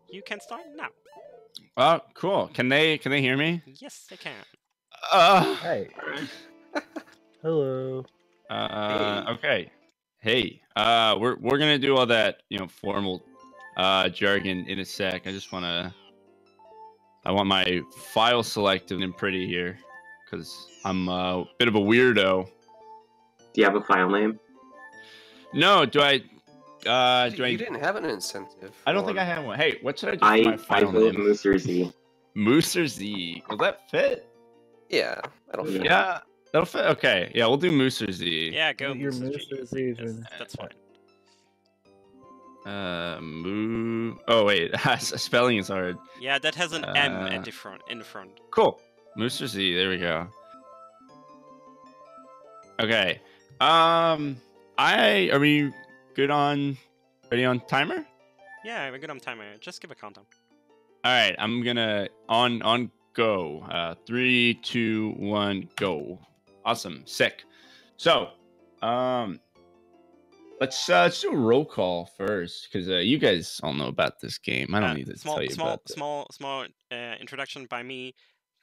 you can start now. Oh, cool. Can they hear me? Yes, they can. Hey. Hello. Okay. Hey. We're gonna do all that, formal jargon in a sec. I want my file selected and pretty here, because I'm a bit of a weirdo. Do you have a file name? No, do I? You didn't have an incentive. I don't think I have one. Hey, what should I do for my I file vote name? Mooser Z. Mooser Z. Will that fit? Yeah, that'll fit. Yeah, that'll fit. Okay, yeah, we'll do Mooser Z. Yeah, go Your Mooser Z. Yes, that's fine. Oh wait, spelling is hard. Yeah, that has an M in the front. Cool. Mooser Z. There we go. Okay. Are we good on? Ready on timer? Yeah, we're good on timer. Just give a countdown. All right, I'm gonna on go. 3, 2, 1, go. Awesome, sick. So, let's do a roll call first, because you guys all know about this game. I don't need to tell you about it. Small introduction by me.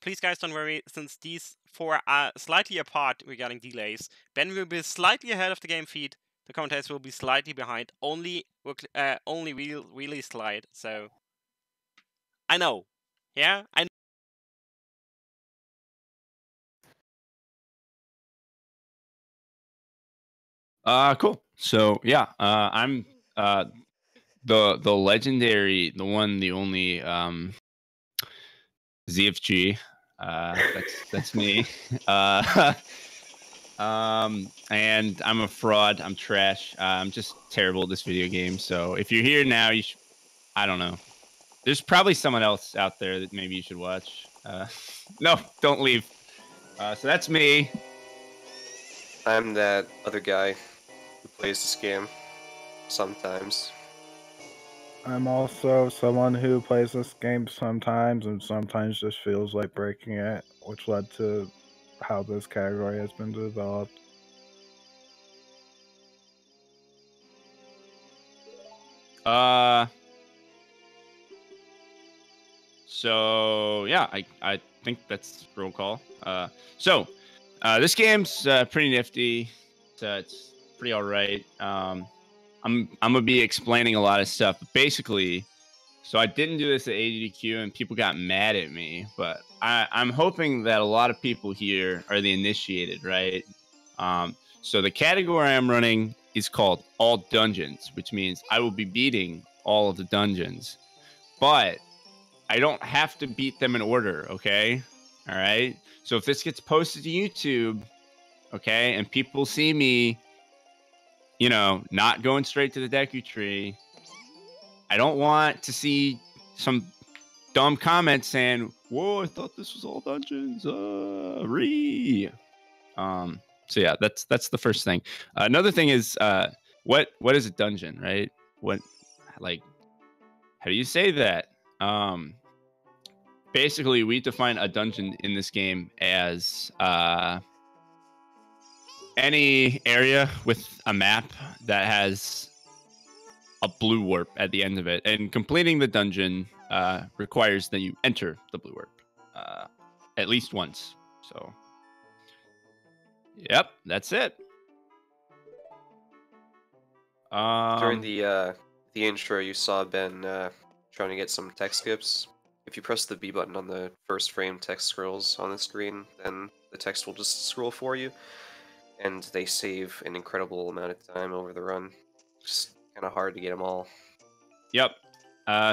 Please, guys, don't worry. Since these 4 are slightly apart regarding delays, Ben will be slightly ahead of the game feed. The commentators will be slightly behind. Only really slight. So, I know. Yeah, I know. Cool. So yeah, I'm the legendary, the one, the only ZFG. That's me. And I'm a fraud. I'm trash. I'm just terrible at this video game. So if you're here now, I don't know. There's probably someone else out there that maybe you should watch. No, don't leave. So that's me. I'm that other guy who plays this game sometimes. I'm also someone who plays this game sometimes and sometimes just feels like breaking it, which led to how this category has been developed. So yeah, I think that's roll call. So this game's pretty nifty. It's pretty all right. I'm gonna be explaining a lot of stuff. But basically, so I didn't do this at ADDQ and people got mad at me, but I'm hoping that a lot of people here are the initiated, right? So the category I'm running is called All Dungeons, which means I will be beating all of the dungeons, but I don't have to beat them in order, okay? All right? So if this gets posted to YouTube, okay, and people see me, not going straight to the Deku Tree, I don't want to see some dumb comments saying, "Whoa, I thought this was all dungeons." So yeah, that's the first thing. Another thing is, what is a dungeon, right? How do you say that? Basically, we define a dungeon in this game as any area with a map that has a blue warp at the end of it, and completing the dungeon requires that you enter the blue warp at least once. So, yep, that's it. During the intro, you saw Ben trying to get some text skips. If you press the B button on the first frame, text scrolls on the screen, then the text will just scroll for you, and they save an incredible amount of time over the run. Just kind of hard to get them all. Yep.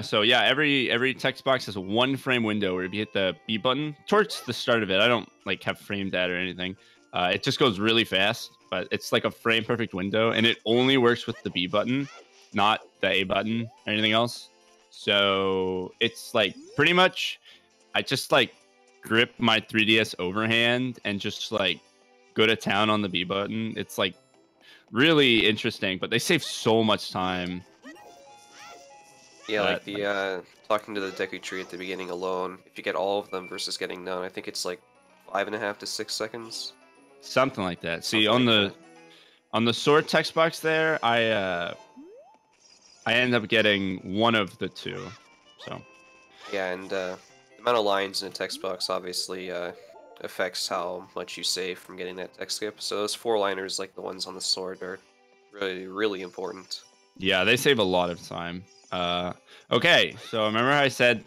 So yeah, every text box has a 1 frame window where if you hit the B button towards the start of it, I don't have frame data or anything. It just goes really fast, but it's like a frame perfect window, and it only works with the B button, not the A button or anything else. So it's pretty much, I just grip my 3DS overhand and just go to town on the B button. It's really interesting, but they save so much time. Yeah, the talking to the Deku Tree at the beginning alone, if you get all of them versus getting none, I think it's 5.5 to 6 seconds. Something like that. See, Something on the sword text box there, I end up getting one of the 2. So Yeah, and the amount of lines in a text box obviously affects how much you save from getting that text skip. So those 4-liners, like the ones on the sword, are really, really important. yeah, they save a lot of time. Okay, so remember how I said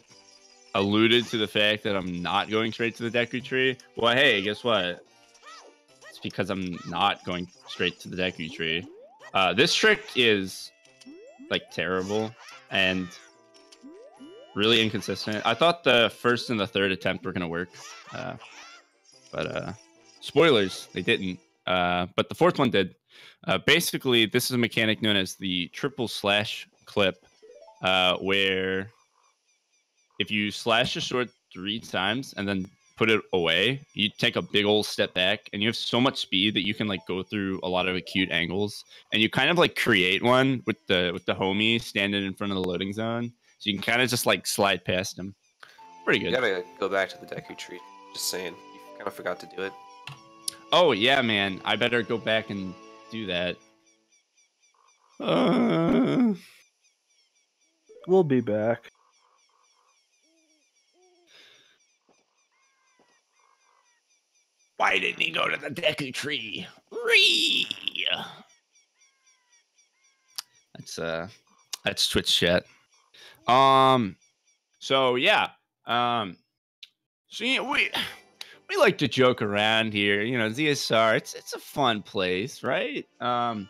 alluded to the fact that I'm not going straight to the Deku Tree? Well, hey, guess what? It's because I'm not going straight to the Deku Tree. This trick is like terrible and really inconsistent. I thought the first and the third attempt were gonna work, but spoilers, they didn't. But the fourth one did. Basically, this is a mechanic known as the triple slash clip, where if you slash a sword 3 times and then put it away, you take a big old step back, and you have so much speed that you can like go through a lot of acute angles, and you kind of like create one with the homie standing in front of the loading zone, so you can kind of just like slide past him. Pretty good. You gotta go back to the Deku Tree. Just saying, you kind of forgot to do it. Oh yeah, man, I better go back and do that. We'll be back. Why didn't he go to the Deku Tree? Ree! That's Twitch chat. So yeah. So yeah, we like to joke around here. You know, ZSR. It's a fun place, right? But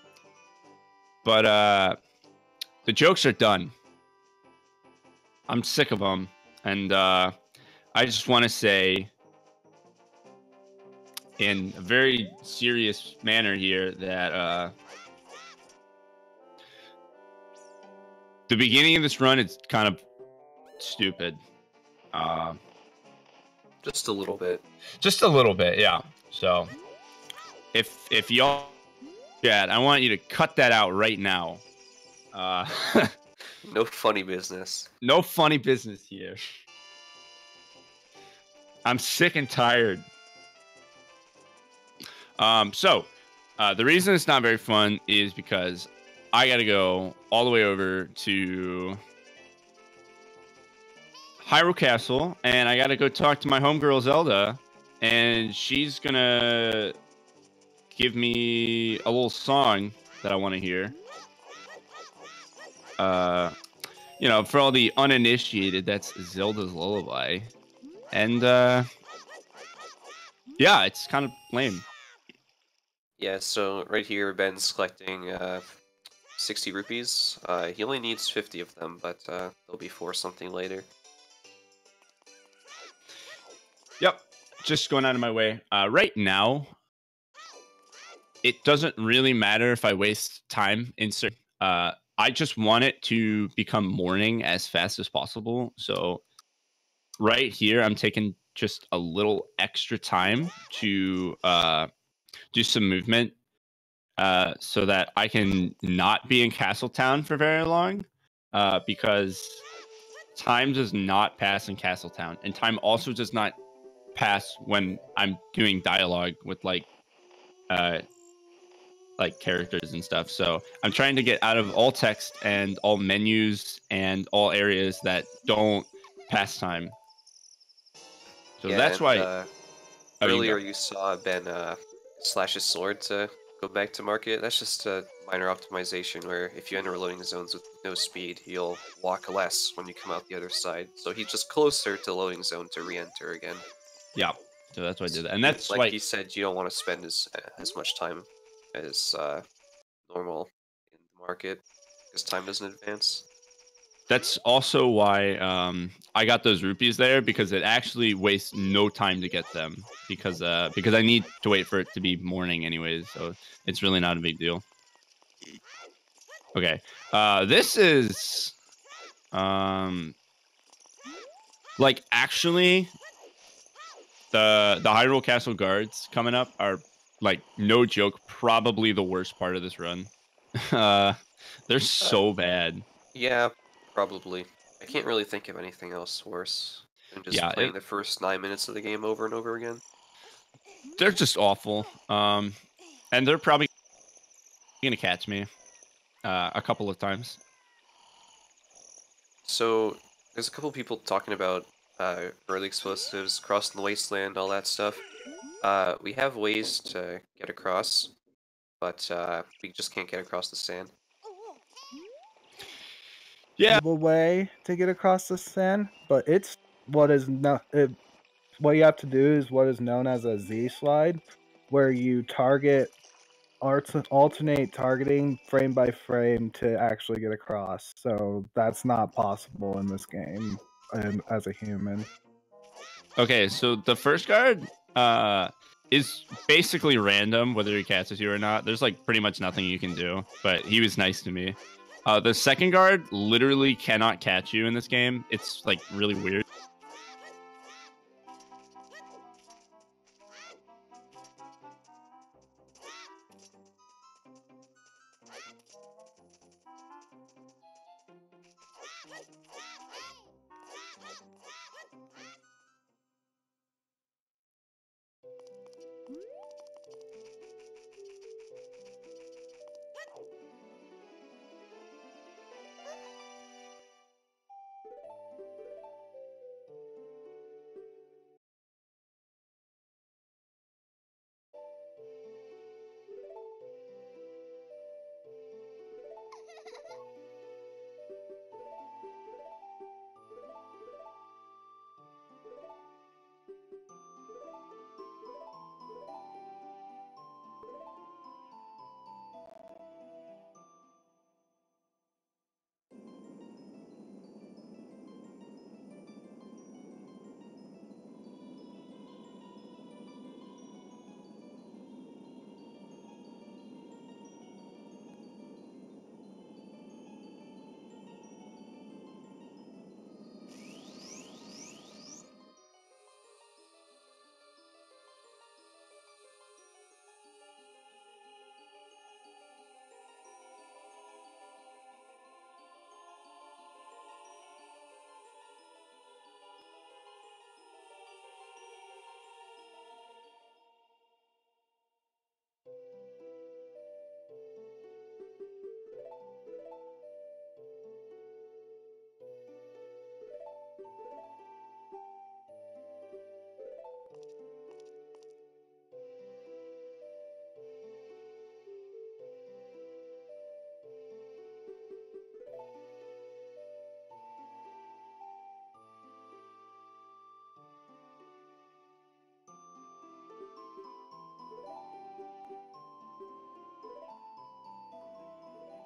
the jokes are done. I'm sick of them, and I just want to say, in a very serious manner here, that the beginning of this run is kind of stupid. Just a little bit. Just a little bit, yeah. So if y'all chat, I want you to cut that out right now. No funny business. No funny business here. I'm sick and tired. So the reason it's not very fun is because I gotta go all the way over to Hyrule Castle, and I gotta go talk to my homegirl Zelda, and she's gonna give me a little song that I want to hear. You know, for all the uninitiated, that's Zelda's Lullaby, and yeah, it's kind of lame. Yeah, so right here, Ben's collecting 60 rupees. He only needs 50 of them, but they'll be for something later. Yep, just going out of my way. Right now, it doesn't really matter if I waste time in certain. I just want it to become morning as fast as possible. So right here, I'm taking just a little extra time to do some movement, so that I can not be in Castletown for very long, because time does not pass in Castletown, and time also does not pass when I'm doing dialogue with like characters and stuff. So I'm trying to get out of all text and all menus and all areas that don't pass time. So Yeah, that's and, why earlier you saw Ben slash his sword to go back to market. That's just a minor optimization where if you enter loading zones with no speed, you'll walk less when you come out the other side. So he's just closer to loading zone to re-enter again. Yeah, so that's why I did that. And that's like why he said, you don't want to spend as much time as normal in the market because time doesn't advance. that's also why I got those rupees there, because it actually wastes no time to get them, because I need to wait for it to be morning anyways, so it's really not a big deal. Okay, this is like actually the Hyrule Castle guards coming up are like no joke probably the worst part of this run. They're so bad. Yeah, probably. I can't really think of anything else worse than just playing the first 9 minutes of the game over and over again. They're just awful. And they're probably gonna catch me a couple of times. So There's a couple people talking about early explosives, crossing the wasteland, all that stuff. We have ways to get across, but we just can't get across the sand. Yeah. The way to get across the sand, but it's what is what you have to do is what is known as a Z slide, where you alternate targeting frame by frame to actually get across. So that's not possible in this game as a human. Okay, so the first guard is basically random whether he catches you or not. There's like pretty much nothing you can do, but he was nice to me. The second guard literally cannot catch you in this game. It's like really weird.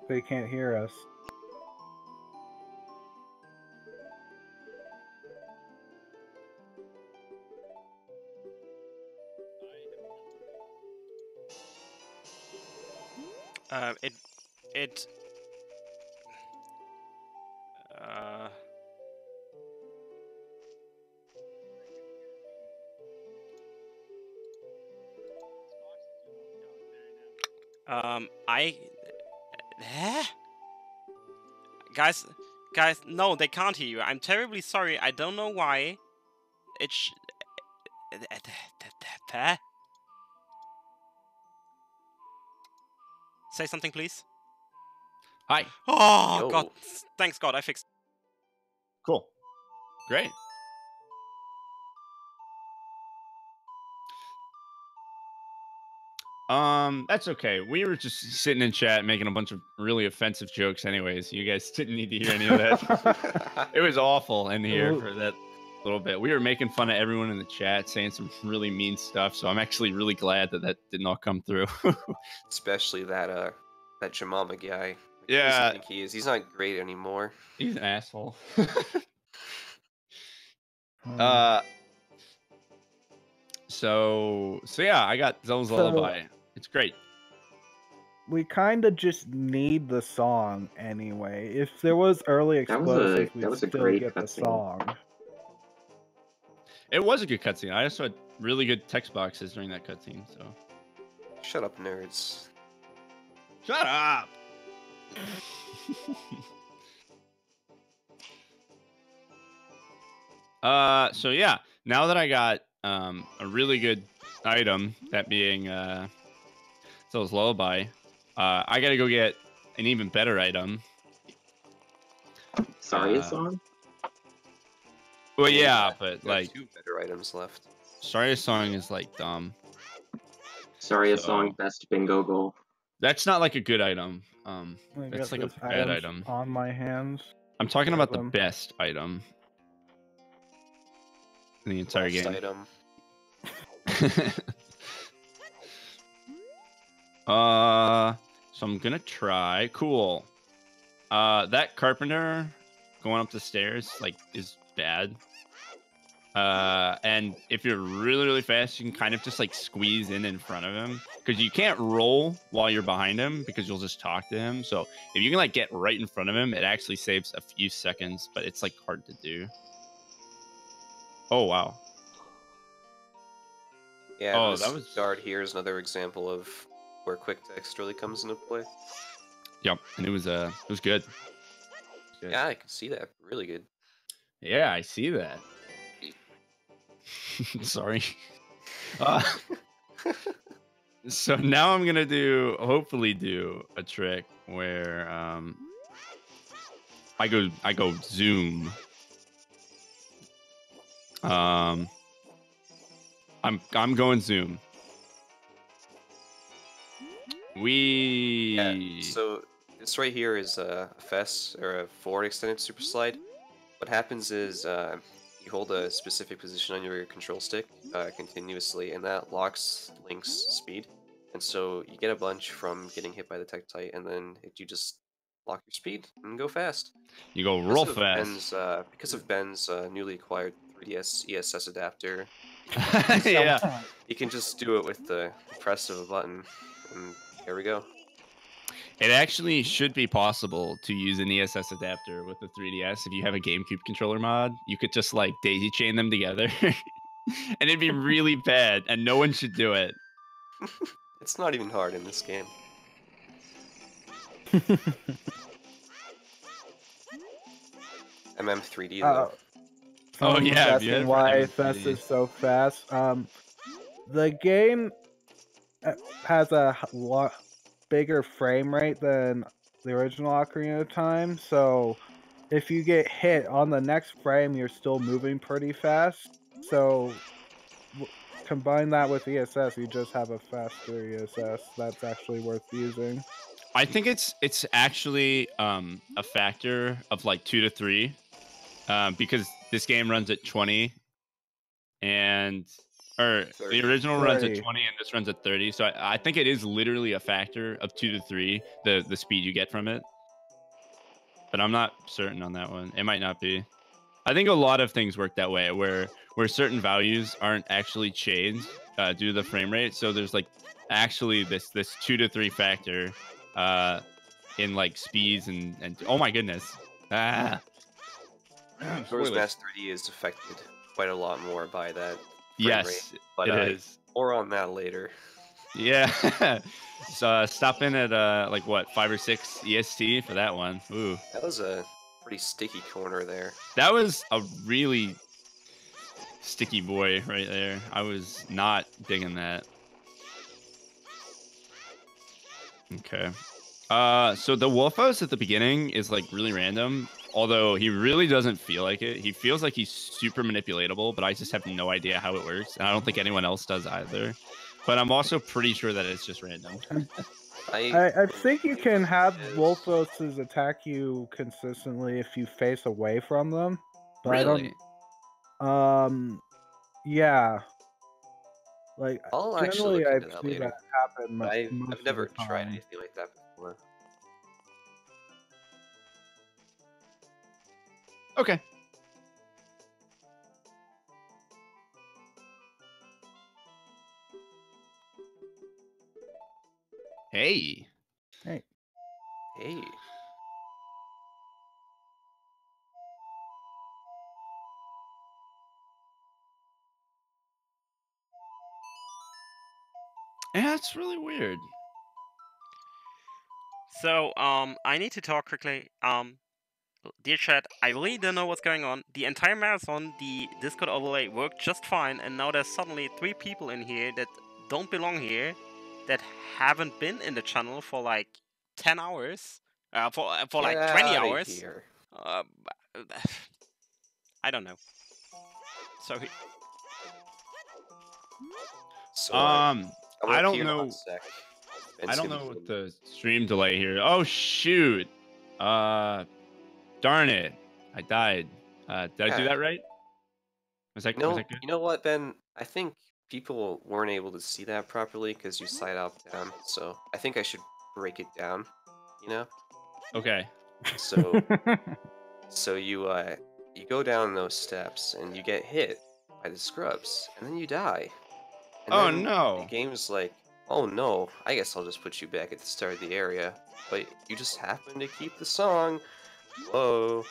They can't hear us. It I guys, no, they can't hear you. I'm terribly sorry. I don't know why. It Say something, please. Hi. Oh, Yo. God. Thanks, God. I fixed. Cool. Great. That's okay. We were just sitting in chat making a bunch of really offensive jokes anyways. You guys didn't need to hear any of that. It was awful in here for that little bit. We were making fun of everyone in the chat, saying some really mean stuff, so I'm actually really glad that that did not come through. Especially that Jamama guy. Like, Yeah. who does he think he is? He's not great anymore. He's an asshole. So yeah, I got Zelda's Lullaby. It's great. We kind of just need the song anyway. If there was early explosives, we'd still get the song. It was a good cutscene. I also had really good text boxes during that cutscene. So shut up, nerds. Shut up. So yeah, now that I got a really good item, that being Zelda's Lullaby, I gotta go get an even better item. Sorry, song? Well, yeah, but There are like, 2 better items left. Sorry Song is like dumb. Sorry, a So- song best bingo goal. That's not like a good item. I That's got like a this bad items item. on my hands. I'm talking about the them. best item in the entire Best game. item. So I'm gonna try. Cool. That carpenter going up the stairs like is bad. And if you're really fast, you can kind of just like squeeze in front of him because you can't roll while you're behind him because you'll just talk to him. So if you can like get right in front of him, it actually saves a few seconds, but it's like hard to do. Oh wow. Yeah, Oh, this that was- guard here is another example of where quick text really comes into play. Yep, and it was good. Good. Yeah, I can see that. Really good. Yeah, I see that. Sorry. So now I'm gonna hopefully do a trick where I go zoom. I'm going zoom. Yeah, so this right here is a FS or a forward extended super slide. What happens is you hold a specific position on your control stick continuously, and that locks Link's speed. And so you get a bunch from getting hit by the Tektite, and then you just lock your speed and go fast. You go real fast. Because of Ben's newly acquired 3DS ESS adapter, Yeah. you can just do it with the press of a button, and there we go. It actually should be possible to use an ESS adapter with the 3DS if you have a GameCube controller mod. You could just like daisy chain them together, and it'd be really bad, and no one should do it. It's not even hard in this game. MM3D though. Oh, yeah, Asking why FS is so fast. The game has a lot bigger frame rate than the original Ocarina of Time, so if you get hit on the next frame, you're still moving pretty fast. So combine that with ESS, you just have a faster ESS. That's actually worth using. I think it's actually a factor of like 2 to 3, because this game runs at 20, or 30. the original runs at 30. 20 and this runs at 30. So I think it is literally a factor of 2 to 3, the speed you get from it. But I'm not certain on that one. It might not be. I think a lot of things work that way, where certain values aren't actually changed due to the frame rate. So there's like actually this 2 to 3 factor in like speeds and oh my goodness. Majora's Spoilers. Mask 3D is affected quite a lot more by that frame Yes, rate, but it is. more on that later. Yeah. So stop in at like what, 5 or 6 EST for that one. Ooh. That was a pretty sticky corner there. That was a really sticky boy right there. I was not digging that. Okay. So the wolf house at the beginning is like really random, although he really doesn't feel like it. He feels like he's super manipulatable, but I just have no idea how it works, and I don't think anyone else does either. But I'm also pretty sure that it's just random. I think you can have Wolfoses attack you consistently if you face away from them. But Really? Yeah. Like, I'll actually generally look I into that see later. that happen I've most never of the tried time. anything like that before. Okay. Hey. Hey. Hey. Yeah, it's really weird. So, I need to talk quickly. Dear chat, I really don't know what's going on. The entire marathon, the Discord overlay worked just fine, and now there's suddenly 3 people in here that don't belong here, that haven't been in the channel for like 10 hours, for like 20 Get outta hours. here. I don't know. Sorry. So, I don't know. I don't know what the stream delay here. Oh shoot! Darn it! I died. Did I do that right? Was that good? You know what, Ben? I think people weren't able to see that properly because you slide up down. So I think I should break it down. You know? Okay. So you go down those steps and you get hit by the scrubs and then you die. And Oh then no! the game's like, oh no, I guess I'll just put you back at the start of the area. But you just happen to keep the song. Whoa.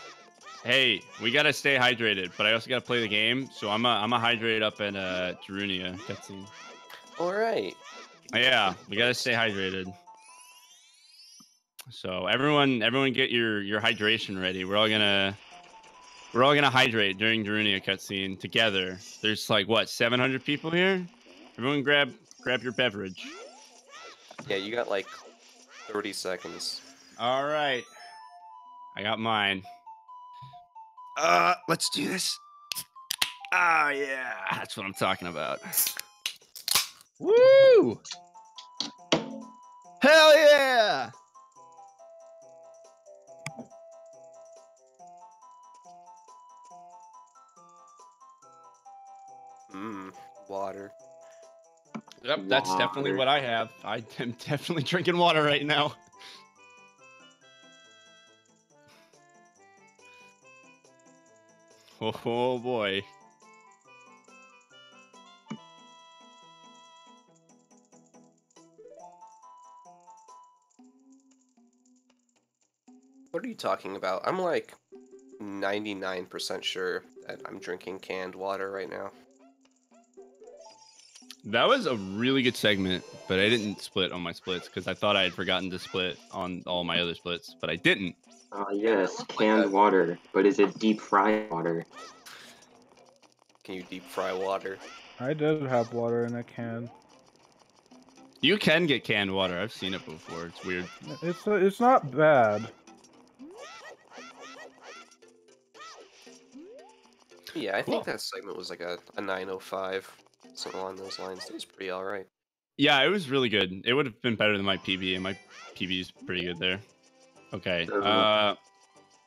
Hey, we gotta stay hydrated, but I also gotta play the game, so I'm a hydrate up in Darunia cutscene. All right. Yeah, we gotta stay hydrated. So everyone get your hydration ready. We're all gonna hydrate during Darunia cutscene together. There's like what 700 people here. Everyone grab your beverage. Yeah, you got like 30 seconds. All right, I got mine. Let's do this. Oh yeah, that's what I'm talking about. Woo! Hell yeah! Water. Yep, that's definitely what I have. I am definitely drinking water right now. Oh boy. What are you talking about? I'm like 99% sure that I'm drinking canned water right now. That was a really good segment, but I didn't split on my splits because I thought I had forgotten to split on all my other splits, but I didn't. Yes, canned water, but is it deep fried water? Can you deep fry water? I did have water in a can. You can get canned water. I've seen it before. It's weird. It's not bad. Yeah, I think that segment was like a 905, something along those lines. It was pretty alright. Yeah, it was really good. It would have been better than my PB, and my PB is pretty good there. Okay.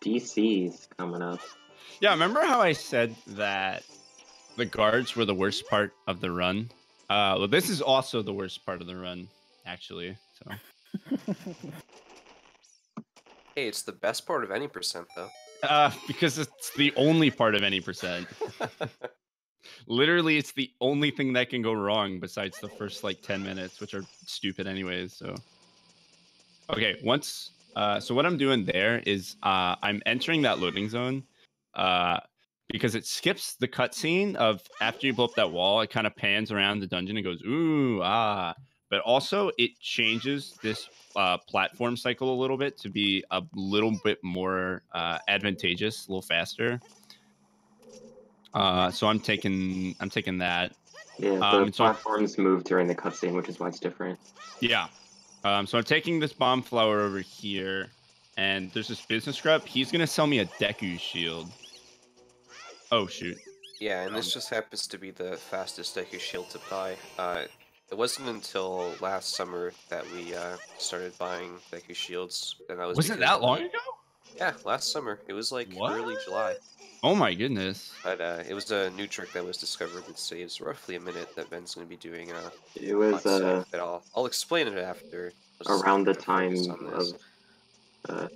DC's coming up. Yeah, remember how I said that the guards were the worst part of the run? Well, this is also the worst part of the run, actually. So. Hey, it's the best part of any percent, though. Because it's the only part of any percent. Literally, it's the only thing that can go wrong besides the first like 10 minutes, which are stupid anyways. So, okay, once. So what I'm doing there is I'm entering that loading zone, because it skips the cutscene of after you blow up that wall. It kind of pans around the dungeon and goes ooh ah, but also it changes this platform cycle a little bit to be a little bit more advantageous, a little faster. So I'm taking that. Yeah, the platforms move during the cutscene, which is why it's different. Yeah. So I'm taking this bomb flower over here, and there's this business scrub. He's gonna sell me a Deku shield. Oh shoot. Yeah, and this just happens to be the fastest Deku shield to buy. It wasn't until last summer that we started buying Deku shields, and that was. Was it that long ago? Yeah, last summer. It was like early July. Oh my goodness. But it was a new trick that was discovered that saves roughly a minute that Ben's going to be doing. It was I'll explain it after. Around the time of the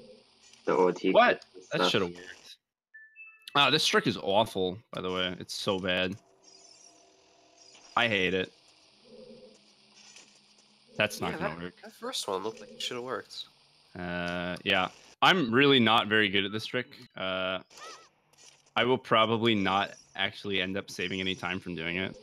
OT. What? That should have worked. Oh, this trick is awful, by the way. It's so bad. I hate it. That's not gonna work. That first one looked like it should have worked. Yeah. I'm really not very good at this trick. I will probably not actually end up saving any time from doing it.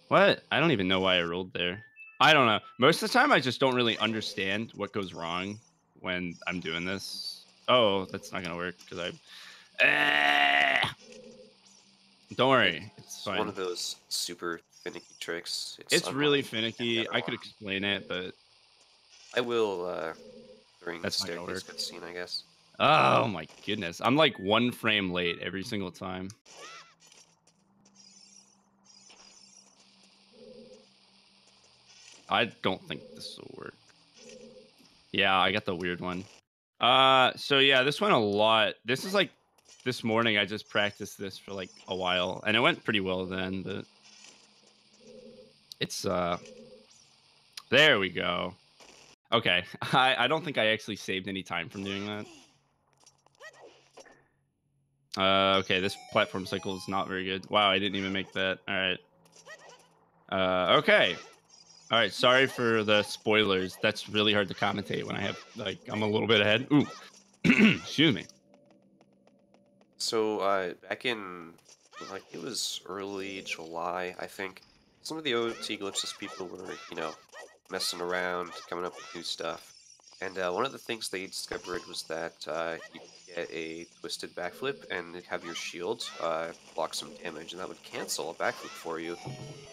What? I don't even know why I rolled there. I don't know. Most of the time, I just don't really understand what goes wrong when I'm doing this. Oh, that's not going to work because don't worry. It's fine. One of those super finicky tricks. It's really finicky. I could explain it, but... I will... during the staircase cutscene, I guess. Oh my goodness. I'm like 1 frame late every single time. I don't think this will work. Yeah, I got the weird one. So yeah, this went a lot. This is like this morning. I just practiced this for like a while, and it went pretty well then. But it's there we go. Okay, I don't think I actually saved any time from doing that. Okay, this platform cycle is not very good. Wow, I didn't even make that. All right. Okay. All right, sorry for the spoilers. That's really hard to commentate when I have, like, I'm a little bit ahead. Ooh, excuse me. So, back in, like, it was early July, I think, some of the OT glitches people were, you know, messing around, coming up with new stuff. And one of the things they discovered was that you could get a twisted backflip and have your shield block some damage, and that would cancel a backflip for you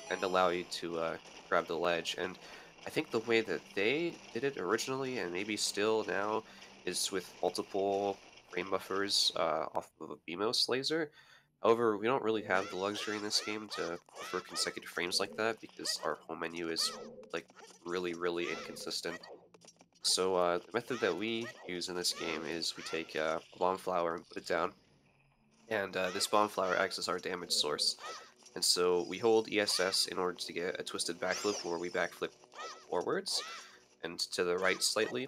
and allow you to grab the ledge. And I think the way that they did it originally, and maybe still now, is with multiple frame buffers off of a BMOS laser. However, we don't really have the luxury in this game to buffer consecutive frames like that because our home menu is like really inconsistent. So the method that we use in this game is we take a bomb flower and put it down, and this bomb flower acts as our damage source. And so we hold ESS in order to get a twisted backflip where we backflip forwards and to the right slightly,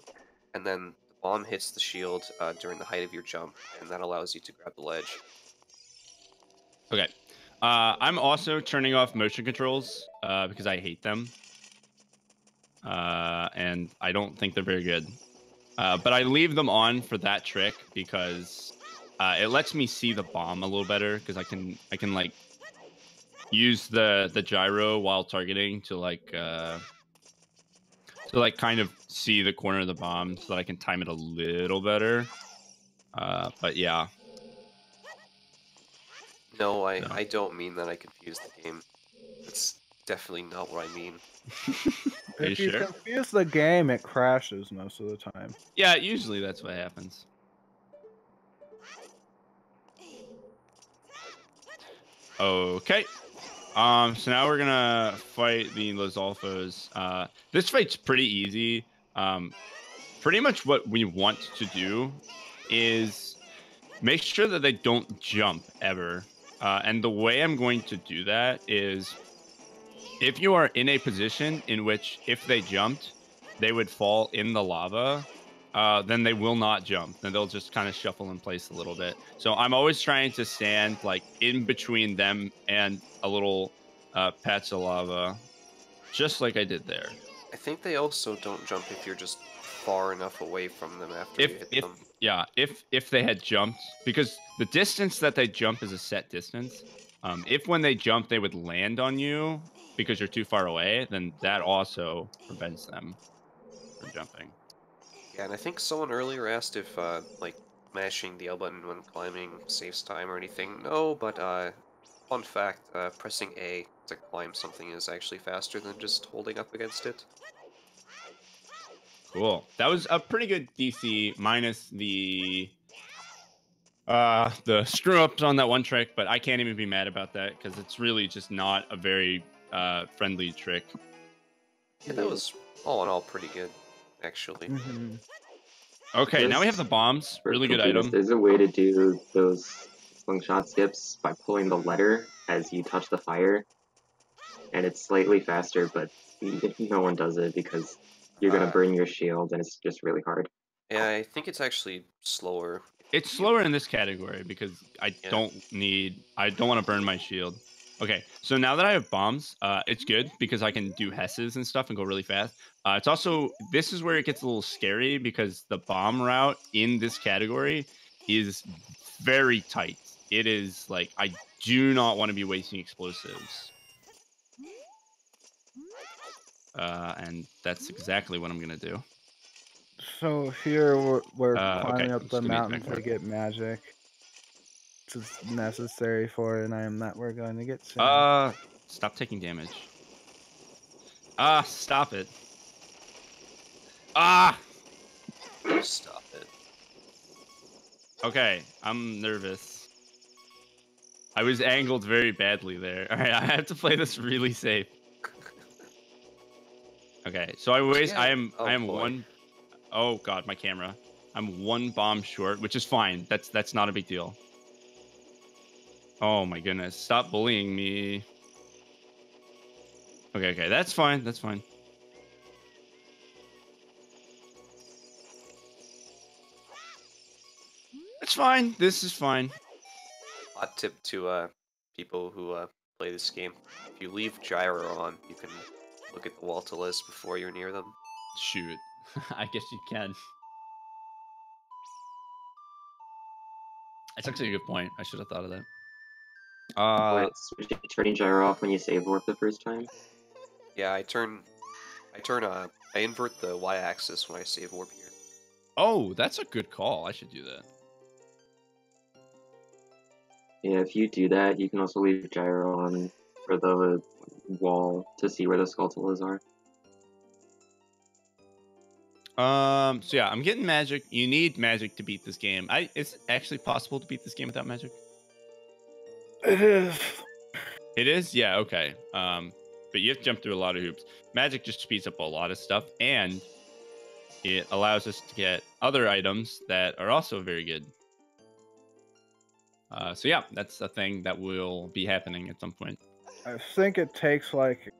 and then the bomb hits the shield during the height of your jump, and that allows you to grab the ledge. Okay. I'm also turning off motion controls because I hate them. And I don't think they're very good. But I leave them on for that trick because it lets me see the bomb a little better because I can like use the gyro while targeting to like kind of see the corner of the bomb so that I can time it a little better. But yeah. No, I don't mean that I confused the game. That's definitely not what I mean. Are you If you sure? confuse the game, it crashes most of the time. Yeah, usually that's what happens. Okay. So now we're gonna fight the Lizalfos. This fight's pretty easy. Pretty much what we want to do is make sure that they don't jump ever. And the way I'm going to do that is if you are in a position in which if they jumped, they would fall in the lava, then they will not jump. Then they'll just kind of shuffle in place a little bit. So I'm always trying to stand like in between them and a little patch of lava, just like I did there. I think they also don't jump if you're just far enough away from them after you hit them. Yeah, if they had jumped, because the distance that they jump is a set distance. If when they jump they would land on you because you're too far away, then that also prevents them from jumping. Yeah, and I think someone earlier asked if like mashing the L button when climbing saves time or anything. No, but fun fact, pressing A to climb something is actually faster than just holding up against it. Cool. That was a pretty good DC minus the screw ups on that one trick, but I can't even be mad about that because it's really just not a very friendly trick. Yeah, that was all in all pretty good, actually. Mm-hmm. Okay, now we have the bombs. Really good item. There's a way to do those slingshot skips by pulling the letter as you touch the fire, and it's slightly faster, but no one does it because you're gonna burn your shield, and it's just really hard. Yeah, I think it's actually slower. It's slower in this category because I don't want to burn my shield. Okay, so now that I have bombs, it's good because I can do Hesses and stuff and go really fast. It's also, this is where it gets a little scary because the bomb route in this category is very tight. It is like, I do not want to be wasting explosives. And that's exactly what I'm going to do. So here we're climbing okay, up the mountain to get magic. It's necessary for an item that we're going to get soon. Stop taking damage. Stop it. Stop it. Okay, I'm nervous. I was angled very badly there. All right, I have to play this really safe. Okay, so I am one. Oh god, my camera. I'm one bomb short, which is fine. That's not a big deal. Oh my goodness, stop bullying me. Okay, that's fine. That's fine. It's fine. This is fine. Hot tip to people who play this game: if you leave gyro on, you can look at the wall to list before you're near them. Shoot, I guess you can. That's actually a good point. I should have thought of that. Wait, so you're turning gyro off when you save warp the first time? Yeah, I invert the y-axis when I save warp here. Oh, that's a good call. I should do that. Yeah, if you do that, you can also leave gyro on for the wall to see where the Skulltulas are. So yeah, I'm getting magic. You need magic to beat this game. It's actually possible to beat this game without magic. It is. It is? Yeah, okay. But you have to jump through a lot of hoops. Magic just speeds up a lot of stuff, and it allows us to get other items that are also very good. So yeah, that's a thing that will be happening at some point. I think it takes like,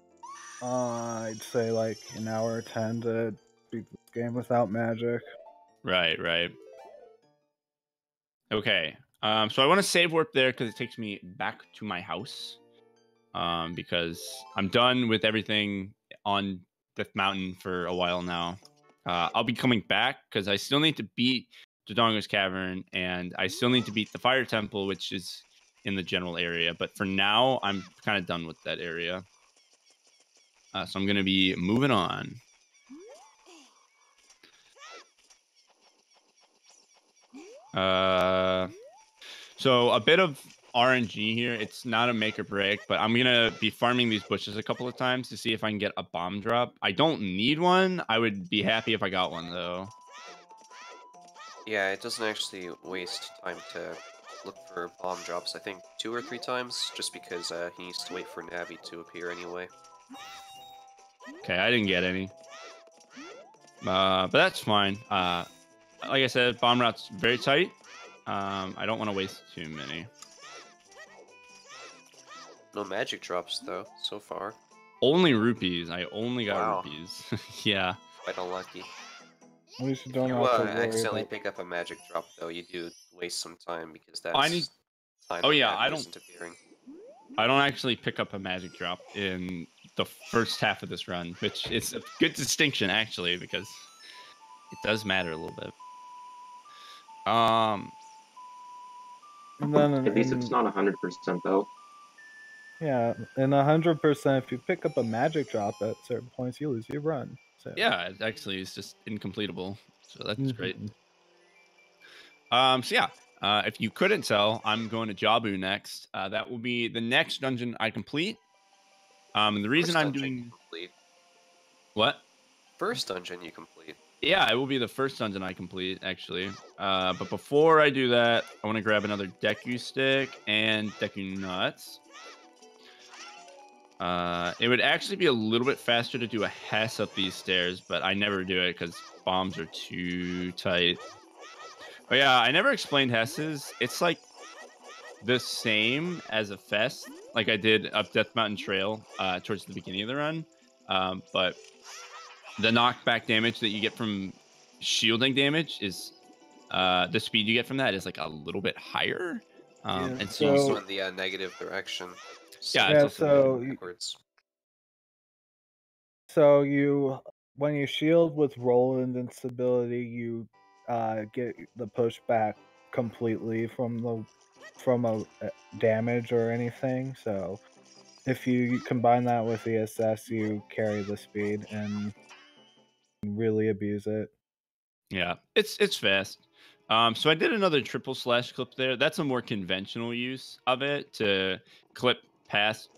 I'd say like an hour or 10 to beat this game without magic. Right. Okay. So I want to save warp there because it takes me back to my house. Because I'm done with everything on Death Mountain for a while now. I'll be coming back because I still need to beat Dodongo's Cavern, and I still need to beat the Fire Temple, which is in the general area. But for now, I'm kind of done with that area. So I'm going to be moving on. So a bit of RNG here. It's not a make or break, but I'm gonna be farming these bushes a couple of times to see if I can get a bomb drop. I don't need one. I would be happy if I got one though. Yeah, it doesn't actually waste time to look for bomb drops. I think 2 or 3 times, just because he needs to wait for Navi to appear anyway. Okay, I didn't get any. But that's fine. Like I said, bomb route's very tight. I don't want to waste too many. No magic drops though, so far. Only rupees. I only got Wow. rupees. Yeah. Quite unlucky. At least you If don't you have to worry accidentally about... pick up a magic drop though, you do waste some time because that's I need... time Oh that yeah, Navi isn't appearing. I don't actually pick up a magic drop in the first half of this run, which is a good distinction actually because it does matter a little bit. And then At least it's not 100% though. Yeah, and 100%, if you pick up a magic drop at certain points, you lose your run. So. Yeah, it actually is just incompletable. So that's great. So yeah, if you couldn't tell, I'm going to Jabu next. That will be the next dungeon I complete. And the reason I'm doing... Complete. What? First dungeon you complete. Yeah, it will be the first dungeon I complete, actually. But before I do that, I want to grab another Deku Stick and Deku Nuts. It would actually be a little bit faster to do a Hess up these stairs, but I never do it because bombs are too tight. Oh yeah, I never explained Hesses. It's like the same as a Fest, like I did up Death Mountain Trail towards the beginning of the run. But the knockback damage that you get from shielding damage is the speed you get from that is like a little bit higher. And it's also in the negative direction. Yeah, so backwards. So you, when you shield with roll invincibility, you get the pushback completely from a damage or anything. So if you combine that with ESS, you carry the speed and really abuse it. Yeah, it's fast. So I did another triple slash clip there. That's a more conventional use of it to clip past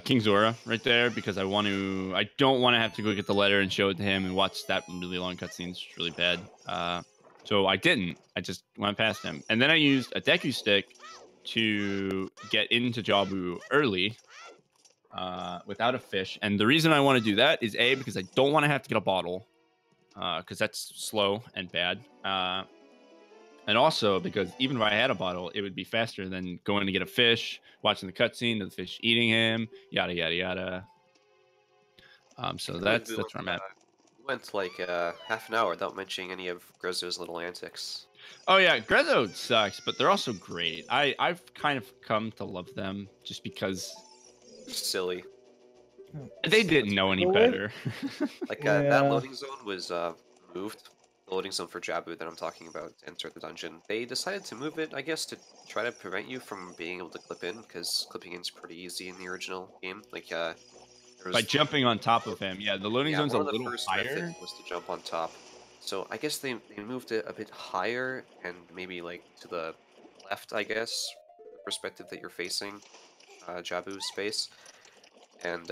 King Zora right there because I don't want to have to go get the letter and show it to him and watch that really long cutscene. It's really bad. So I didn't. I just went past him. And then I used a Deku stick to get into Jabu early without a fish. And the reason I want to do that is A, because I don't want to have to get a bottle because that's slow and bad. And also because even if I had a bottle, it would be faster than going to get a fish, watching the cutscene of the fish eating him, yada, yada, yada. So that's where I'm at. We went like half an hour without mentioning any of Grezzo's little antics. Oh, yeah. Grezzo sucks, but they're also great. I've kind of come to love them just because... Silly. They didn't know any better. Like, that loading zone was moved. The loading zone for Jabu that I'm talking about to enter the dungeon. They decided to move it, I guess, to try to prevent you from being able to clip in, because clipping in is pretty easy in the original game. Like, by jumping on top of him. Yeah, the loading zone's a little higher. Was to jump on top. So I guess they moved it a bit higher and maybe like to the left, I guess, the perspective that you're facing Jabu's space. And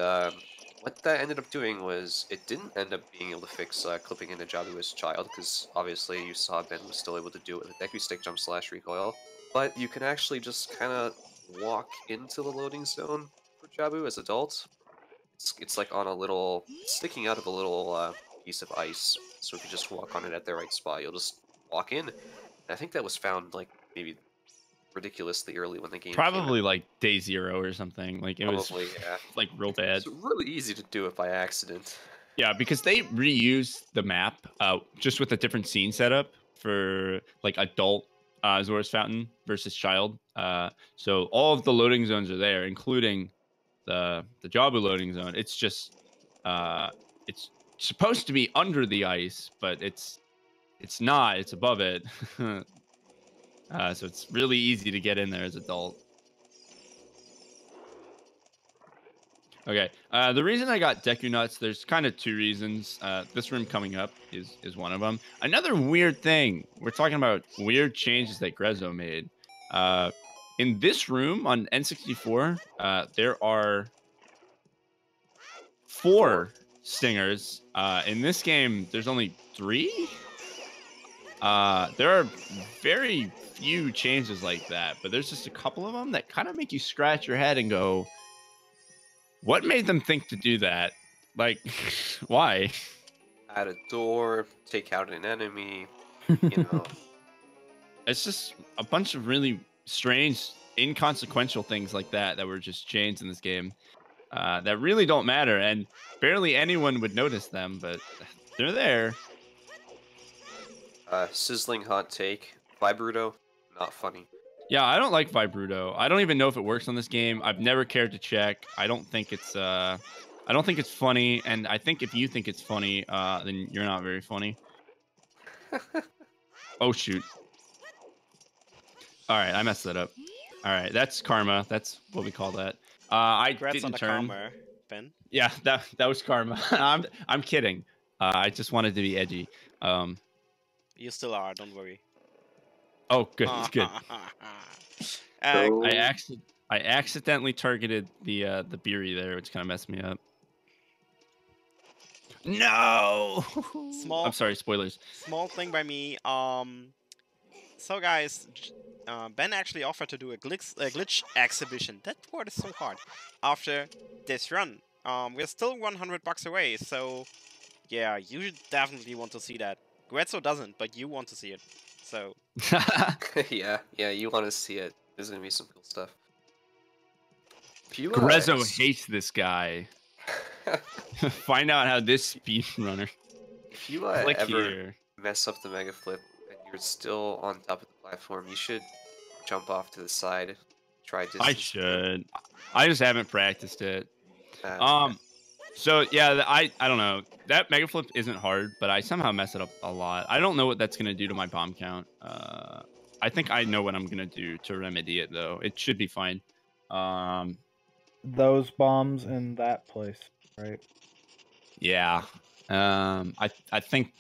what that ended up doing was it didn't end up being able to fix clipping into Jabu as a child, because obviously you saw Ben was still able to do it with a Deku Stick jump / recoil. But you can actually just kind of walk into the loading zone for Jabu as adult. It's like on a little, sticking out of a little piece of ice. So if you just walk on it at the right spot, you'll just walk in. And I think that was found like maybe ridiculously early when the game probably like day 0 or something. Like it was like real bad. It's really easy to do it by accident. Yeah, because they reused the map just with a different scene setup for like adult Zora's Fountain versus child. So all of the loading zones are there, including the Jabu loading zone. It's just it's supposed to be under the ice, but it's not. It's above it. So it's really easy to get in there as adult. Okay, the reason I got Deku Nuts, there's kind of 2 reasons. This room coming up is one of them. Another weird thing, we're talking about weird changes that Grezzo made. In this room on N64, there are 4 stingers. In this game, there's only 3. There are very few changes like that, but there's just a couple of them that kind of make you scratch your head and go, what made them think to do that? Like, why? Add a door, take out an enemy, you know. It's just a bunch of really strange, inconsequential things like that were just changed in this game that really don't matter, and barely anyone would notice them, but they're there. Sizzling hot take. Vibruto, not funny. Yeah, I don't like Vibruto. I don't even know if it works on this game. I've never cared to check. I don't think it's funny, and I think if you think it's funny, then you're not very funny. Oh shoot. All right, I messed that up. All right, that's karma. That's what we call that. I didn't turn. Karma, Ben. Yeah, that was karma. I'm kidding. I just wanted to be edgy. You still are. Don't worry. Oh, good, good. So- I accidentally targeted the Beery there, which kind of messed me up. No. Small. I'm sorry, spoilers. Small thing by me. So guys, Ben actually offered to do a glitch exhibition. That word is so hard. After this run, we're still $100 away. So yeah, you should definitely want to see that. Grezzo doesn't, but you want to see it. So yeah, you want to see it. There's gonna be some cool stuff. Grezzo hates this guy. Find out how this speedrunner. If you ever mess up the mega flip and you're still on top of the platform, you should jump off to the side. Try distance. I should. I just haven't practiced it. So yeah, I don't know. That mega flip isn't hard, but I somehow mess it up a lot. I don't know what that's gonna do to my bomb count. I think I know what I'm gonna do to remedy it though. It should be fine. Those bombs in that place, right? Yeah. I think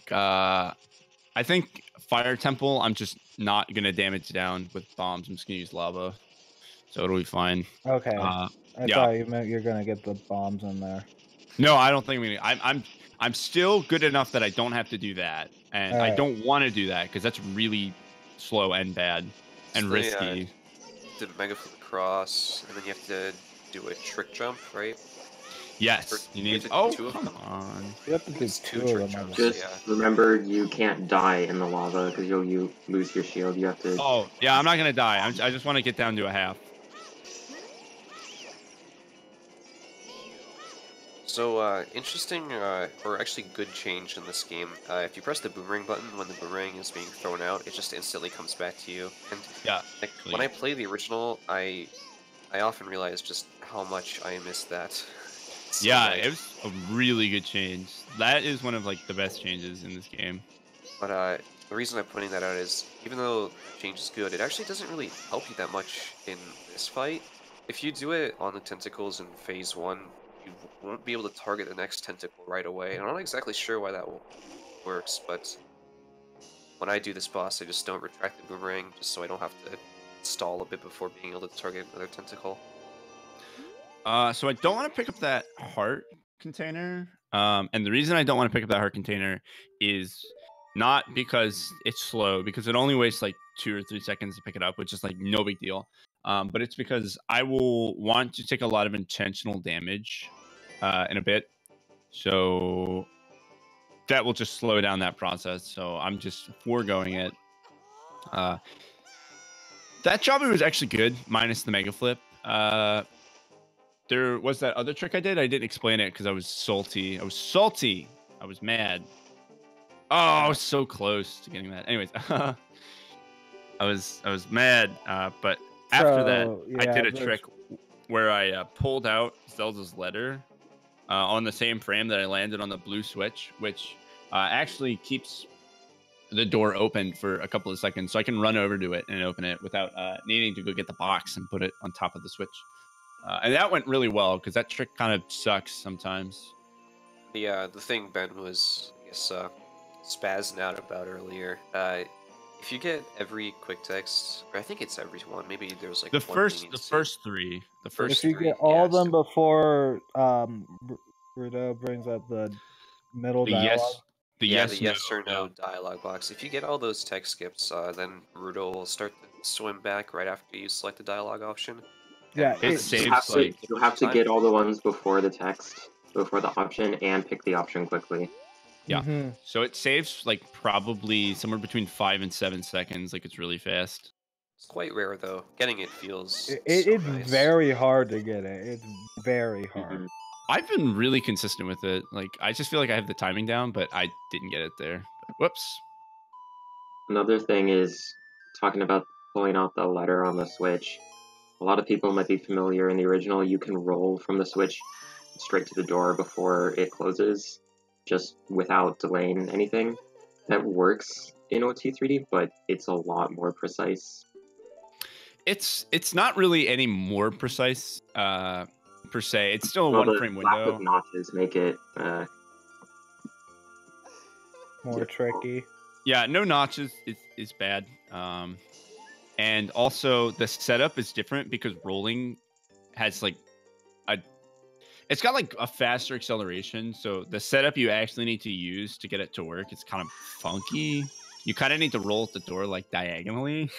Fire Temple, I'm just not gonna damage down with bombs. I'm just gonna use lava. so it'll be fine. Okay. I thought you meant you're gonna get the bombs in there. No, I don't think we need. I'm still good enough that I don't have to do that, and I don't want to do that because that's really slow and bad and risky. The mega flip across, and then you have to do a trick jump, right? Yes, you need. Oh, come on! You have to do two trick jumps. Just remember, you can't die in the lava because you lose your shield. You have to. Oh yeah, I'm not gonna die. I just want to get down to a half. So, interesting, or actually good change in this game. If you press the boomerang button when the boomerang is being thrown out, it just instantly comes back to you. And like, when I play the original, I often realize just how much I miss that. So it was a really good change. That is one of like the best changes in this game. But the reason I'm pointing that out is, even though the change is good, it actually doesn't really help you that much in this fight. If you do it on the tentacles in Phase 1, you won't be able to target the next tentacle right away. I'm not exactly sure why that works, but when I do this boss, I just don't retract the boomerang, just so I don't have to stall a bit before being able to target another tentacle. So I don't want to pick up that heart container. And the reason I don't want to pick up that heart container is not because it's slow, because it only wastes like 2 or 3 seconds to pick it up, which is like no big deal. But it's because I will want to take a lot of intentional damage in a bit. So that will just slow down that process. So I'm just foregoing it. That Jabu was actually good, minus the mega flip. There was that other trick I did. I didn't explain it because I was salty. I was mad. Oh, I was so close to getting that. Anyways, I was mad. But after that, I did a trick where I pulled out Zelda's letter on the same frame that I landed on the blue switch, which actually keeps the door open for a couple of seconds, so I can run over to it and open it without needing to go get the box and put it on top of the switch. And that went really well because that trick kind of sucks sometimes. The thing Ben was, I guess, spazzing out about earlier. If you get every quick text, or I think it's every one. Maybe there's like the first three. If you get all of them before Rudo brings up the middle dialogue. The yes or no dialogue box. If you get all those text skips, then Rudo will start to swim back right after you select the dialogue option. Yeah, it saves you have to get all the ones before the text, before the option, and pick the option quickly. Yeah, so it saves like probably somewhere between 5 and 7 seconds. Like it's really fast. It's quite rare though. Getting it feels it's nice. very hard to get it. It's very hard. I've been really consistent with it. Like I just feel like I have the timing down, but I didn't get it there. Whoops. Another thing is talking about pulling out the letter on the Switch. A lot of people might be familiar. In the original, you can roll from the Switch straight to the door before it closes, just without delaying anything. That works in OT3D, but it's a lot more precise. It's not really any more precise per se. It's still a one-frame window. Lack of notches make it more tricky. Yeah, no notches is bad. And also the setup is different because rolling has like it's got like a faster acceleration. So the setup you actually need to use to get it to work is kind of funky. You kind of need to roll at the door like diagonally.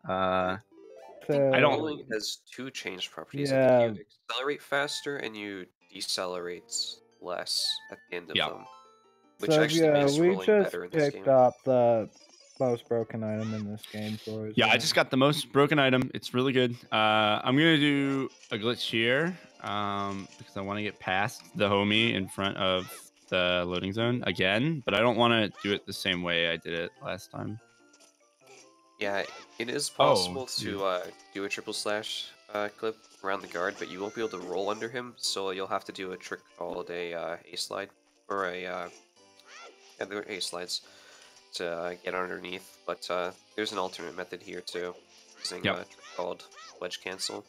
Rolling has 2 change properties. Yeah. You accelerate faster and you decelerate less at the end of them. Which actually makes rolling better in this game. We just picked up the most broken item in this game for us. Yeah, I just got the most broken item. It's really good. I'm gonna do a glitch here because I want to get past the homie in front of the loading zone again, but I don't want to do it the same way I did it last time. Yeah, it is possible to do a triple slash clip around the guard, but you won't be able to roll under him, so you'll have to do a trick called a slide or a there are A-slides to get underneath, but there's an alternate method here too, using a trick called ledge cancel.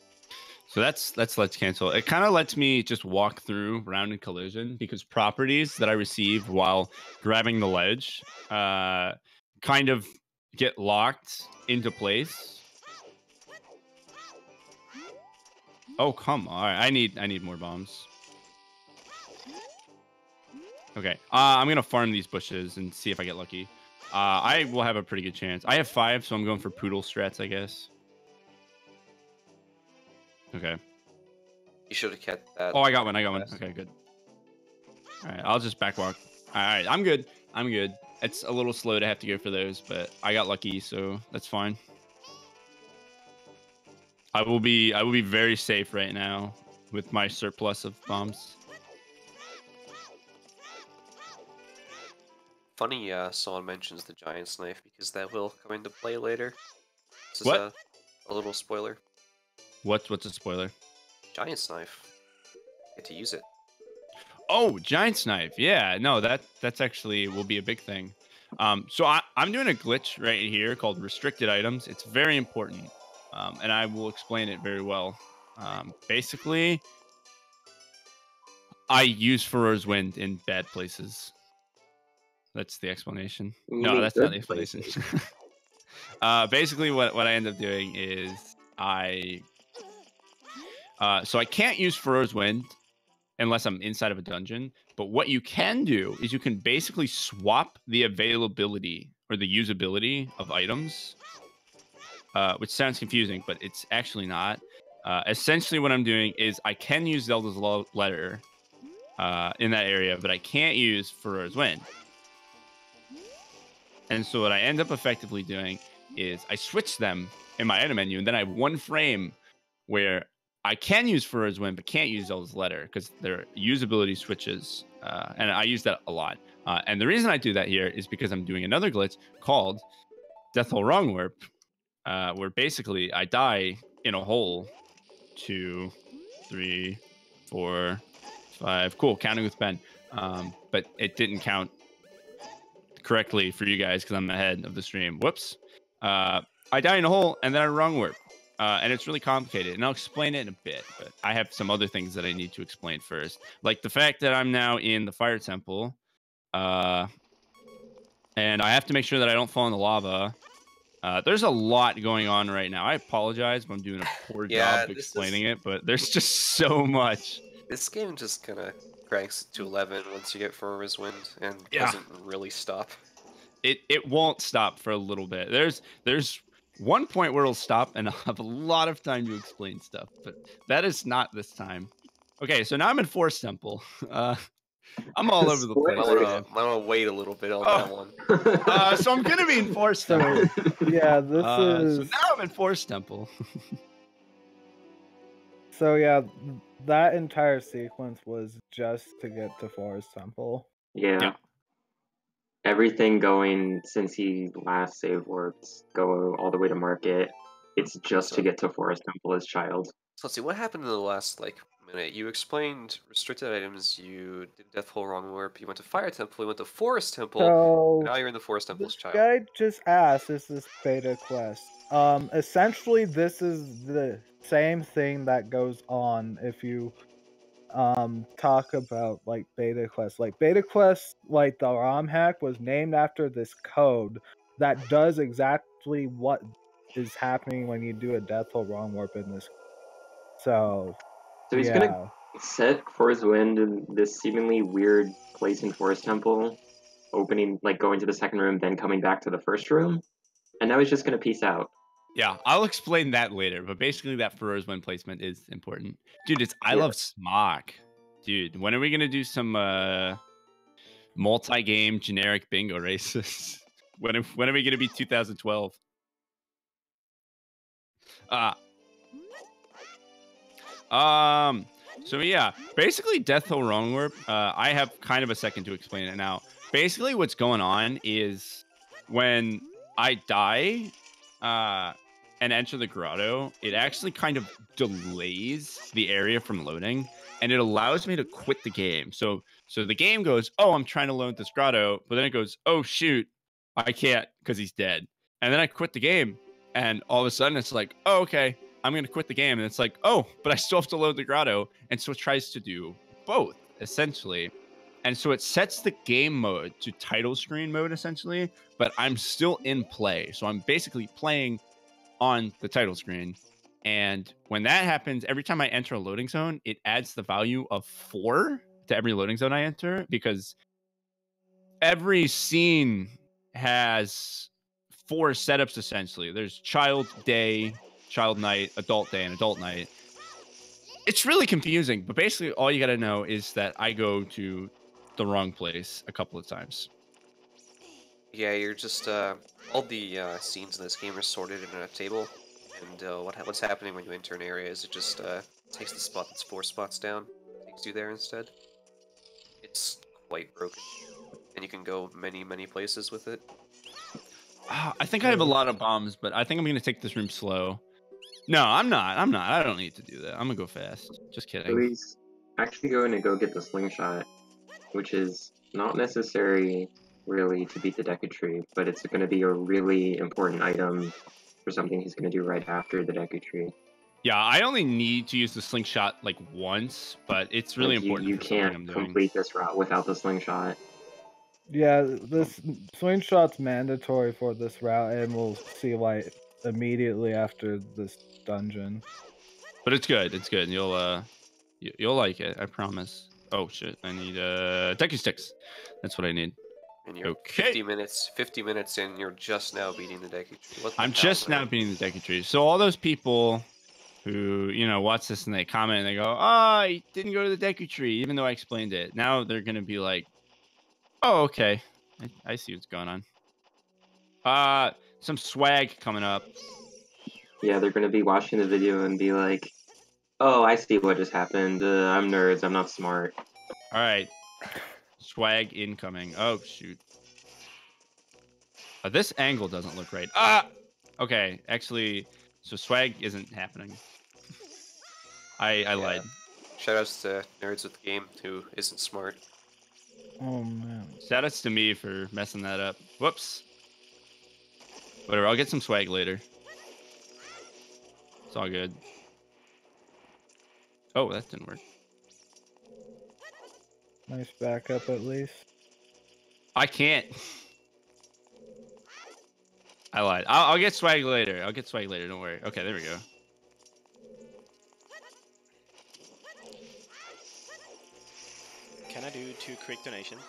So that's ledge cancel. It kind of lets me just walk through rounded collision because properties that I receive while grabbing the ledge kind of get locked into place. Oh, come on. I need more bombs. Okay. I'm going to farm these bushes and see if I get lucky. I will have a pretty good chance. I have 5, so I'm going for poodle strats, I guess. Okay. You should have kept that. Oh, I got one. Okay, good. All right, I'll just backwalk. All right, I'm good. It's a little slow to have to go for those, but I got lucky, so that's fine. I will be very safe right now with my surplus of bombs. Funny, someone mentions the giant's knife because that will come into play later. This is What? A little spoiler. What's a spoiler? Giant's knife. Get to use it. Oh, giant's knife. Yeah, no, that's actually will be a big thing. So I'm doing a glitch right here called restricted items. It's very important, and I will explain it very well. Basically, I use Farore's Wind in bad places. That's the explanation. No, that's not the explanation. Basically, what I end up doing is so I can't use Farore's Wind unless I'm inside of a dungeon. But what you can do is you can basically swap the availability or the usability of items, which sounds confusing, but it's actually not. Essentially, what I'm doing is I can use Zelda's letter in that area, but I can't use Farore's Wind. And so what I end up effectively doing is I switch them in my item menu, and then I have one frame where I can use Farore's Wind, but can't use Zelda's letter because their usability switches, and I use that a lot. And the reason I do that here is because I'm doing another glitch called Death Hole Wrong Warp, where basically I die in a hole. 2, 3, 4, 5. Cool, counting with Ben. But it didn't count correctly for you guys because I'm ahead of the stream. Whoops. I die in a hole and then I wrong warp. And it's really complicated, and I'll explain it in a bit, but I have some other things that I need to explain first. Like the fact that I'm now in the fire temple, and I have to make sure that I don't fall in the lava. There's a lot going on right now. I apologize if I'm doing a poor job explaining it, but there's just so much. This game just kind of cranks to 11 once you get Farore's Wind and doesn't really stop. It won't stop for a little bit. There's one point where it'll stop and I'll have a lot of time to explain stuff, but that is not this time. Okay, so now I'm in Forest Temple. I'm all over the place. I'm gonna wait a little bit on that one. So I'm gonna be in Forest Temple. Yeah, this is. So now I'm in Forest Temple. So yeah, that entire sequence was just to get to Forest Temple. Yeah. Everything going since he last save warped, go all the way to Market. It's just to get to Forest Temple as child. So let's see, what happened in the last minute? You explained restricted items, you did Death Hole Wrong Warp, you went to Fire Temple, you went to Forest Temple, so and now you're in the Forest Temple as child. Guy just asked, is this beta quest? Essentially this is the same thing that goes on if you talk about like beta quests. Like beta quests, like the ROM hack was named after this code that does exactly what is happening when you do a Death Hole Wrong Warp in this. So he's gonna set Forest Wind in this seemingly weird place in Forest Temple, opening, like going to the second room, then coming back to the first room, and now he's just gonna peace out. Yeah, I'll explain that later, but basically that Farore's Wind placement is important. Dude, it's I Love Smock. Dude, when are we gonna do some multi-game generic bingo races? when are we gonna be 2012? So yeah, basically Death Hole Wrong Warp, I have kind of a second to explain it now. Basically what's going on is when I die and enter the grotto, it actually kind of delays the area from loading, and it allows me to quit the game. So the game goes, oh, I'm trying to load this grotto, but then it goes, oh shoot, I can't because he's dead. And then I quit the game, and all of a sudden it's like, oh, okay, I'm going to quit the game. And it's like, oh, but I still have to load the grotto. And so it tries to do both, essentially. And so it sets the game mode to title screen mode, essentially, but I'm still in play. So I'm basically playing on the title screen. And when that happens, every time I enter a loading zone, it adds the value of 4 to every loading zone I enter, because every scene has 4 setups essentially. There's child day, child night, adult day, and adult night. It's really confusing, but basically all you got to know is that I go to the wrong place a couple of times. Yeah, you're just all the scenes in this game are sorted in a table, and what's happening when you enter an area is it just takes the spot that's 4 spots down, takes you there instead. It's quite broken, and you can go many places with it. I think I have a lot of bombs, but I think I'm going to take this room slow. No, I'm not. I don't need to do that. I'm going to go fast. Just So kidding. he's actually going to go get the slingshot, which is not necessary really to beat the Deku Tree, but it's going to be a really important item for something he's going to do right after the Deku Tree. Yeah, I only need to use the slingshot like once, but it's really important. You for something I'm can't doing. complete this route without the slingshot. Yeah, this slingshot's mandatory for this route, and we'll see why immediately after this dungeon. But it's good. It's good. You'll like it. I promise. Oh shit! I need Deku sticks. That's what I need. And you're Okay. 50 minutes in, you're just now beating the Deku Tree. What the I'm hell, just man? now beating the Deku Tree. So all those people who, watch this and they comment and they go, "Oh, I didn't go to the Deku Tree," even though I explained it. Now they're gonna be like, "Oh, okay, I see what's going on." Some swag coming up. Yeah, they're going to be watching the video and be like, "Oh, I see what just happened. I'm nerds. I'm not smart." All right, swag incoming. Oh shoot. This angle doesn't look right. Okay, actually, so swag isn't happening. I lied. Shoutouts to nerds with the game who isn't smart. Oh man. Shoutouts to me for messing that up. Whoops. Whatever, I'll get some swag later. It's all good. Oh, that didn't work. Nice backup at least. I can't. I lied. I'll get swag later. Don't worry. Okay, there we go. Can I do 2 quick donations?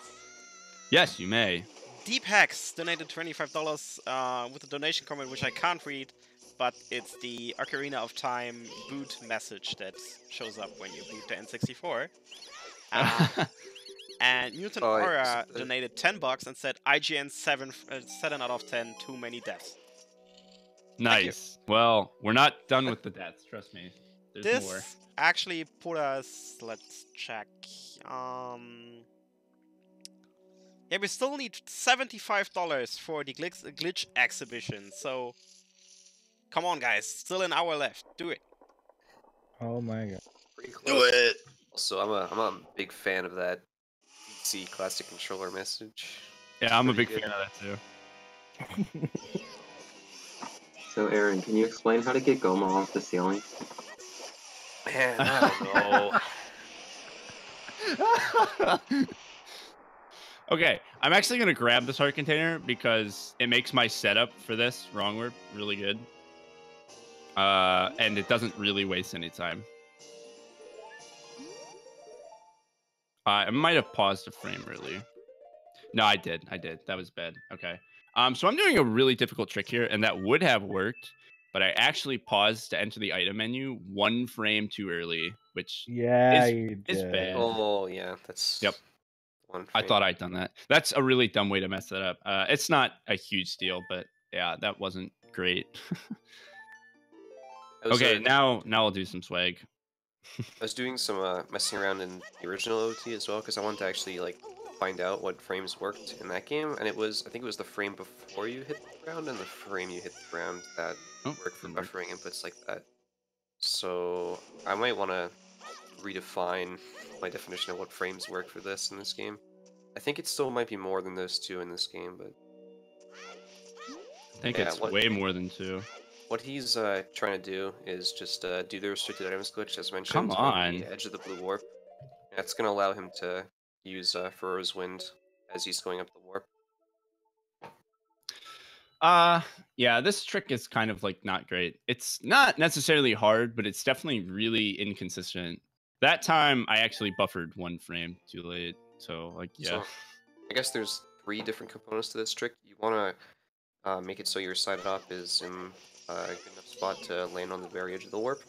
Yes, you may. Deep Hacks donated $25 with a donation comment which I can't read, but it's the Ocarina of Time boot message that shows up when you boot the N64. And Mutant Aura donated $10 and said IGN 7 out of 10, too many deaths. Nice. Well, we're not done with the deaths. Trust me. There's more. This actually put us. Let's check. Yeah, we still need $75 for the glitch exhibition. So, come on, guys! Still an hour left. Do it. Oh my god. Pretty close. Do it. Also, I'm a big fan of that PC classic controller message. Yeah, I'm a big fan of that too. So, Aaron, can you explain how to get Goma off the ceiling? Man, I don't know. Okay, I'm actually going to grab this heart container because it makes my setup for this wrongward really good. And it doesn't really waste any time. I might have paused a frame really. No, I did. That was bad. Okay. So I'm doing a really difficult trick here, and that would have worked, but I actually paused to enter the item menu 1 frame too early, which is bad. Oh yeah, that's yep. I thought I'd done that. That's a really dumb way to mess that up. It's not a huge deal, but yeah, that wasn't great. Okay, now I'll do some swag. I was doing some messing around in the original OT as well because I wanted to actually like find out what frames worked in that game, and I think it was the frame before you hit the ground and the frame you hit the ground that worked for buffering inputs like that. So I might want to redefine my definition of what frames work for this in this game. I think it still might be more than those 2 in this game, but I think it's way more than 2. What he's trying to do is just do the restricted items glitch as mentioned. Come on. The edge of the blue warp. That's going to allow him to use Furrow's Wind as he's going up the warp. Yeah, this trick is kind of like not great. It's not necessarily hard, but it's definitely really inconsistent. That time I actually buffered 1 frame too late. So like, yeah. So, I guess there's 3 different components to this trick. You want to make it so your side hop is in a good enough spot to land on the very edge of the warp.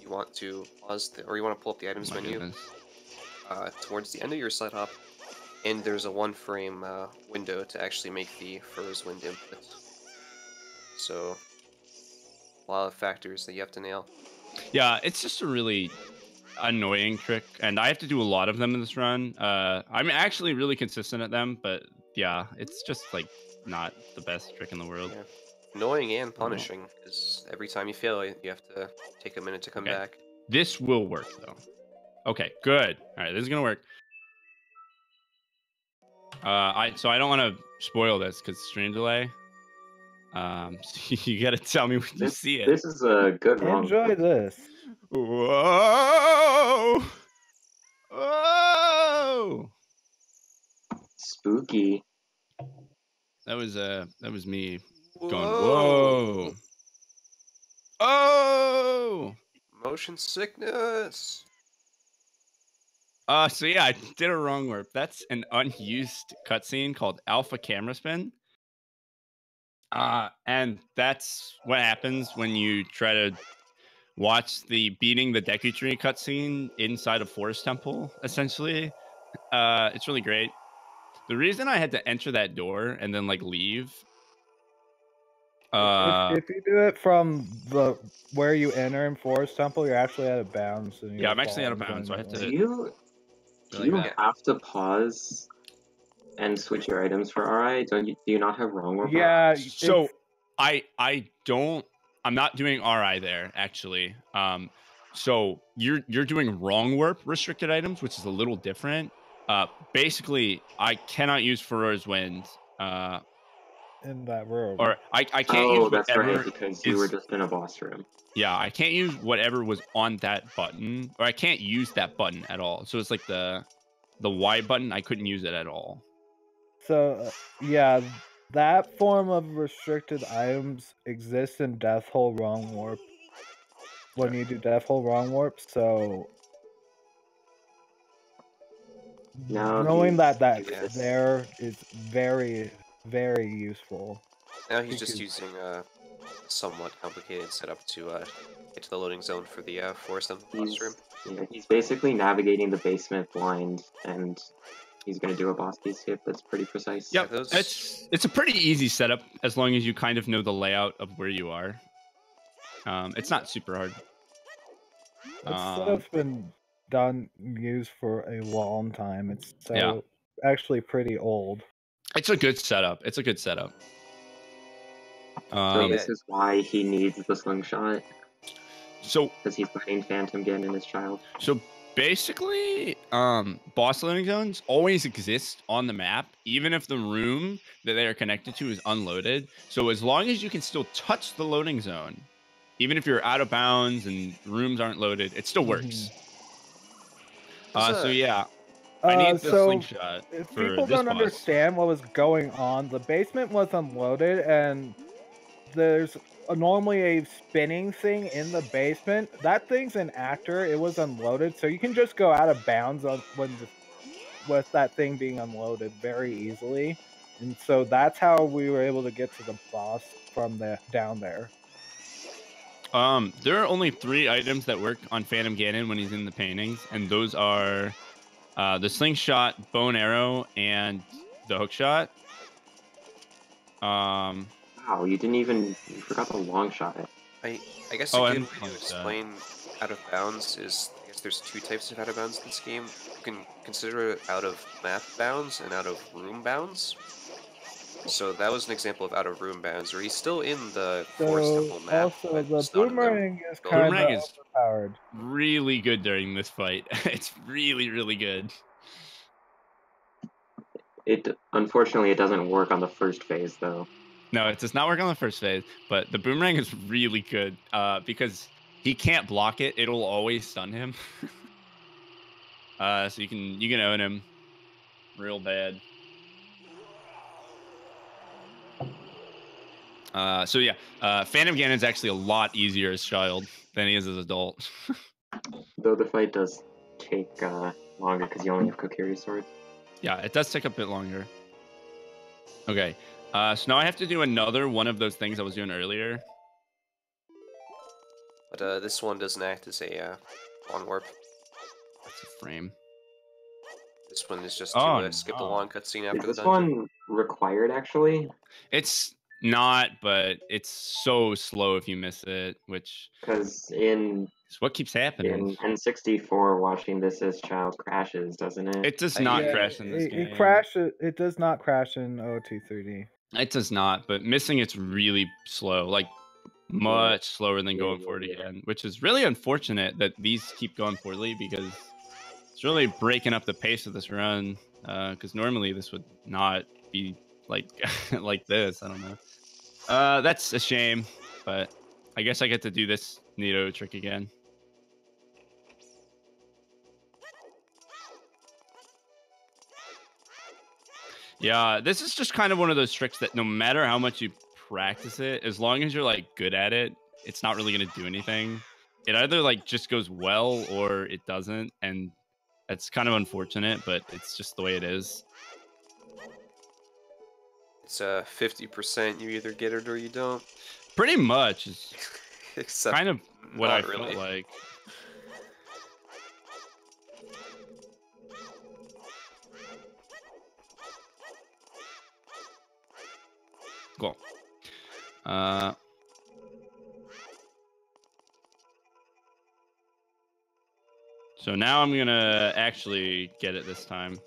You want to pause, or you want to pull up the items menu towards the end of your side hop, and there's a 1 frame window to actually make the furs wind input. So, a lot of factors that you have to nail. Yeah, it's just a really annoying trick, and I have to do a lot of them in this run. I'm actually really consistent at them, but yeah, it's just like not the best trick in the world. Yeah. Annoying and punishing, because every time you fail, you have to take a minute to come back. This will work though. Okay, good. All right, this is gonna work. So I don't want to spoil this because stream delay. So you gotta tell me when you see it. This is a good wrong. Enjoy this. Whoa! Whoa! Spooky. That was me going Whoa! whoa. Oh! Motion sickness! So yeah, I did a wrong warp. That's an unused cutscene called Alpha Camera Spin. And that's what happens when you try to watch the beating the Deku Tree cutscene inside a forest temple, essentially. It's really great. The reason I had to enter that door and then like leave. If you do it from the where you enter in Forest Temple, you're actually out of bounds. And yeah, I'm actually out of bounds, so I have to. Do you have to pause and switch your items for RI? Do you not have wrong warp? Yeah. So I don't. I'm not doing RI there actually. So you're doing wrong warp restricted items, which is a little different. Basically, I cannot use Farore's Wind. In that room. Or I can't use that's whatever right, because you were just in a boss room. Yeah, I can't use whatever was on that button, or I can't use that button at all. So it's like the Y button, I couldn't use it at all. So yeah, that form of restricted items exists in Death Hole Wrong Warp. When you do Death Hole Wrong Warp, so Now knowing that exists. there is very, very useful. Now he's just using a somewhat complicated setup to get to the loading zone for the Forest Temple boss room. Yeah, he's basically navigating the basement blind, and he's going to do a boss key skip that's pretty precise. Yep, it's a pretty easy setup as long as you kind of know the layout of where you are. It's not super hard. This setup's been used for a long time. It's actually pretty old. It's a good setup. It's a good setup. So this is why he needs the slingshot. So because he's fighting Phantom Ganon as child. So basically, boss loading zones always exist on the map, even if the room that they are connected to is unloaded. So as long as you can still touch the loading zone, even if you're out of bounds and rooms aren't loaded, it still works. So yeah, I need the slingshot. If for people this don't boss. understand what was going on, the basement was unloaded, and there's normally a spinning thing in the basement. That thing's an actor. It was unloaded, so you can just go out of bounds with that thing being unloaded very easily. And so that's how we were able to get to the boss from down there. There are only 3 items that work on Phantom Ganon when he's in the paintings, and those are the slingshot, bow and arrow, and the hookshot. Wow, you forgot the long shot. I guess a good way to explain out of bounds is, I guess there's 2 types of out of bounds in this game. You can consider it out of map bounds and out of room bounds. So that was an example of out of room bounds, where he's still in the Forest Temple map. Also, the boomerang is kind of overpowered. Really good during this fight. It's really, really good. Unfortunately, it doesn't work on the first phase, though. No, it does not work on the first phase, but the boomerang is really good because he can't block it. It'll always stun him. So you can own him real bad. So yeah, Phantom Ganon's actually a lot easier as child than he is as adult. Though the fight does take longer because you only have Kokiri's sword. Yeah, it does take a bit longer. Okay, so now I have to do another one of those things I was doing earlier. But this one doesn't act as a long warp. That's a frame. This one is just to skip the no. long cutscene after Is the this dungeon. one required, actually? It's not, but it's so slow if you miss it, which Because in is what keeps happening. N64, watching this as child crashes, doesn't it? It does not Yeah, crash in this game. It crashes. It does not crash in OT3D. It does not, but missing it's really slow, like much slower than going forward again, which is really unfortunate that these keep going poorly because it's really breaking up the pace of this run. Because normally this would not be like like this. I don't know. That's a shame, but I guess I get to do this Nito trick again. Yeah, this is just kind of one of those tricks that no matter how much you practice it, as long as you're like good at it, it's not really gonna do anything. It either like just goes well or it doesn't, and that's kind of unfortunate, but it's just the way it is. It's 50%. You either get it or you don't. Pretty much is Except kind of what I not felt really. like. Cool. So now I'm gonna actually get it this time.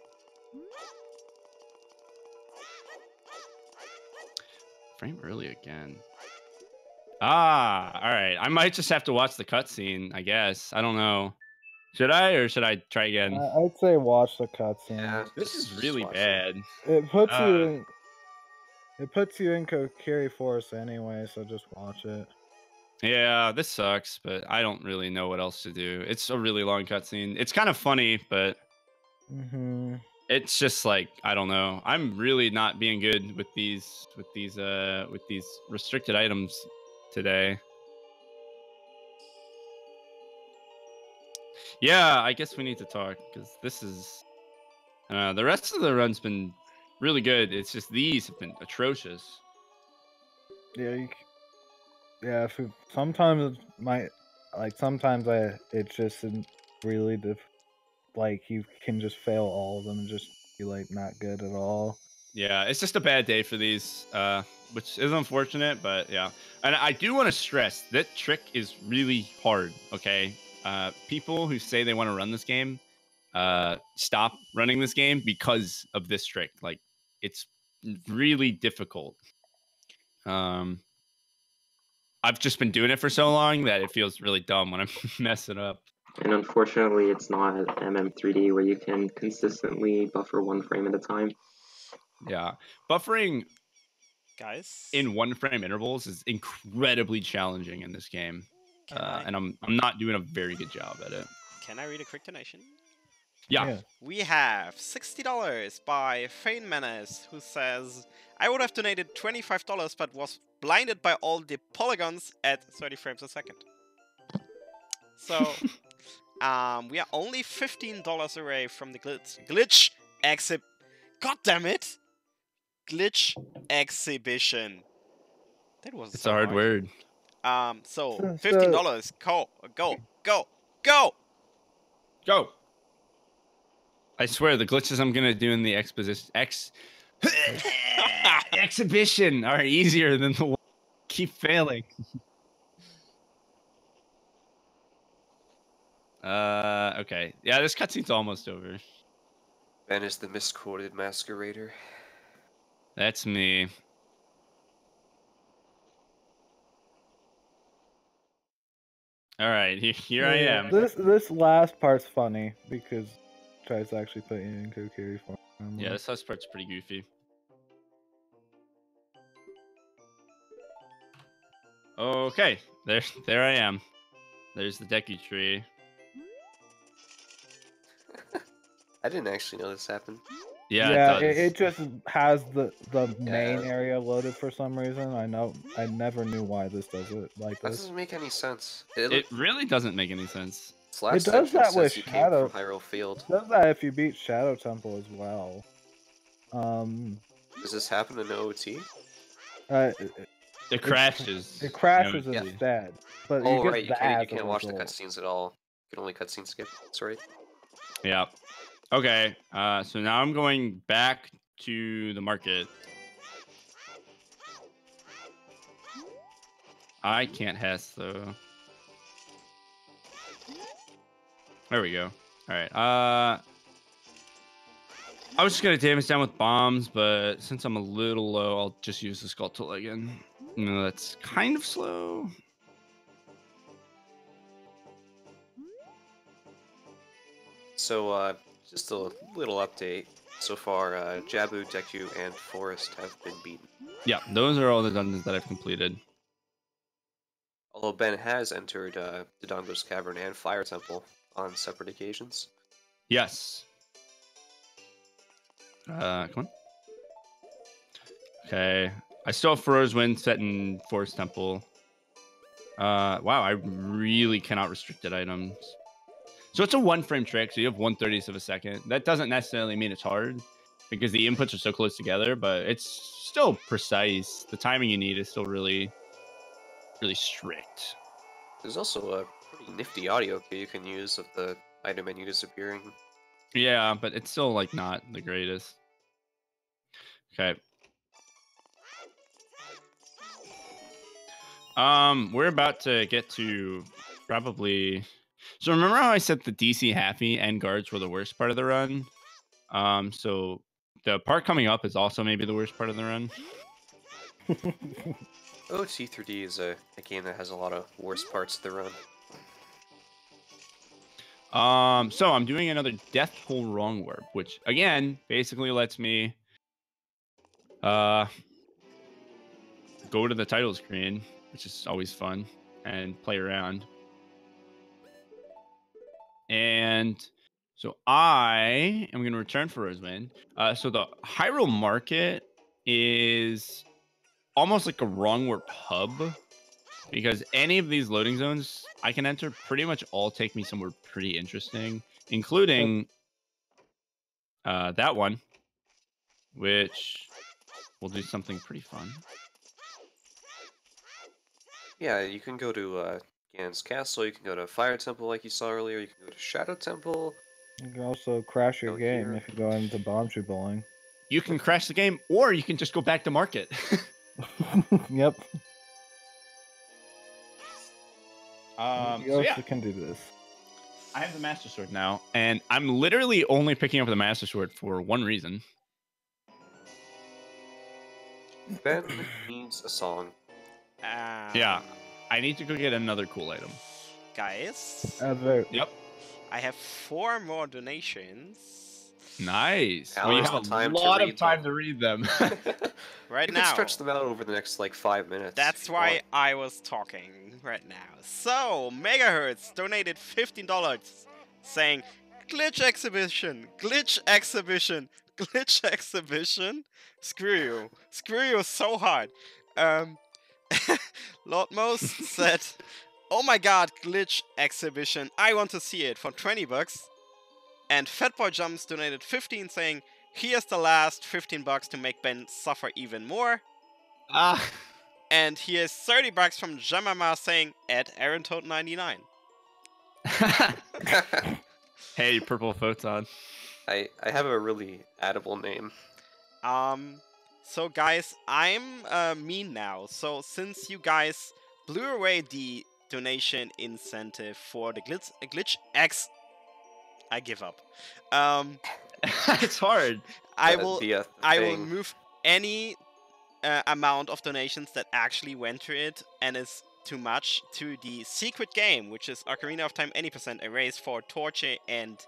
Frame early again. Ah, all right. I might just have to watch the cutscene, I guess. I don't know. Should I or should I try again? I'd say watch the cutscene. Yeah, This is just really watch bad. It puts you in. It puts you in Kokiri Forest anyway, so just watch it. Yeah, this sucks, but I don't really know what else to do. It's a really long cutscene. It's kind of funny, but it's just like I don't know. I'm really not being good with these restricted items today. Yeah, I guess we need to talk because this is the rest of the run's been really good. It's just these have been atrocious. Yeah, sometimes it just isn't really like you can just fail all of them and just be like not good at all. Yeah, it's just a bad day for these, which is unfortunate, but yeah. And I do want to stress that trick is really hard. Okay, people who say they want to run this game, stop running this game because of this trick. Like, it's really difficult. I've just been doing it for so long that it feels really dumb when I mess it up. And unfortunately, it's not MM3D where you can consistently buffer one frame at a time. Yeah, buffering, guys, in one frame intervals is incredibly challenging in this game, and I'm not doing a very good job at it. Can I read a quick donation? Yeah. We have $60 by Fane Menace, who says, I would have donated $25 but was blinded by all the polygons at 30 frames a second. So, we are only $15 away from the glitch God damn it! Glitch exhibition. That was It's a hard word. So $15. Go! I swear the glitches I'm gonna do in the exhibition are easier than the one keep failing. Okay. Yeah, this cutscene's almost over. Ben is the misquoted masquerader. That's me. All right, here I am. This last part's funny because it tries to actually put you in Kokiri form. Yeah, this last part's pretty goofy. Okay, there I am. There's the Deku tree. I didn't actually know this happened. Yeah, it just has the main Yeah. area loaded for some reason. I never knew why this does it like That this. doesn't make any sense. It really doesn't make any sense. Last It does entrance that with says you came Shadow. from Hyrule Field. It does that if you beat Shadow Temple as well. Does this happen in OOT? It crashes. It crashes Yeah. instead, but Oh, you get right, that you can't as a watch the result. cutscenes at all. You can only cutscene skip. That's right. Yeah. Okay. So now I'm going back to the market. I can't Hess though. There we go. All right. I was just gonna damage down with bombs, but since I'm a little low, I'll just use the Skull again. No, that's kind of slow. So, just a little update. So far, Jabu, Deku, and Forest have been beaten. Yeah, those are all the dungeons that I've completed. Although Ben has entered Dodongo's Cavern and Fire Temple on separate occasions. Yes. Come on. Okay. I still have Feroz Wind set in Forest Temple. Wow, I really cannot restricted items. So it's a 1-frame trick, so you have 1/30th of a second. That doesn't necessarily mean it's hard, because the inputs are so close together, but it's still precise. The timing you need is still really, really strict. There's also a pretty nifty audio cue you can use of the item menu disappearing. Yeah, but it's still like not the greatest. Okay. We're about to get to probably. So remember how I said the DC Happy end guards were the worst part of the run? So the part coming up is also maybe the worst part of the run. OT3D is a game that has a lot of worst parts of the run. So I'm doing another Death Hole Wrong Warp, which again basically lets me go to the title screen, which is always fun, and play around. And so I am going to return for Rosewind. So the Hyrule Market is almost like a Wrong Warp hub, because any of these loading zones I can enter pretty much all take me somewhere pretty interesting, including that one, which will do something pretty fun. Yeah, you can go to Ganon's Castle, you can go to Fire Temple like you saw earlier, you can go to Shadow Temple. You can also crash your Go game here. if you go into bomb shoe bowling. You can crash the game, or you can just go back to market. Yep. So yeah, can do this. I have the Master Sword now, and I'm literally only picking up the Master Sword for one reason. Ben needs a song. Yeah, I need to go get another cool item. Guys, Yep. I have 4 more donations. Nice. Now Well, you is have the a time to lot of read time them. to read them. Right You now. can stretch them out over the next, like, 5 minutes. That's if you why want. I was talking right now. So, Megahertz donated $15 saying, glitch exhibition, glitch exhibition, glitch exhibition. Screw you. Screw you so hard. Lord Most said, oh my god, glitch exhibition. I want to see it for $20. And Fatboy Jumps donated 15 saying, here's the last $15 to make Ben suffer even more. And here's $30 from Jamama saying, add Aaron Toad 99. Hey, Purple Photon. I have a really addable name. So guys, I'm mean now. So since you guys blew away the donation incentive for the glitch X, I give up. It's hard. I will thing. move any amount of donations that actually went to it and is too much to the secret game, which is Ocarina of Time any % erased for Torche and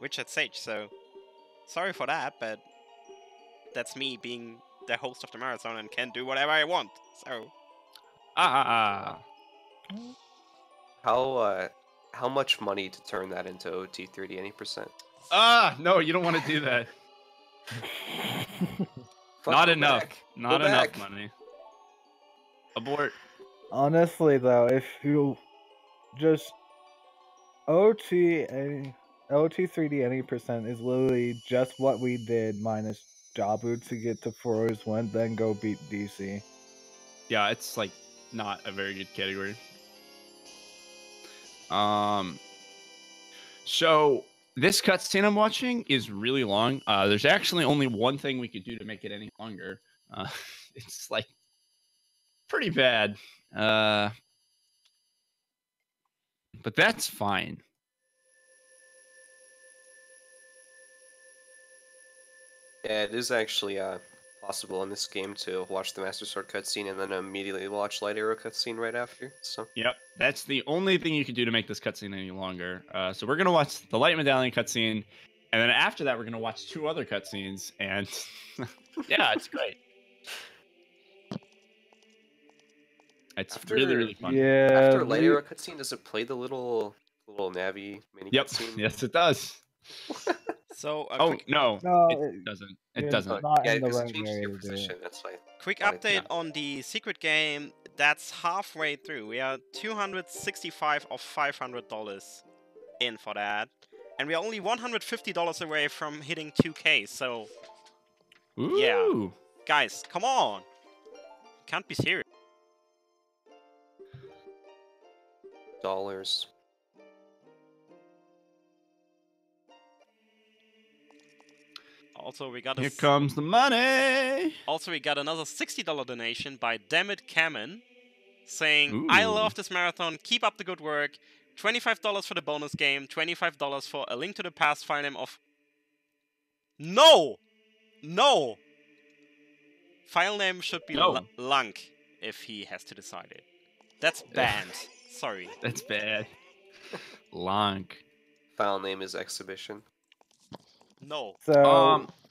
Richard Sage. So sorry for that, but that's me being the host of the marathon and can do whatever I want. So How much money to turn that into OT30? Any %? No, you don't want to do that. Fuck, Not go enough. back. Not Go enough back. money. Abort. Honestly, though, if you just OT 3D any percent is literally just what we did minus Jabu to get to Fro's win, then go beat DC. Yeah, it's like not a very good category. So this cutscene I'm watching is really long. There's actually only one thing we could do to make it any longer. It's like pretty bad. But that's fine. Yeah, it is actually possible in this game to watch the Master Sword cutscene and then immediately watch Light Arrow cutscene right after. So Yep, that's the only thing you can do to make this cutscene any longer. So we're gonna watch the Light Medallion cutscene, and then after that, we're gonna watch 2 other cutscenes, and yeah, it's great. It's really, really fun. Yeah. after Light Arrow cutscene, does it play the little Navi mini Yep. cutscene? Yes, it does. So, Oh no, No, it doesn't. It you're doesn't. not Yeah, in the because right it changes area your to do position. it. That's why. quick Wanted- update on the secret game. That's halfway through. We are $265 of $500 in for that. And we're only $150 away from hitting 2K, so Ooh. Yeah. guys, come on! Can't be serious. $. Also, we got Here comes the money. Also, we got another $60 donation by Dammit Kamen, saying, I Ooh. love this marathon, keep up the good work, $25 for the bonus game, $25 for A Link to the Past file name of... No! No! File name should be No. Lunk, if he has to decide it. That's banned. Sorry. That's bad. Lonk. File name is Exhibition. No.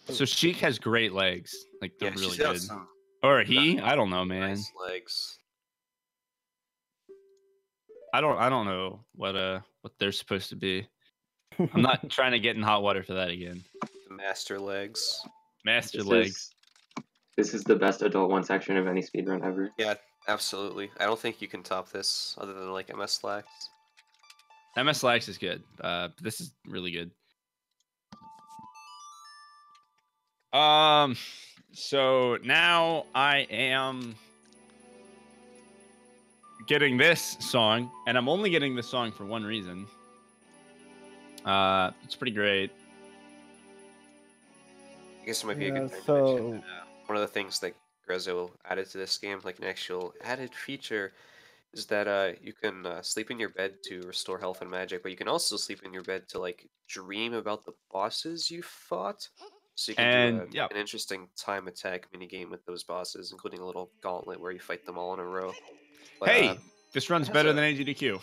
So Sheik has great legs. Like they're Yeah, really she's got good. some Or he? I don't know, man. nice legs. I don't know what they're supposed to be. I'm not trying to get in hot water for that again. The master legs. Master legs. This is the best adult one section of any speedrun ever. Yeah, absolutely. I don't think you can top this other than like MS Slacks. MS Lax is good. But this is really good. So now I am getting this song, and I'm only getting this song for one reason. It's pretty great. I guess it might be a good time to so mention that, one of the things that Grezzo added to this game, like an actual added feature, is that you can sleep in your bed to restore health and magic, but you can also sleep in your bed to like dream about the bosses you fought. So you can do an interesting time attack minigame with those bosses, including a little gauntlet where you fight them all in a row. But, hey, this run's better than AGDQ.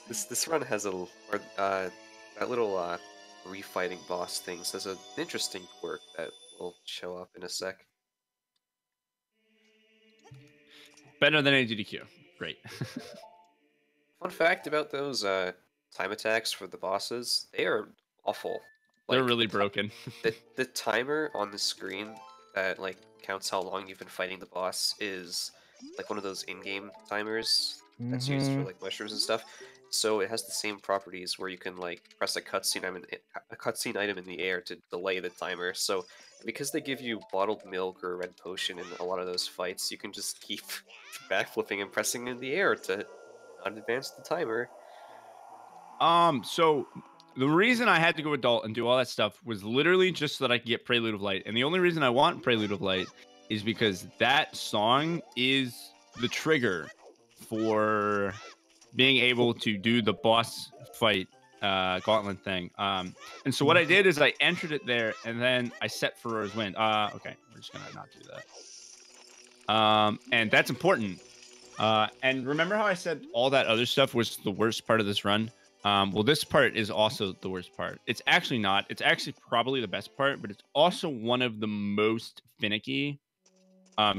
This run has that little refighting boss things has an interesting quirk that will show up in a sec. Better than AGDQ. Great. Fun fact about those time attacks for the bosses, they are awful. They're really broken. The timer on the screen that like counts how long you've been fighting the boss is like one of those in-game timers that's used for like mushrooms and stuff. So it has the same properties where you can like press a cutscene item in the air to delay the timer. So because they give you bottled milk or a red potion in a lot of those fights, you can just keep backflipping and pressing in the air to not advance the timer. So the reason I had to go adult and do all that stuff was literally just so that I could get Prelude of Light. And the only reason I want Prelude of Light is because that song is the trigger for being able to do the boss fight gauntlet thing. And so what I did is I entered it there, and then I set Ferrer's Wind. Okay, we're just gonna not do that. And that's important. And remember how I said all that other stuff was the worst part of this run? Well, this part is also the worst part. It's actually not. It's actually probably the best part, but it's also one of the most finicky.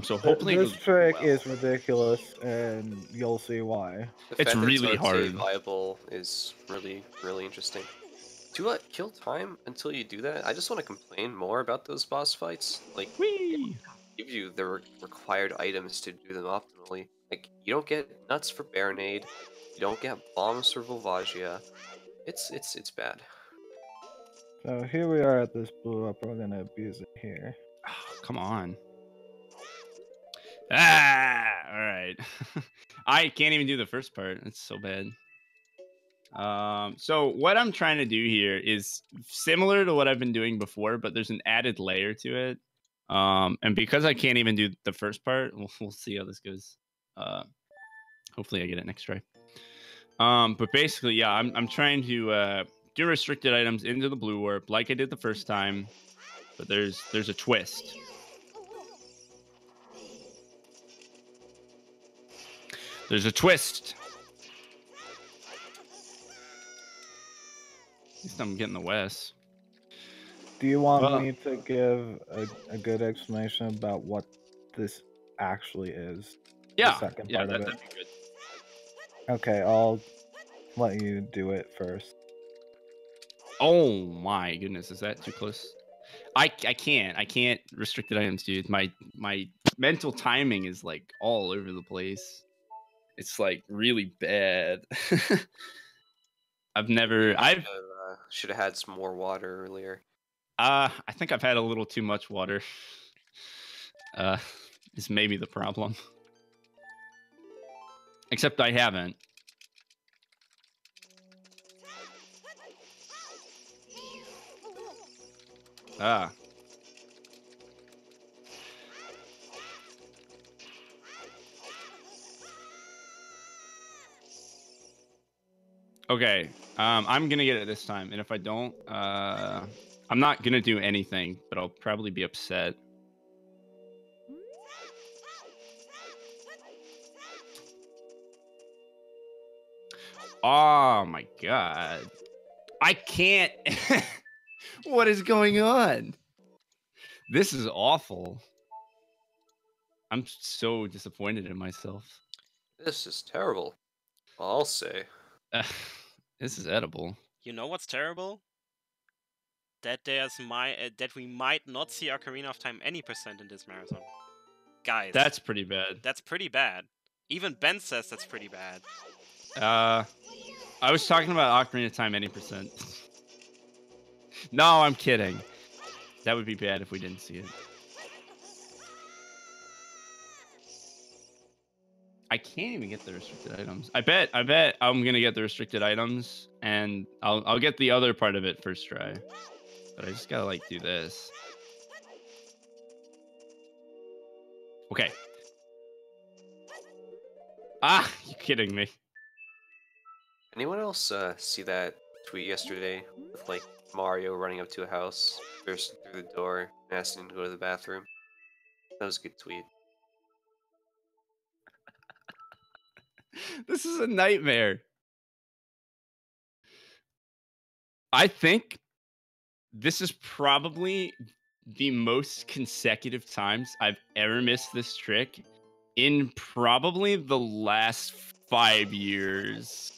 So hopefully this trick is ridiculous, and you'll see why. The it's fact that really rotate hard. Viable is really, really interesting. To kill time until you do that, I just want to complain more about those boss fights. Like, Whee! give you the required items to do them optimally. Like, you don't get nuts for Baronade, you don't get bombs for Volvagia. It's bad. So here we are at this blue up. We're gonna abuse it here. Oh, come on. Ah, all right. I can't even do the first part. It's so bad. So what I'm trying to do here is similar to what I've been doing before, but there's an added layer to it. And because I can't even do the first part, we'll see how this goes. Hopefully I get it next try. But basically, yeah, I'm trying to do restricted items into the blue warp like I did the first time, but there's a twist. There's a twist. At least I'm getting the West. Do you want me to give a good explanation about what this actually is? Yeah, the second yeah, part of it. that'd be good. Okay, I'll let you do it first. Oh my goodness, is that too close? I can't restricted items, dude. My mental timing is like all over the place. It's like really bad. I should have had some more water earlier. I think I've had a little too much water. Is maybe the problem. Except I haven't. Ah. Okay, I'm gonna get it this time, and if I don't, I'm not gonna do anything, but I'll probably be upset. Oh my god. I can't. What is going on? This is awful. I'm so disappointed in myself. This is terrible. I'll say. This is edible. You know what's terrible? That that we might not see Ocarina of Time any % in this marathon. Guys. That's pretty bad. That's pretty bad. Even Ben says that's pretty bad. I was talking about Ocarina of Time any %. No, I'm kidding. That would be bad if we didn't see it. I can't even get the restricted items. I bet I'm gonna get the restricted items, and I'll get the other part of it first try. But I just gotta like do this. Okay. Ah, you kidding me? Anyone else see that tweet yesterday with like Mario running up to a house, bursting through the door, and asking him to go to the bathroom? That was a good tweet. This is a nightmare. I think this is probably the most consecutive times I've ever missed this trick in probably the last 5 years.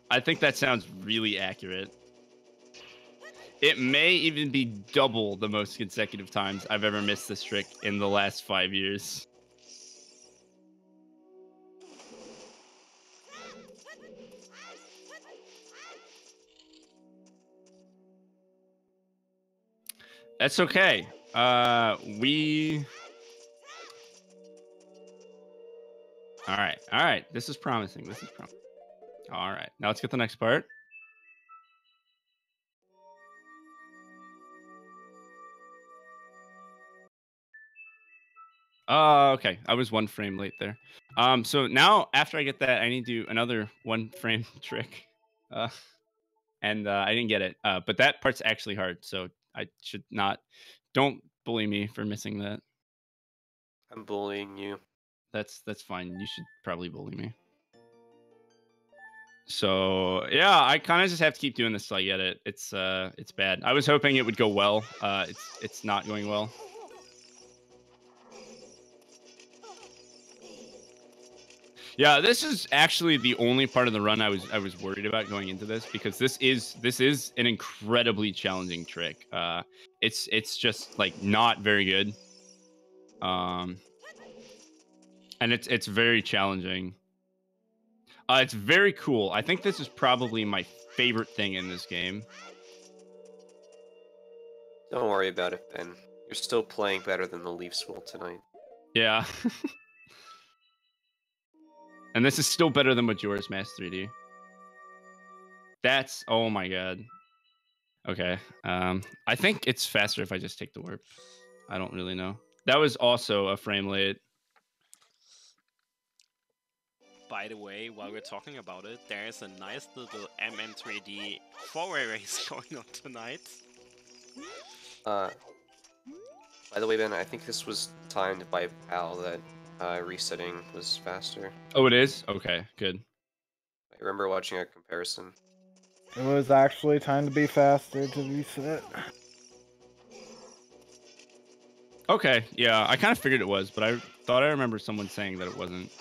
I think that sounds really accurate. It may even be double the most consecutive times I've ever missed this trick in the last 5 years. That's okay. All right. This is promising. All right, now let's get the next part. Okay. I was 1 frame late there. So now after I get that, I need to do another 1 frame trick. And I didn't get it. But that part's actually hard, so I should not. Don't bully me for missing that. I'm bullying you. That's fine. You should probably bully me. So yeah, I kind of just have to keep doing this till I get it. It's bad. I was hoping it would go well. It's not going well. Yeah, this is actually the only part of the run I was worried about going into this, because this is an incredibly challenging trick. It's just like not very good. And it's very challenging. It's very cool. I think this is probably my favorite thing in this game. Don't worry about it, Ben. You're still playing better than the Leafs will tonight. Yeah. And this is still better than Majora's Mask 3D. That's, oh my god. Okay. I think it's faster if I just take the warp. I don't really know. That was also a frame late. By the way, while we're talking about it, there's a nice little MM3D 4-way race going on tonight. By the way, Ben, I think this was timed by PAL that resetting was faster. Oh, it is? Okay, good. I remember watching a comparison. It was actually time to be faster to reset. Okay, yeah, I kind of figured it was, but I thought I remember someone saying that it wasn't.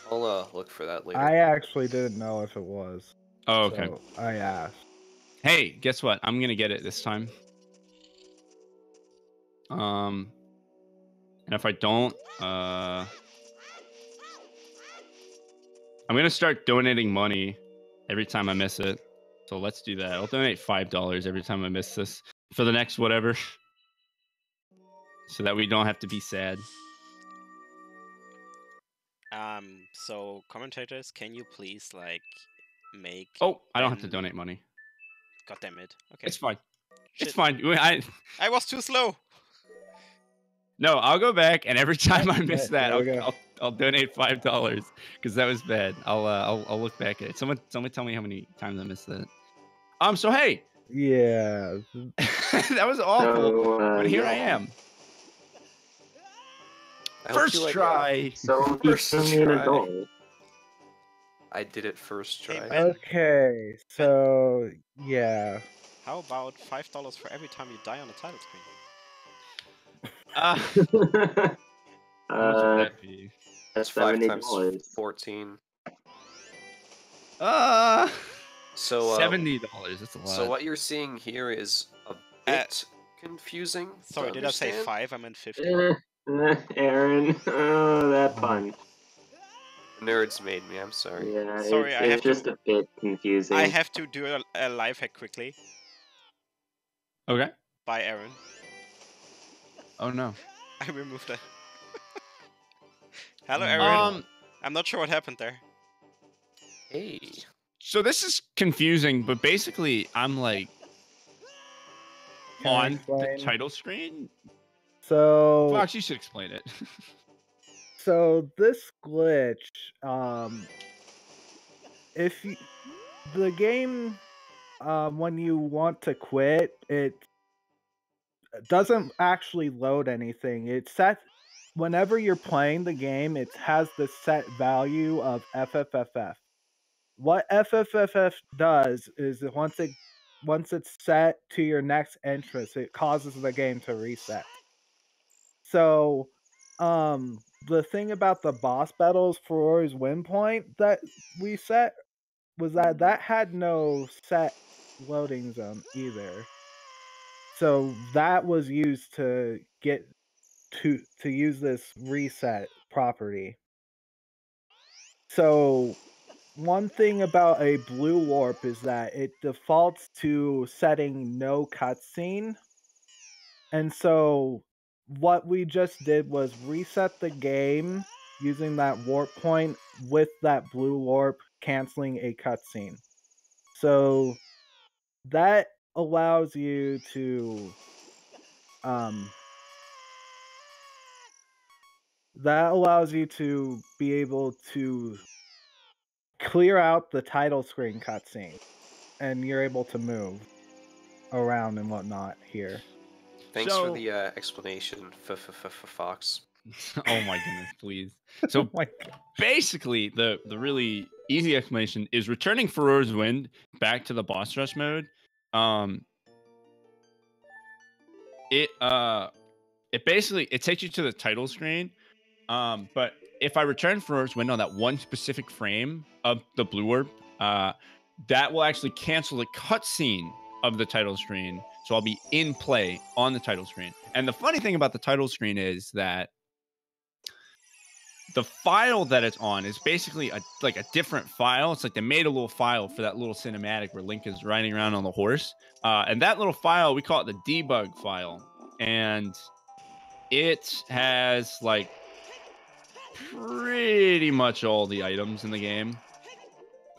I'll look for that later. I actually didn't know if it was. Oh, okay. So I asked. Hey, guess what? I'm gonna get it this time. And if I don't, I'm gonna start donating money every time I miss it. So let's do that. I'll donate $5 every time I miss this for the next whatever, so that we don't have to be sad. So commentators, can you please like make? Oh, I don't have to donate money. God damn it! Okay, It's fine. Shit. It's fine. I was too slow. No, I'll go back, and every time I miss that, There we go. I'll donate $5 because that was bad. I'll look back at it. Someone tell me how many times I missed that. So hey, Yeah. that was awful. So, But here yeah. I am. I hope you First like try. So First he's an try. adult. I did it first try. Hey, Ben. Okay, so yeah. How about $5 for every time you die on the title screen? How much would that be? That's 5 times $70. 14. So So $70. That's a lot. So what you're seeing here is a bit confusing. Sorry, to did I say understand. 5? I meant 50. Aaron, oh, that pun. Nerds made me. I'm sorry. Yeah, Sorry, I it's have just to- a bit confusing. I have to do a life hack quickly. Okay. Bye, Aaron. Oh no. I removed it. Hello, Aaron. Um. I'm not sure what happened there. Hey. So this is confusing, but basically, I'm like Can I on the explain? title screen. So Fox, you should explain it. So this glitch, if you, the game, when you want to quit, it doesn't actually load anything. It sets, whenever you're playing the game, it has the set value of FFFF. What FFFF does is that once it's set to your next entrance, it causes the game to reset. So, the thing about the boss battles for Rory's win point that we set was that had no set loading zone either. So that was used to get to use this reset property. So one thing about a blue warp is that it defaults to setting no cutscene. And so what we just did was reset the game using that warp point with that blue warp canceling a cutscene. So that allows you to be able to clear out the title screen cutscene, and you're able to move around and whatnot here. Thanks So- for the explanation, Fox. Oh my goodness, please. So My God. basically, the really easy explanation is returning Farore's Wind back to the boss rush mode. It basically takes you to the title screen, but if I return first when on that one specific frame of the blue orb, that will actually cancel the cutscene of the title screen. So I'll be in play on the title screen. And the funny thing about the title screen is that the file that it's on is basically like a different file. It's like they made a little file for that little cinematic where Link is riding around on the horse. And that little file, we call it the debug file. And it has like pretty much all the items in the game.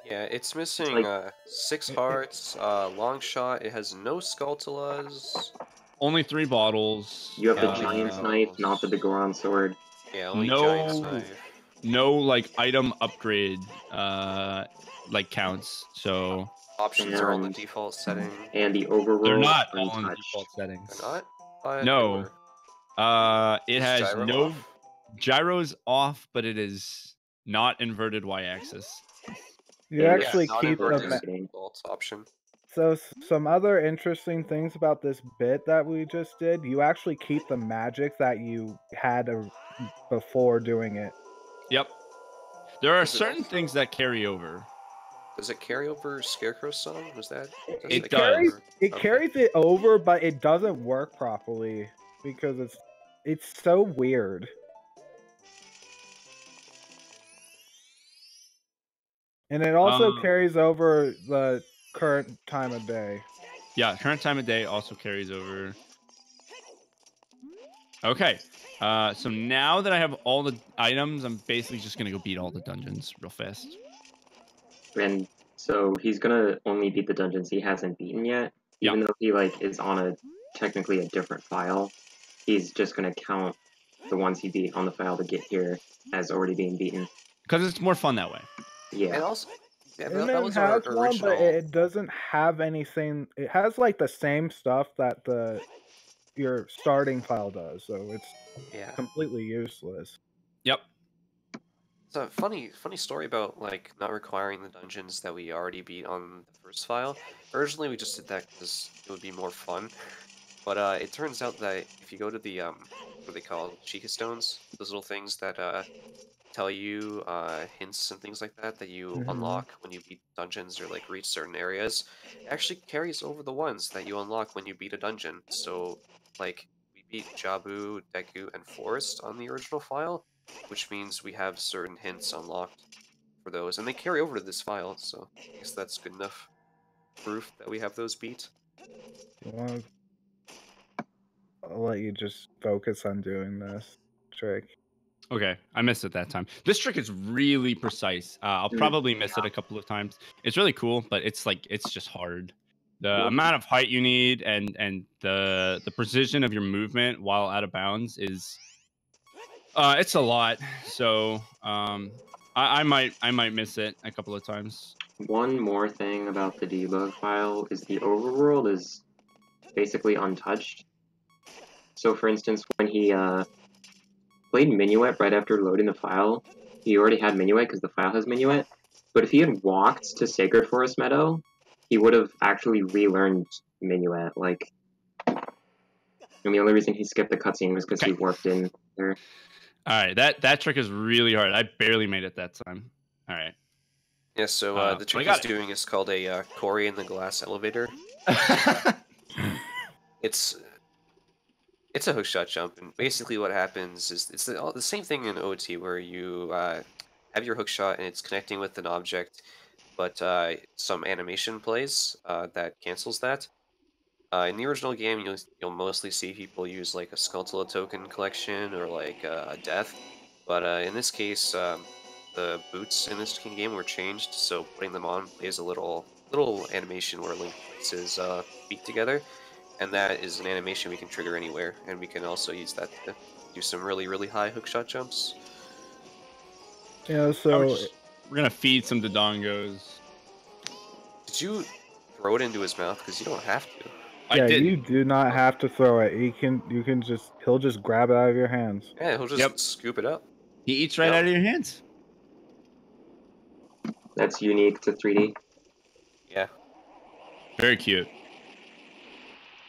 Yeah, it's missing 6 hearts, long shot. It has no Skulltulas. Only 3 bottles. You have the giant's knife, not the Bigoron sword. Yeah, only giant's knife. No like item upgrade like counts. So options are on the default setting. And the overworld. They're not all on the default settings. They're not? No. It has no gyros off, but it is not inverted y-axis. You actually keep the default option. So some other interesting things about this bit that we just did, you actually keep the magic that you had before doing it. Yep. There are certain things that carry over. Does it carry over Scarecrow's song? Was that? It does. It carries it over, but it doesn't work properly because it's so weird. And it also carries over the current time of day. Yeah, current time of day also carries over. Okay. So now that I have all the items, I'm basically just going to go beat all the dungeons real fast. And so he's going to only beat the dungeons he hasn't beaten yet. Even though he is on technically a different file, he's just going to count the ones he beat on the file to get here as already being beaten. Because it's more fun that way. Yeah. And also, that was our original. But it doesn't have anything. It has like the same stuff that your starting file does, so it's completely useless. Yep. It's a funny story about like not requiring the dungeons that we already beat on the first file. Originally, we just did that because it would be more fun. But it turns out that if you go to the what are they called, Chica Stones, those little things that tell you hints and things like that you unlock when you beat dungeons or like reach certain areas, it actually carries over the ones that you unlock when you beat a dungeon. So like we beat Jabu, Deku, and Forest on the original file, which means we have certain hints unlocked for those, and they carry over to this file, so I guess that's good enough proof that we have those beat. I'll let you just focus on doing this trick. Okay, I missed it that time. This trick is really precise. I'll probably miss it a couple of times. It's really cool, but it's just hard. The amount of height you need and the precision of your movement while out of bounds is it's a lot. So I might miss it a couple of times. One more thing about the debug file is the overworld is basically untouched. So for instance, when he played Minuet right after loading the file, he already had Minuet because the file has Minuet. But if he had walked to Sacred Forest Meadow, he would have actually relearned Minuet. Like, and the only reason he skipped the cutscene was because he warped in there. All right, that trick is really hard. I barely made it that time. All right. Yeah, so the trick he's doing is called a Cory in the Glass Elevator. It's a hookshot jump, and basically what happens is it's the same thing in OT, where you have your hookshot and it's connecting with an object, but some animation plays that cancels that. In the original game, you'll mostly see people use like a Skulltula token collection or like a death, but in this case, the boots in this game were changed, so putting them on plays a little animation where Link puts his feet together. And that is an animation we can trigger anywhere, and we can also use that to do some really high hookshot jumps. Yeah, so we're gonna feed some Dodongos. Did you throw it into his mouth? Because you don't have to. Yeah, you do not have to throw it. He'll just grab it out of your hands. Yeah, he'll just scoop it up. He eats right out of your hands. That's unique to 3D. Yeah. Very cute.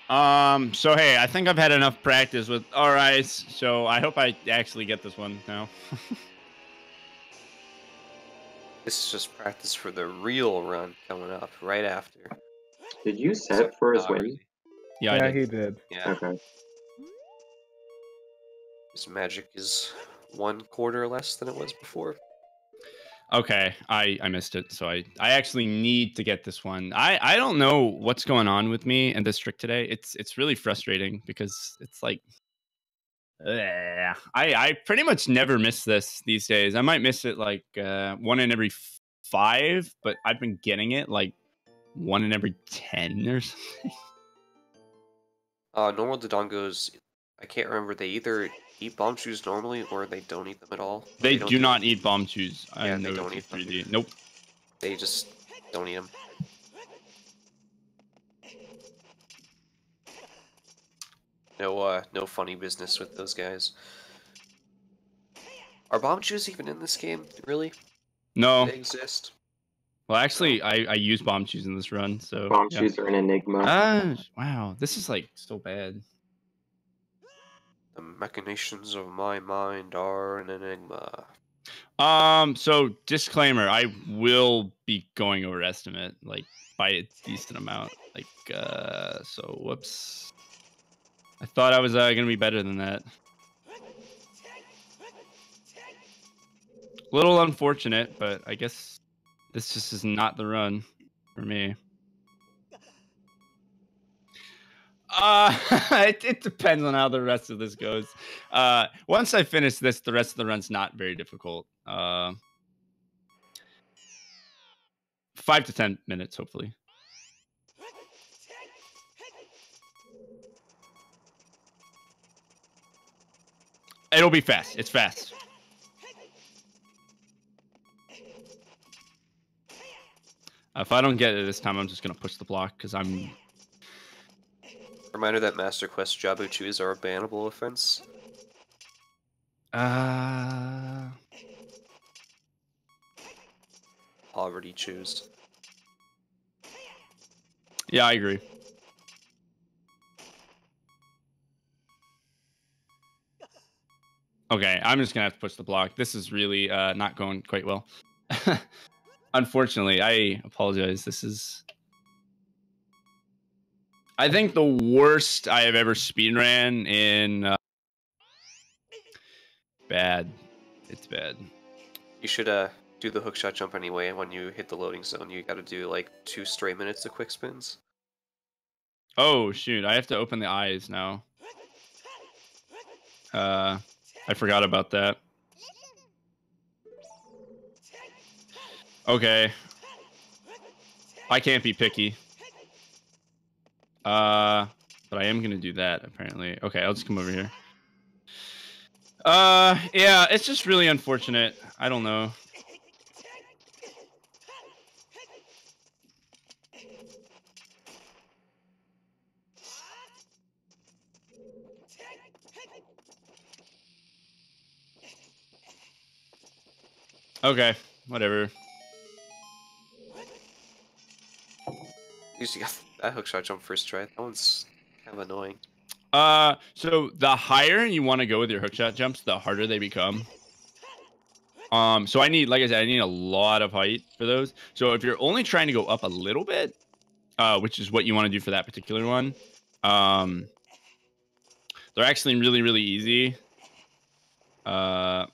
So hey, I think I've had enough practice with RIs, so I hope I actually get this one now. This is just practice for the real run coming up right after. Did you set for his Not win? really. Yeah, I Yeah, did. he did. Yeah. Okay. His magic is 1/4 less than it was before. Okay, I missed it, so I actually need to get this one. I don't know what's going on with me and this trick today. It's really frustrating because it's like, I pretty much never miss this these days. I might miss it like 1 in every 5, but I've been getting it like 1 in every 10 or something. Normal Dodongos, I can't remember. They either eat bomb shoes normally or they don't eat them at all. They don't do not eat bomb chews. Yeah, I they know don't it's eat them. 3D. Nope. They just don't eat them. No funny business with those guys. Are bomb shoes even in this game? Really? No. Do they exist? Well, actually, I use bomb chews in this run, so Bomb yeah. shoes are an enigma. Wow, this is like so bad. The machinations of my mind are an enigma. So disclaimer, I will be going over estimate, like by a decent amount. Like, so whoops. I thought I was gonna be better than that. A little unfortunate, but I guess this just is not the run for me. It depends on how the rest of this goes. Once I finish this, the rest of the run's not very difficult. 5 to 10 minutes, hopefully. It'll be fast. It's fast. If I don't get it this time, I'm just gonna push the block because I'm. Reminder that Master Quest Jabu-Jabus are a bannable offense. Poverty chews. Yeah, I agree. Okay, I'm just gonna have to push the block. This is really not going quite well. Unfortunately, I apologize. This is, I think, the worst I have ever speedran in. Bad. It's bad. You should do the hookshot jump anyway. When you hit the loading zone, you got to do like 2 straight minutes of quick spins. Oh shoot! I have to open the eyes now. I forgot about that. Okay. I can't be picky. But I am gonna do that apparently. Okay, I'll just come over here. Yeah, it's just really unfortunate. I don't know. Okay, whatever. You got that hookshot jump first try. That one's kind of annoying. So the higher you want to go with your hookshot jumps, the harder they become. So I need, like I said, I need a lot of height for those. So if you're only trying to go up a little bit, which is what you want to do for that particular one, they're actually really, really easy. But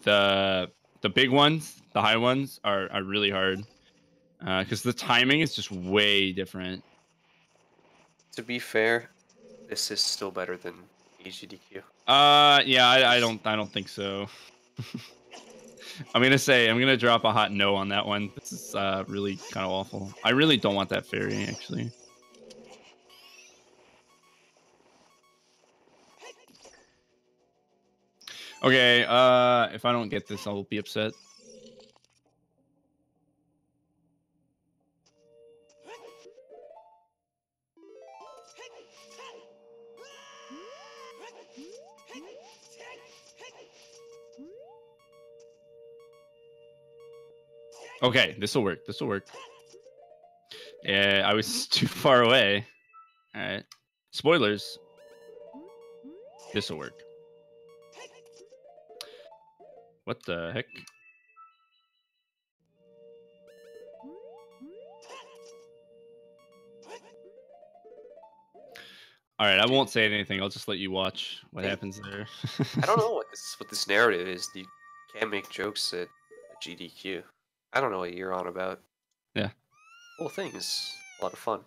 the big ones, the high ones, are really hard. Because the timing is just way different. To be fair, this is still better than EGDQ. Yeah, I don't think so. I'm gonna drop a hot no on that one. This is really kind of awful. I really don't want that fairy, actually. Okay, if I don't get this, I'll be upset. Okay, this will work. This will work. Yeah, I was too far away. All right. Spoilers. This will work. What the heck? All right, I won't say anything. I'll just let you watch what happens there. I don't know what this narrative is. You can't make jokes at GDQ. I don't know what you're on about. Yeah. The whole thing is a lot of fun.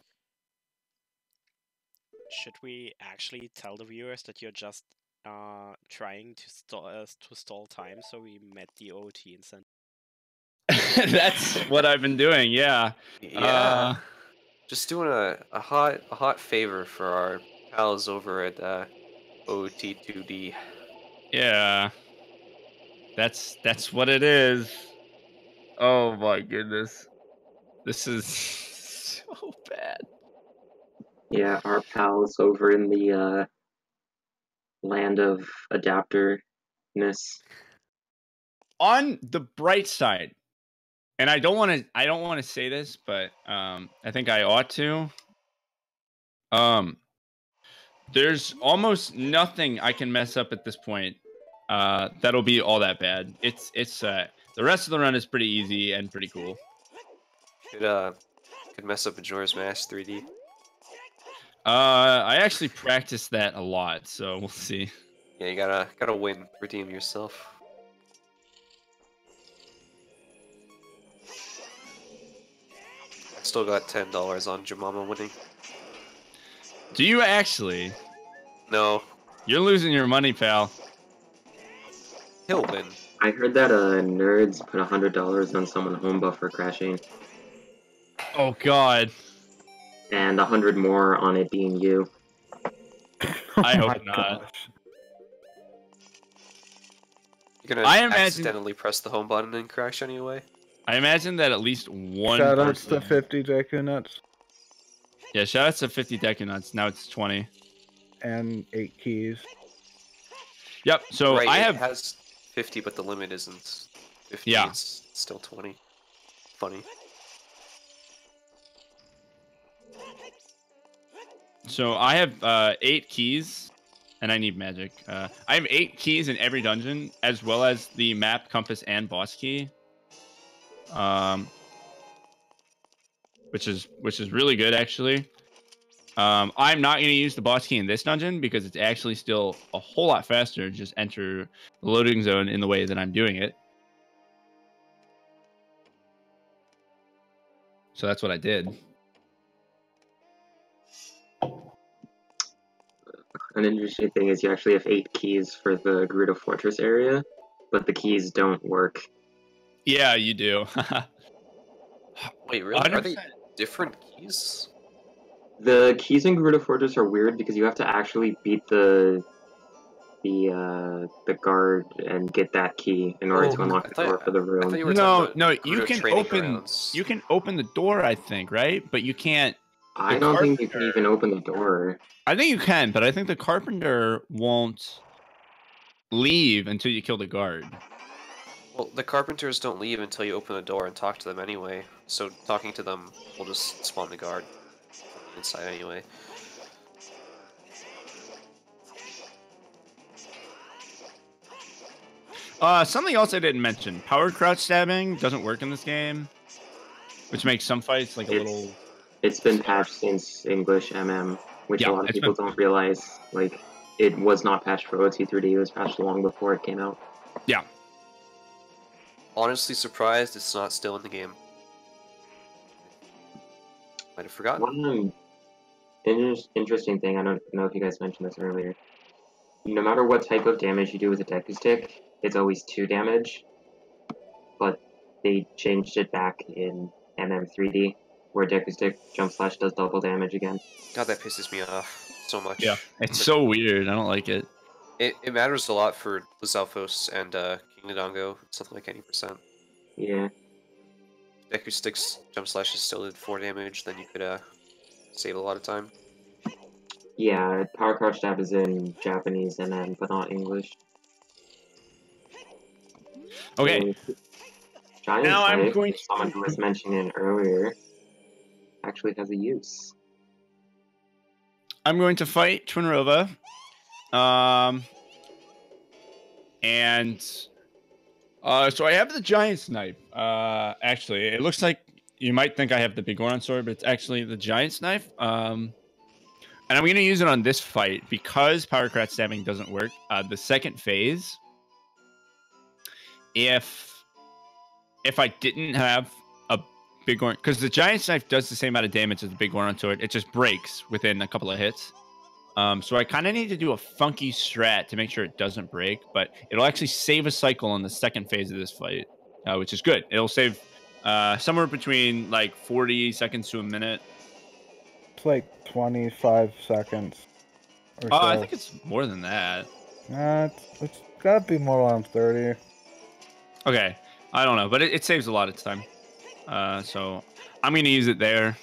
Should we actually tell the viewers that you're just trying to stall time so we met the OT instead? That's what I've been doing. Yeah. Yeah. Just doing a hot favor for our pals over at OT2D. Yeah. That's what it is. Oh my goodness. This is so bad. Yeah, our pals over in the land of adapterness. On the bright side, and I don't want to say this, but I think I ought to. There's almost nothing I can mess up at this point. That'll be all that bad. It's the rest of the run is pretty easy and pretty cool. Could mess up Majora's Mask 3D. I actually practiced that a lot, so we'll see. Yeah, you gotta win, redeem yourself. I still got $10 on Jemima winning. Do you actually? No. You're losing your money, pal. He'll win. I heard that nerds put $100 on someone home buffer crashing. Oh God. And 100 more on it being you. I hope not. You're gonna accidentally press the home button and crash anyway? I imagine that at least one Shoutouts to 50 Deku Nuts. Yeah, shoutouts to 50 Deku Nuts. Now it's 20. And 8 keys. Yep, so right, I it have... has 50, but the limit isn't 50, yeah. It's still 20. Funny. So I have 8 keys, and I need magic. I have 8 keys in every dungeon, as well as the map, compass, and boss key. Which is really good, actually. I'm not going to use the boss key in this dungeon because it's actually still a whole lot faster to just enter the loading zone in the way that I'm doing it. So that's what I did. An interesting thing is you actually have 8 keys for the Gerudo Fortress area, but the keys don't work. Yeah, you do. Wait, really? 100%. Are they different keys? The keys in Gerudo Fortress are weird because you have to actually beat the guard and get that key in order to unlock the door for the room. No, you can open the door, I think, right? But you can't. I don't think you can even open the door. I think you can, but I think the carpenter won't leave until you kill the guard. Well, the carpenters don't leave until you open the door and talk to them anyway. So talking to them will just spawn the guard inside anyway. Something else I didn't mention. Power crouch stabbing doesn't work in this game, which makes some fights like a little... It's been patched since English MM, which a lot of people don't realize. Like, it was not patched for OT3D, it was patched long before it came out. Yeah. Honestly surprised it's not still in the game. Might have forgotten. One interesting thing, I don't know if you guys mentioned this earlier. No matter what type of damage you do with a Deku Stick, it's always 2 damage. But they changed it back in MM3D, where Deku Stick Jump Slash does double damage again. God, that pisses me off so much. Yeah, it's so weird. I don't like it. It matters a lot for Lizalfos and King Nadongo, something like 80%. Yeah. Deku Stick's Jump Slash is still did 4 damage, then you could save a lot of time. Yeah, Power Crouch Stab is in Japanese MM, but not English. Okay. Giant now I'm Knife, going to... someone who was mentioning earlier, actually has a use. I'm going to fight Twinrova. So I have the Giant's Knife. Actually, it looks like you might think I have the Biggoron sword, but it's actually the Giant's Knife. And And I'm going to use it on this fight because power crouch stabbing doesn't work. The second phase, if I didn't have a big Goron, because the giant knife does the same amount of damage as the big Goron sword, it just breaks within a couple of hits. So I kind of need to do a funky strat to make sure it doesn't break, but it'll actually save a cycle on the second phase of this fight, which is good. It'll save somewhere between like 40 seconds to a minute. It's like 25 seconds or so. I think it's more than that. It's gotta be more than 30. Okay, I don't know, but it saves a lot of time. So I'm going to use it there.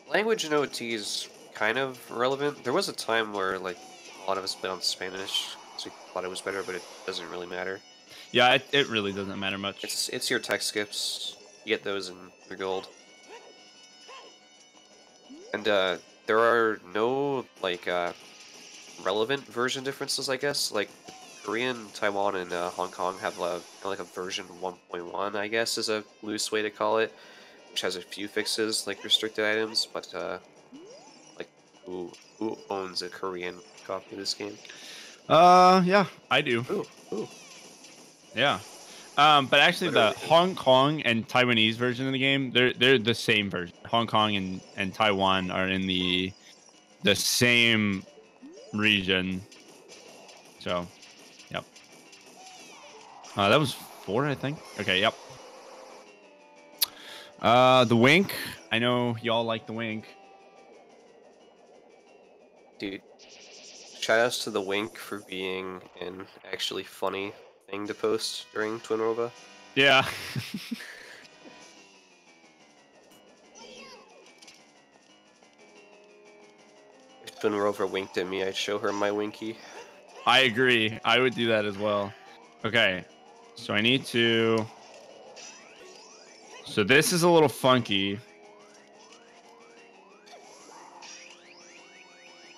Language and OT is kind of relevant. There was a time where like a lot of us played on Spanish, so we thought it was better, but it doesn't really matter. Yeah, it really doesn't matter much. It's your text skips. You get those in your gold. And there are no like relevant version differences, I guess. Like Korean, Taiwan, and Hong Kong have like a version 1.1, I guess, is a loose way to call it, which has a few fixes like restricted items. But like who owns a Korean copy of this game? Yeah, I do. Ooh. Yeah. But actually, the Hong Kong and Taiwanese version of the game, they're the same version. Hong Kong and Taiwan are in the same region. So, yep. That was 4, I think. Okay, yep. The Wink. I know y'all like the Wink. Dude, shoutouts to the Wink for being an actually funny thing to post during Twinrova. Yeah. If Twinrova winked at me, I'd show her my winky. I agree. I would do that as well. Okay. So I need to... So this is a little funky.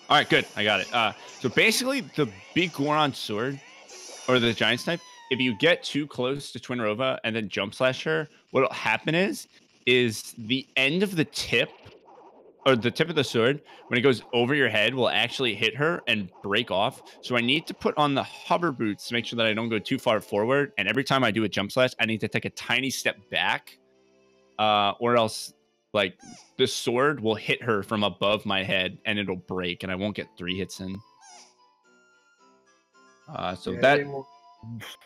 All right, good. I got it. So basically, the big Goron sword, or the giant snipe, if you get too close to Twinrova and then jump slash her, what'll happen is the end of the tip, or the tip of the sword, when it goes over your head, will actually hit her and break off. So I need to put on the hover boots to make sure that I don't go too far forward. And every time I do a jump slash, I need to take a tiny step back, or else like the sword will hit her from above my head and it'll break, and I won't get 3 hits in. So Yeah, that it will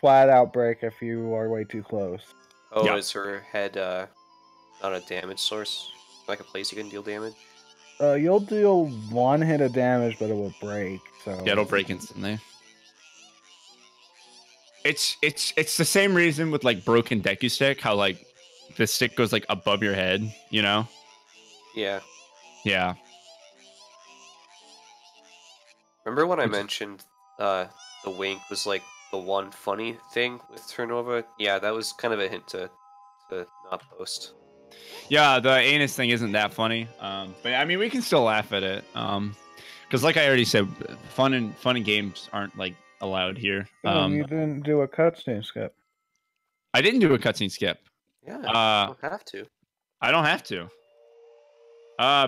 flat out break if you are way too close. Oh, Yeah. is her head not a damage source? Like a place you can deal damage? You'll deal 1 hit of damage, but it will break. So yeah, it'll break instantly. It's the same reason with like broken Deku stick, how like the stick goes like above your head, you know? Yeah. Yeah. Remember when I mentioned the Wink was like the one funny thing with Turnova? Yeah, that was kind of a hint to not post. Yeah, the anus thing isn't that funny. But I mean, we can still laugh at it. Because like I already said, fun and games aren't like allowed here. you didn't do a cutscene skip. I didn't do a cutscene skip. Yeah, you don't have to. I don't have to.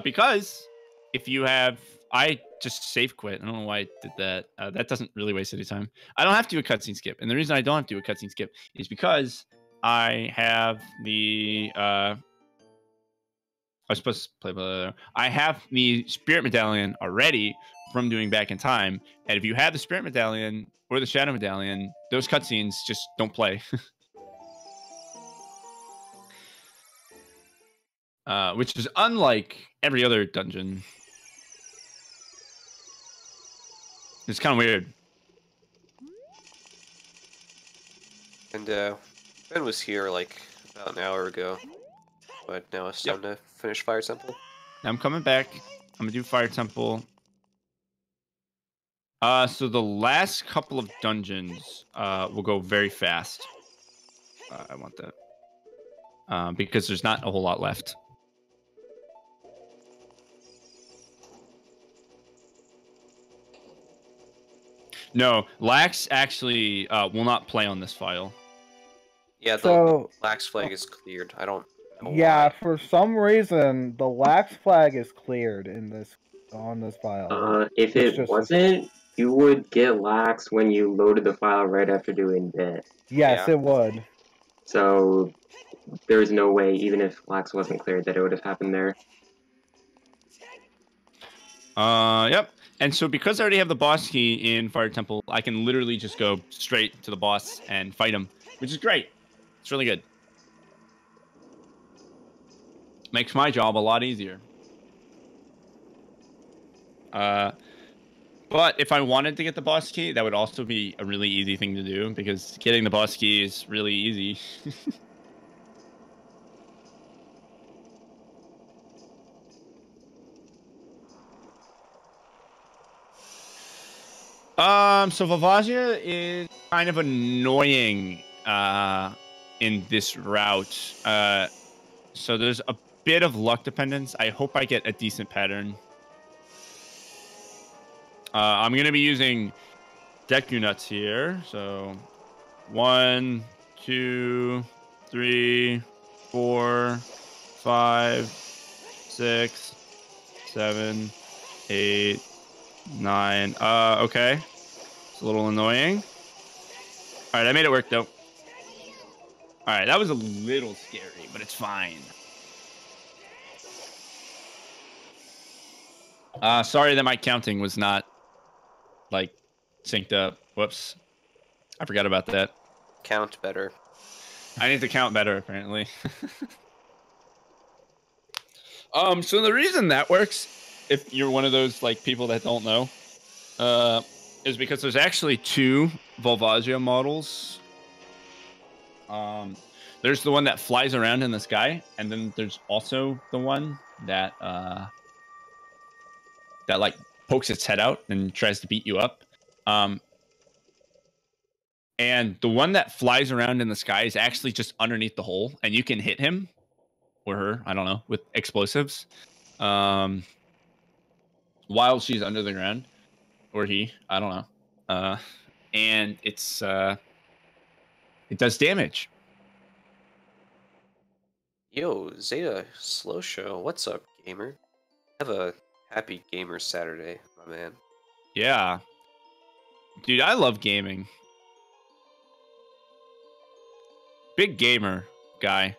Because if you have, I just save quit. I don't know why I did that. That doesn't really waste any time. I don't have to do a cutscene skip, and the reason I don't have to do a cutscene skip is because I have the. I was supposed to play. I have the Spirit Medallion already from doing Back in Time, and if you have the Spirit Medallion or the Shadow Medallion, those cutscenes just don't play. Which is unlike every other dungeon. It's kind of weird. And Ben was here like about an hour ago, but now it's time to finish Fire Temple. I'm coming back. I'm gonna do Fire Temple. So the last couple of dungeons will go very fast. I want that because there's not a whole lot left. No, Lax actually will not play on this file. Yeah, the Lax flag is cleared. I don't know Yeah, why. for some reason, the Lax flag is cleared in this on this file. If It's it just wasn't, you would get lax when you loaded the file right after doing that. yes, Yeah. it would. So there's no way, even if lax wasn't cleared, that it would have happened there. Yep. And so because I already have the boss key in Fire Temple, I can literally just go straight to the boss and fight him, which is great. It's really good. Makes my job a lot easier. But if I wanted to get the boss key, that would also be a really easy thing to do because getting the boss key is really easy. So Vavasia is kind of annoying in this route. So there's a bit of luck dependence. I hope I get a decent pattern. I'm going to be using Deku Nuts here. So 1, 2, 3, 4, 5, 6, 7, 8, 9. Okay. It's a little annoying. All right, I made it work, though. All right, that was a little scary, but it's fine. Sorry that my counting was not, like, synced up. Whoops. I forgot about that. Count better. I need to count better, apparently. So the reason that works, if you're one of those, like, people that don't know, is because there's actually 2 Volvagia models. There's the one that flies around in the sky, and then there's also the one that that like pokes its head out and tries to beat you up. And the one that flies around in the sky is actually just underneath the hole, and you can hit him or her, I don't know, with explosives, while she's under the ground, or he, I don't know. And it's it does damage. Yo, Zeta Slow Show, what's up, gamer? Have a happy gamer Saturday, my man. Yeah. Dude, I love gaming. Big gamer guy.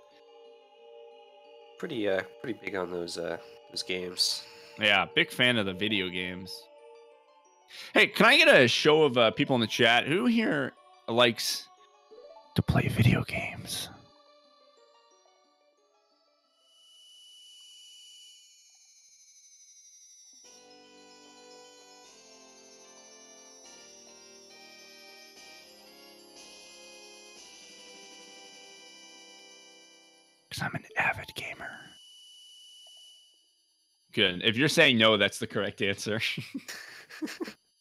Pretty big on those games. Yeah, big fan of the video games. Hey, can I get a show of people in the chat? Who here likes to play video games? Because I'm an avid gamer. Good. If you're saying no, that's the correct answer.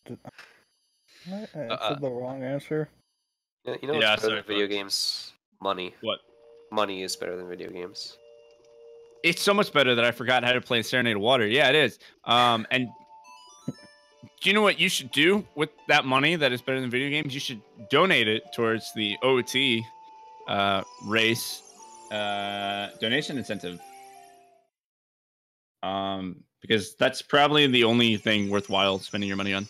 I answered the wrong answer. You know what's Yeah, better sorry, than video folks. games? Money. What? Money is better than video games. It's so much better that I forgot how to play Serenade of Water. Yeah, it is. And do you know what you should do with that money that is better than video games? You should donate it towards the OT race donation incentive. Because that's probably the only thing worthwhile spending your money on.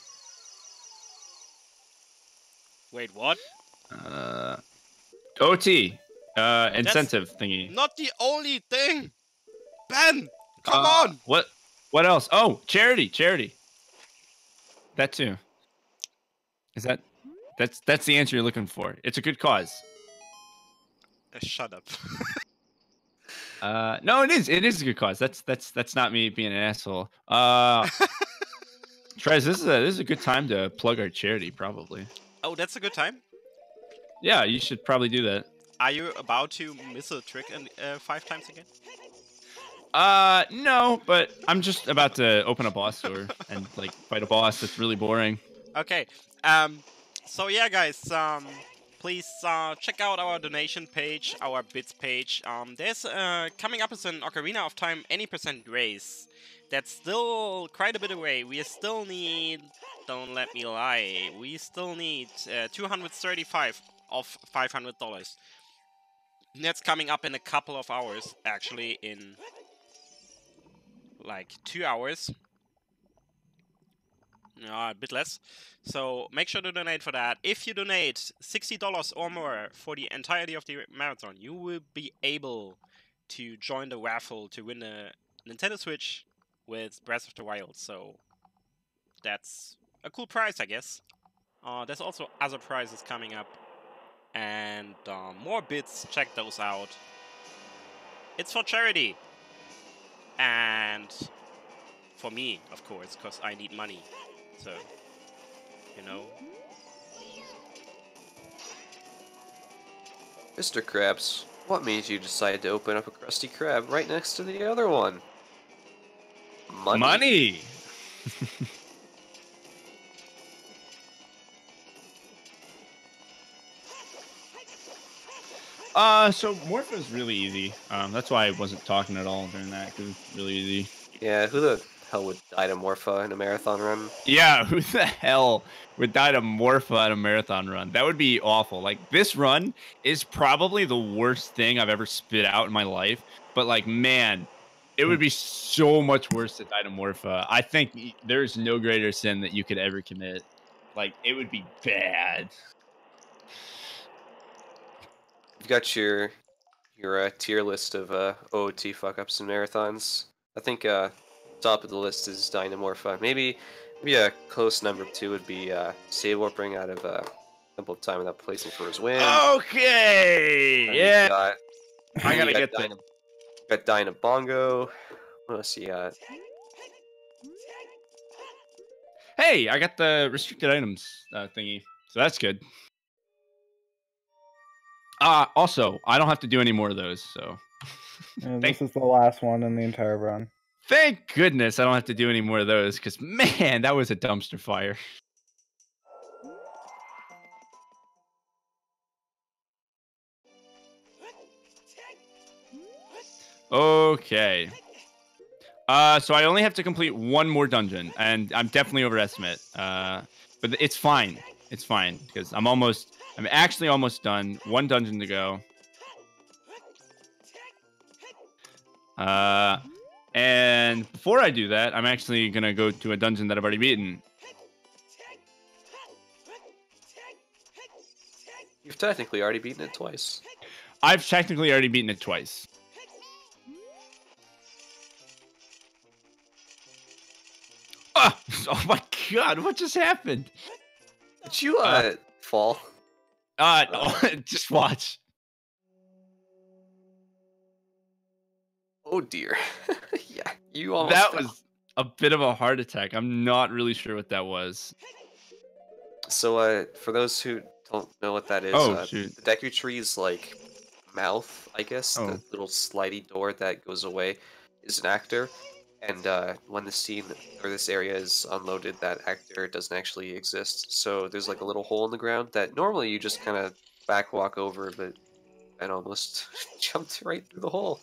Wait, what? OT incentive thingy. Not the only thing. Ben, come on. What else? Oh, charity. That too. Is that's the answer you're looking for? It's a good cause. Shut up. No, it is. It is a good cause. That's not me being an asshole. Trez, this is a good time to plug our charity, probably. Oh, that's a good time. Yeah, you should probably do that. Are you about to miss a trick 5 times again? No, but I'm just about to open a boss door and like fight a boss that's really boring. Okay. So yeah, guys. Please check out our donation page, our bits page. There's coming up is an Ocarina of Time any % race. That's still quite a bit away. We still need, don't let me lie, we still need 235 of $500. That's coming up in a couple of hours, actually in like 2 hours. a bit less. So make sure to donate for that. If you donate $60 or more for the entirety of the marathon, you will be able to join the raffle to win a Nintendo Switch with Breath of the Wild. So that's a cool prize, I guess. There's also other prizes coming up, and more bits. Check those out. It's for charity, and for me, of course, because I need money. So, you know. Mr. Krabs, what made you decide to open up a Krusty Krab right next to the other one? Money. So Morph is really easy. That's why I wasn't talking at all during that, because it's really easy. Yeah, who the hell would die to Morpha in a marathon run? Yeah, who the hell would die to Morpha at a marathon run? That would be awful. Like, this run is probably the worst thing I've ever spit out in my life. But, like, man, it would be so much worse to die to Morpha. I think there's no greater sin that you could ever commit. Like, it would be bad. You've got your tier list of OOT fuck ups in marathons. I think top of the list is Dynamorpha. Maybe a close number 2 would be save warping out of Temple of Time without placing for his win. Okay, And yeah. I gotta get that. Got Dynabongo. What else you got? Hey, I got the restricted items thingy, so that's good. Also, I don't have to do any more of those, so. And this is the last one in the entire run. Thank goodness I don't have to do any more of those, because, man, that was a dumpster fire. Okay. So I only have to complete one more dungeon, and I'm definitely overestimate. But it's fine. It's fine, because I'm actually almost done. One dungeon to go. And before I do that, I'm actually going to go to a dungeon that I've already beaten. You've technically already beaten it twice. I've technically already beaten it twice. Oh my god, what just happened? Did you fall? No, just watch. Oh dear. Yeah, you almost That fell. was a bit of a heart attack. I'm not really sure what that was. So for those who don't know what that is, Shoot. the Deku Tree's like mouth, I guess, Oh. the little slidey door that goes away, is an actor. And when the scene or this area is unloaded, that actor doesn't actually exist. So there's like a little hole in the ground that normally you just kind of backwalk over, but Ben almost jumped right through the hole.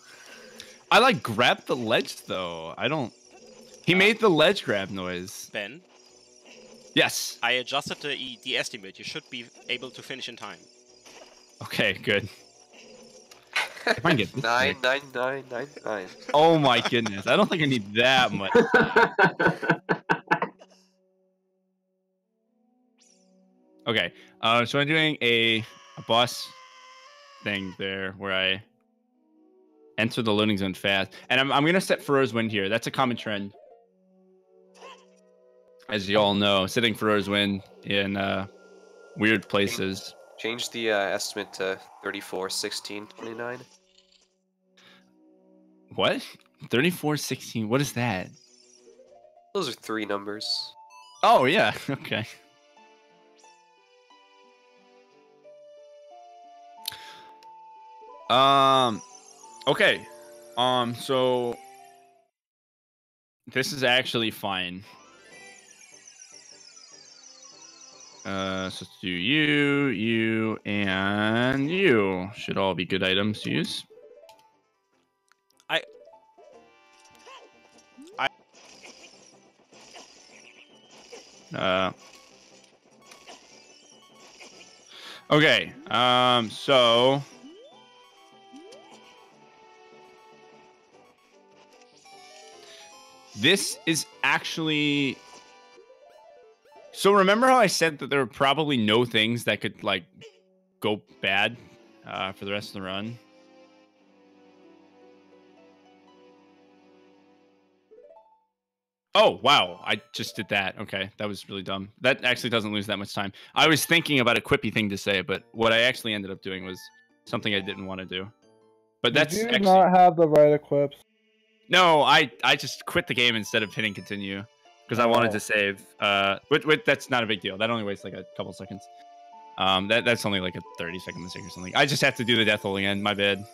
I like grabbed the ledge though. He made the ledge grab noise. Ben? Yes. I adjusted the estimate. You should be able to finish in time. Okay, good. If I can get this 99999. Oh my goodness. I don't think I need that much. Okay. So I'm doing a boss thing there where I enter the loading zone fast. And I'm going to set Faro's Wind here. That's a common trend. As you all know, setting Faro's Wind in weird places. Change the estimate to 341629. What? 3416. What is that? Those are 3 numbers. Oh, yeah. Okay. Okay. So this is actually fine. So let's do you, and you. Should all be good items to use. Okay. So this is actually So remember how I said that there were probably no things that could like go bad for the rest of the run? Oh, wow. I just did that. Okay. That was really dumb. That actually doesn't lose that much time. I was thinking about a quippy thing to say, but what I actually ended up doing was something I didn't want to do. But that's Did you actually... not have the right equips? No, I just quit the game instead of hitting continue because I wanted to save. That's not a big deal. That only wastes like a couple seconds. That's only like a 30-second mistake or something. I just have to do the death hole again. My bad.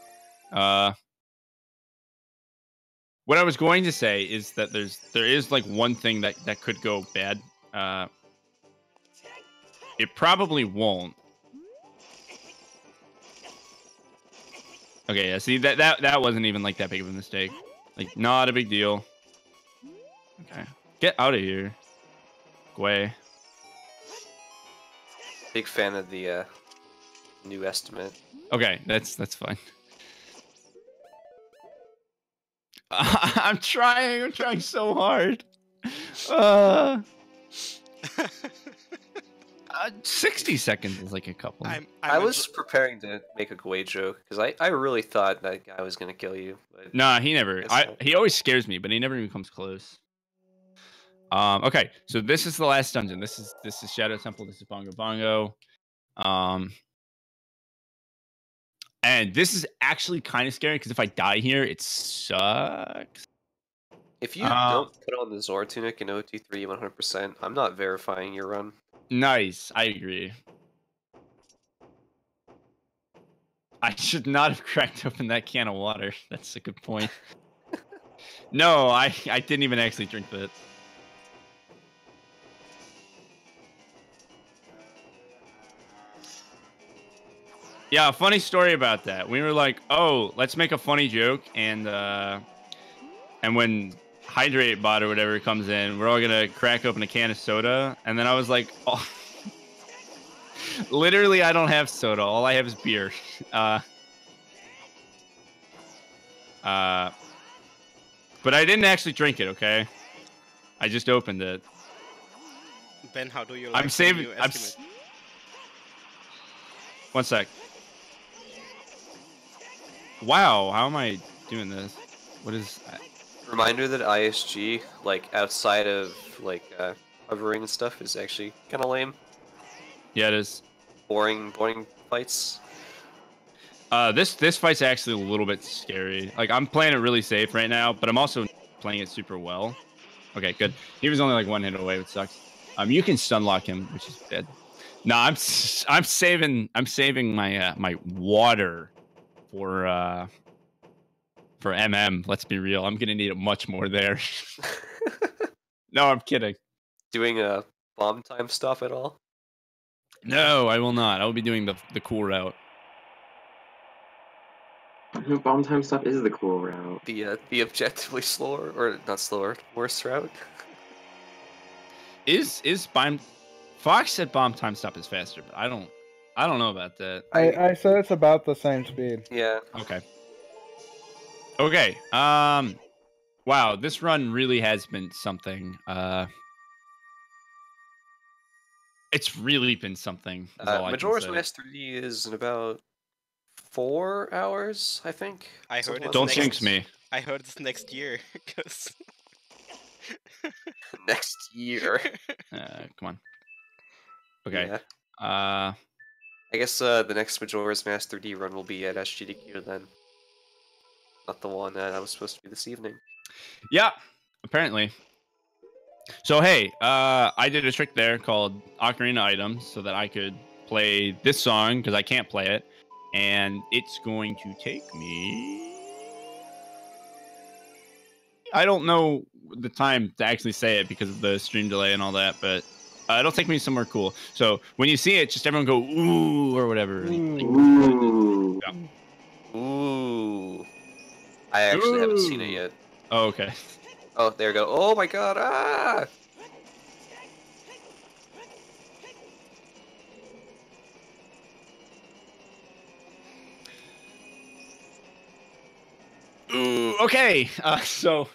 What I was going to say is that there is like one thing that could go bad. It probably won't. Okay, yeah. See that wasn't even like that big of a mistake. Like not a big deal. Okay, get out of here. Go away. Big fan of the new estimate. Okay, that's fine. I'm trying so hard. 60 seconds is like a couple. I was preparing to make a Gwei joke because I really thought that guy was gonna kill you. But nah, he never. He always scares me, but he never even comes close. Okay, so this is the last dungeon. This is Shadow Temple. This is Bongo Bongo. And this is actually kind of scary because if I die here, it sucks. If you don't put on the Zora tunic in OT3 100%, I'm not verifying your run. Nice, I agree. I should not have cracked open that can of water. That's a good point. No, I didn't even actually drink that. Yeah, funny story about that. We were like, oh, let's make a funny joke, and when Hydrate Bot or whatever comes in, we're all gonna crack open a can of soda, and then I was like, oh, literally, I don't have soda. All I have is beer. But I didn't actually drink it. Okay, I just opened it. Ben, how do you like I'm saving. the new estimate? One sec. Wow, how am I doing this? What is that? Reminder that ISG, like outside of like hovering and stuff, is actually kind of lame. Yeah, it is. Boring fights. This fight's actually a little bit scary. Like I'm playing it really safe right now, but I'm also playing it super well. Okay, good. He was only like one hit away, which sucks. You can stun lock him, which is bad. No, I'm saving my my water for MM. Let's be real. I'm gonna need it much more there. No, I'm kidding. Doing a bomb time stuff at all? No, I will not. I will be doing the cool route. Bomb time stuff is the cool route. The objectively slower, or not slower, worse route. Is bomb? Fox said bomb time stop is faster, but I don't know about that. I said it's about the same speed. Yeah. Okay. Okay. Wow, this run really has been something. It's really been something. Majora's Mask 3D is in about 4 hours, I think. I heard it. Don't jinx me. I heard it's next year. Cause next year. Come on. Okay. Yeah. I guess the next Majora's Mask 3D run will be at SGDQ then. Not the one that was supposed to be this evening. Yeah, apparently. So hey, I did a trick there called Ocarina Items so that I could play this song because I can't play it, and it's going to take me. I don't know the time to actually say it because of the stream delay and all that, but it'll take me somewhere cool. So when you see it, just everyone go ooh or whatever. Ooh. Yeah. Ooh. I actually haven't seen it yet. Oh, okay. Oh, there we go. Oh my god, ah! Ooh, okay. So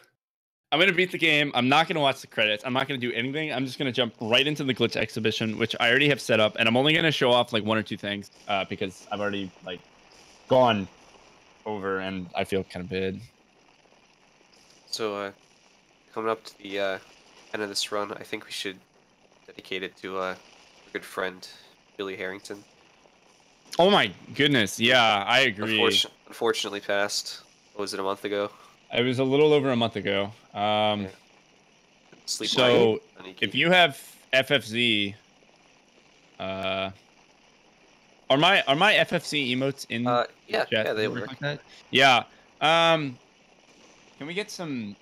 I'm gonna beat the game. I'm not gonna watch the credits. I'm not gonna do anything. I'm just gonna jump right into the glitch exhibition, which I already have set up, and I'm only gonna show off like 1 or 2 things because I've already like gone over, and I feel kind of bad. So, coming up to the end of this run, I think we should dedicate it to our good friend Billy Harrington. Oh my goodness! Yeah, I agree. Unfortunately passed. What was it, a month ago? It was a little over a month ago. Yeah. So if you have FFZ, are my FFC emotes in yeah, chat? yeah, they work. Like that? Yeah. Can we get some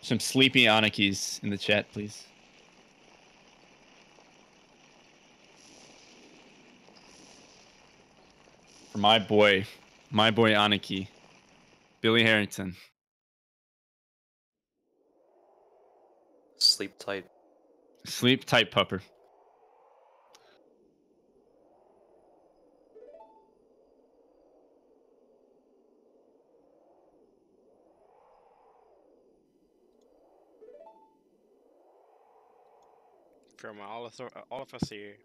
sleepy Anakis in the chat, please? For my boy Anaki, Billy Harrington. Sleep tight. Sleep tight, pupper. From all of us here.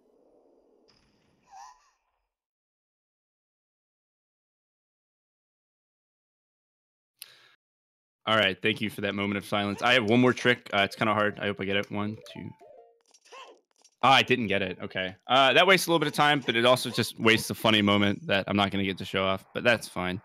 All right, thank you for that moment of silence. I have one more trick. It's kind of hard. I hope I get it. 1, 2. Ah, I didn't get it. Okay. That wastes a little bit of time, but it also just wastes a funny moment that I'm not going to get to show off, but that's fine.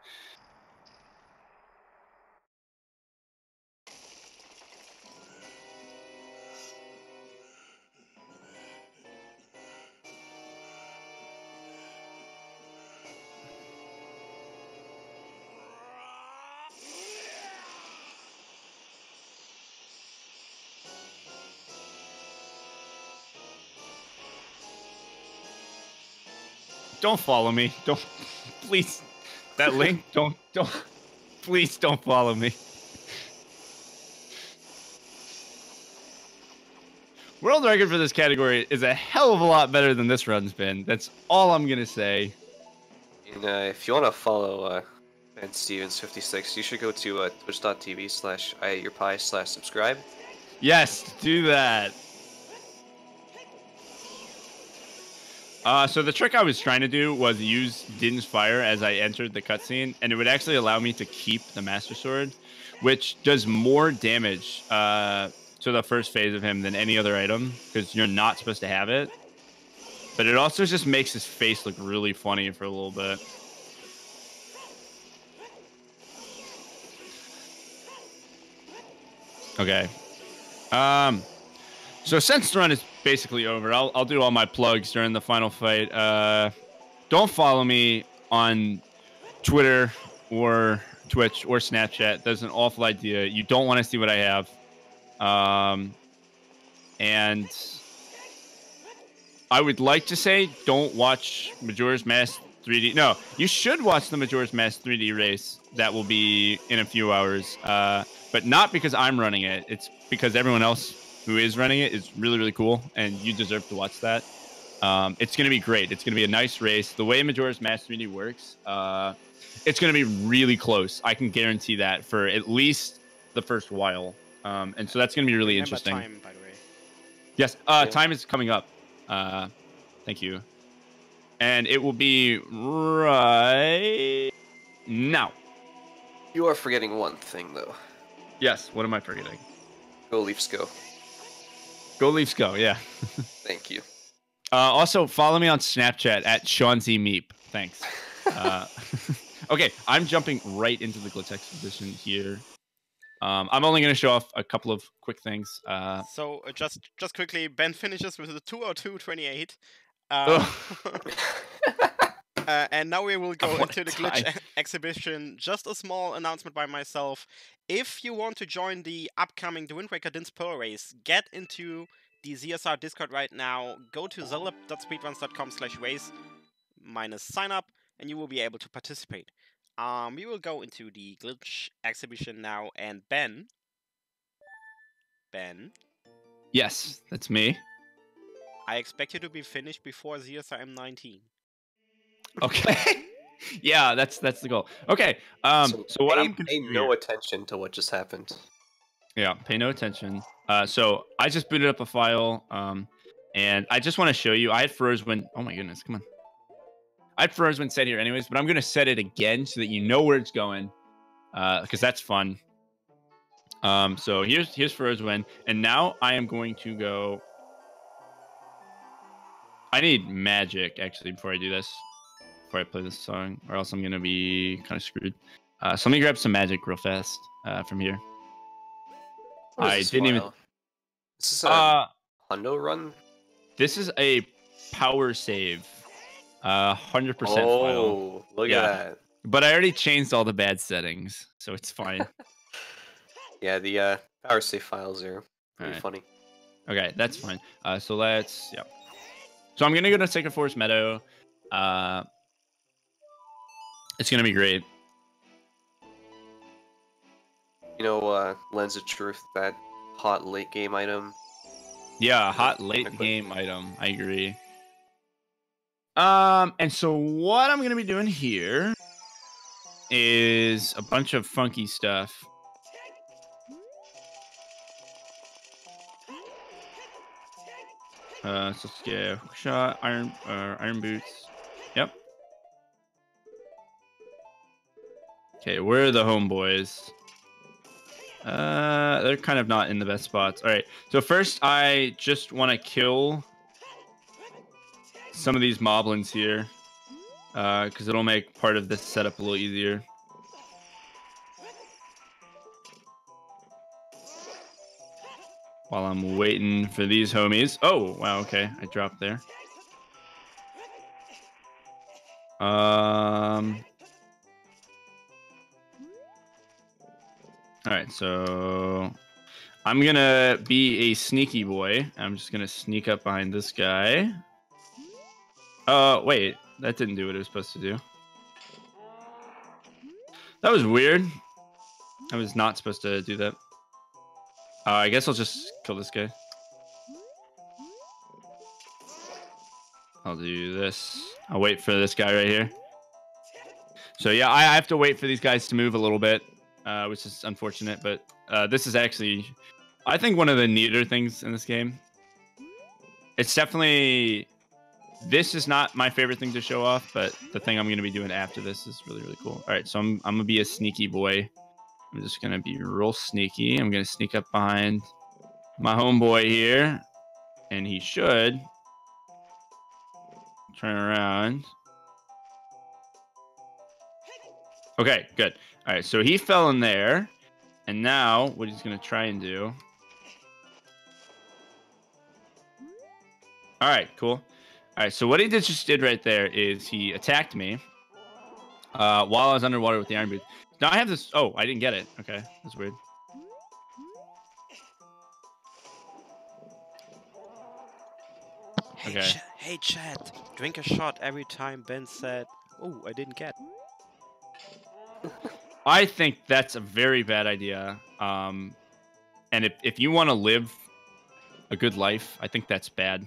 Don't follow me. Don't, please. That link, don't, please don't follow me. World record for this category is a hell of a lot better than this run's been. That's all I'm gonna say. And if you want to follow benstephens56, you should go to twitch.tv/iatyourpie/subscribe. Yes, do that. So the trick I was trying to do was use Din's Fire as I entered the cutscene, and it would actually allow me to keep the Master Sword, which does more damage to the first phase of him than any other item, because you're not supposed to have it. But it also just makes his face look really funny for a little bit. Okay. So since the run is basically over, I'll do all my plugs during the final fight. Don't follow me on Twitter or Twitch or Snapchat. That's an awful idea. You don't want to see what I have. And I would like to say don't watch Majora's Mask 3D. No, you should watch the Majora's Mask 3D race. That will be in a few hours. But not because I'm running it. It's because everyone else who is running it is really, really cool, and you deserve to watch that. It's going to be great. It's going to be a nice race. The way Majora's Mask 3D works, it's going to be really close. I can guarantee that for at least the first while. And so that's going to be really interesting. Time, by the way. Yes, time is coming up. Thank you. And it will be right now. You are forgetting one thing, though. Yes, what am I forgetting? Go Leafs go. Go Leafs go, yeah. Thank you. Also, follow me on Snapchat at SeanZMeep. Thanks. Okay, I'm jumping right into the glitch exposition here. I'm only going to show off a couple of quick things. So just quickly, Ben finishes with a 2:02:28. And now we will go into the glitch exhibition. Just a small announcement by myself. If you want to join the upcoming The Wind Waker Din's Pearl race, get into the ZSR Discord right now. Go to zelda.speedruns.com/race -sign up, and you will be able to participate. We will go into the glitch exhibition now, and Ben. Yes, that's me. I expect you to be finished before ZSR M19. Okay. Yeah, that's the goal. Okay. So what I'm pay no attention to what just happened. Yeah, pay no attention. So I just booted up a file, and I just want to show you. I had froze when. Oh my goodness, come on. I had froze when set here, anyways, but I'm gonna set it again so that you know where it's going, because that's fun. So here's froze when, and now I am going to go. I need magic actually before I do this, before I play this song, or else I'm gonna be kind of screwed. So let me grab some magic real fast from here. I didn't even. This is a Hundo run. This is a power save. 100% file. Oh, look at that. But I already changed all the bad settings, so it's fine. Yeah, the power save files are pretty funny. Okay, that's fine. So let's, yeah. So I'm gonna go to Sacred Forest Meadow. It's gonna be great. You know, Lens of Truth, that hot late game item. Yeah, hot late game item. I agree. And so what I'm gonna be doing here is a bunch of funky stuff. So let's get hook shot, iron boots. Yep. Okay, where are the homeboys? They're kind of not in the best spots. All right. So first, I just want to kill some of these moblins here, because it'll make part of this setup a little easier. While I'm waiting for these homies. Oh, wow, okay. I dropped there. Alright, so I'm gonna be a sneaky boy. I'm just gonna sneak up behind this guy. Wait, that didn't do what it was supposed to do. That was weird. I was not supposed to do that. I guess I'll just kill this guy. I'll do this. I'll wait for this guy right here. So yeah, I have to wait for these guys to move a little bit, which is unfortunate, but this is actually, I think, one of the neater things in this game. It's definitely, this is not my favorite thing to show off, but the thing I'm going to be doing after this is really, really cool. All right, so I'm going to be a sneaky boy. I'm just going to be real sneaky. I'm going to sneak up behind my homeboy here, and he should turn around. Okay, good. All right, so he fell in there, and now what he's going to try and do. All right, cool. All right, so what he just did right there is he attacked me while I was underwater with the iron boot. Now I have this. Oh, I didn't get it. Okay, that's weird. Okay. Hey, chat. Drink a shot every time Ben said, "Oh, I didn't get." I think that's a very bad idea. And if you want to live a good life, I think that's bad.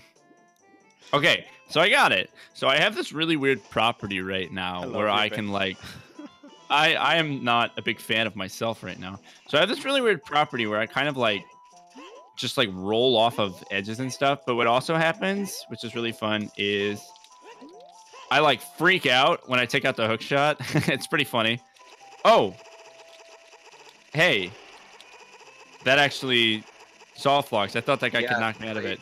Okay, so I got it. So I have this really weird property right now where I can like. I am not a big fan of myself right now. So I have this really weird property where I kind of like just like roll off of edges and stuff. But what also happens, which is really fun, is I like freak out when I take out the hook shot. It's pretty funny. Oh, hey, that actually soft locks. I thought that guy could knock me out of it.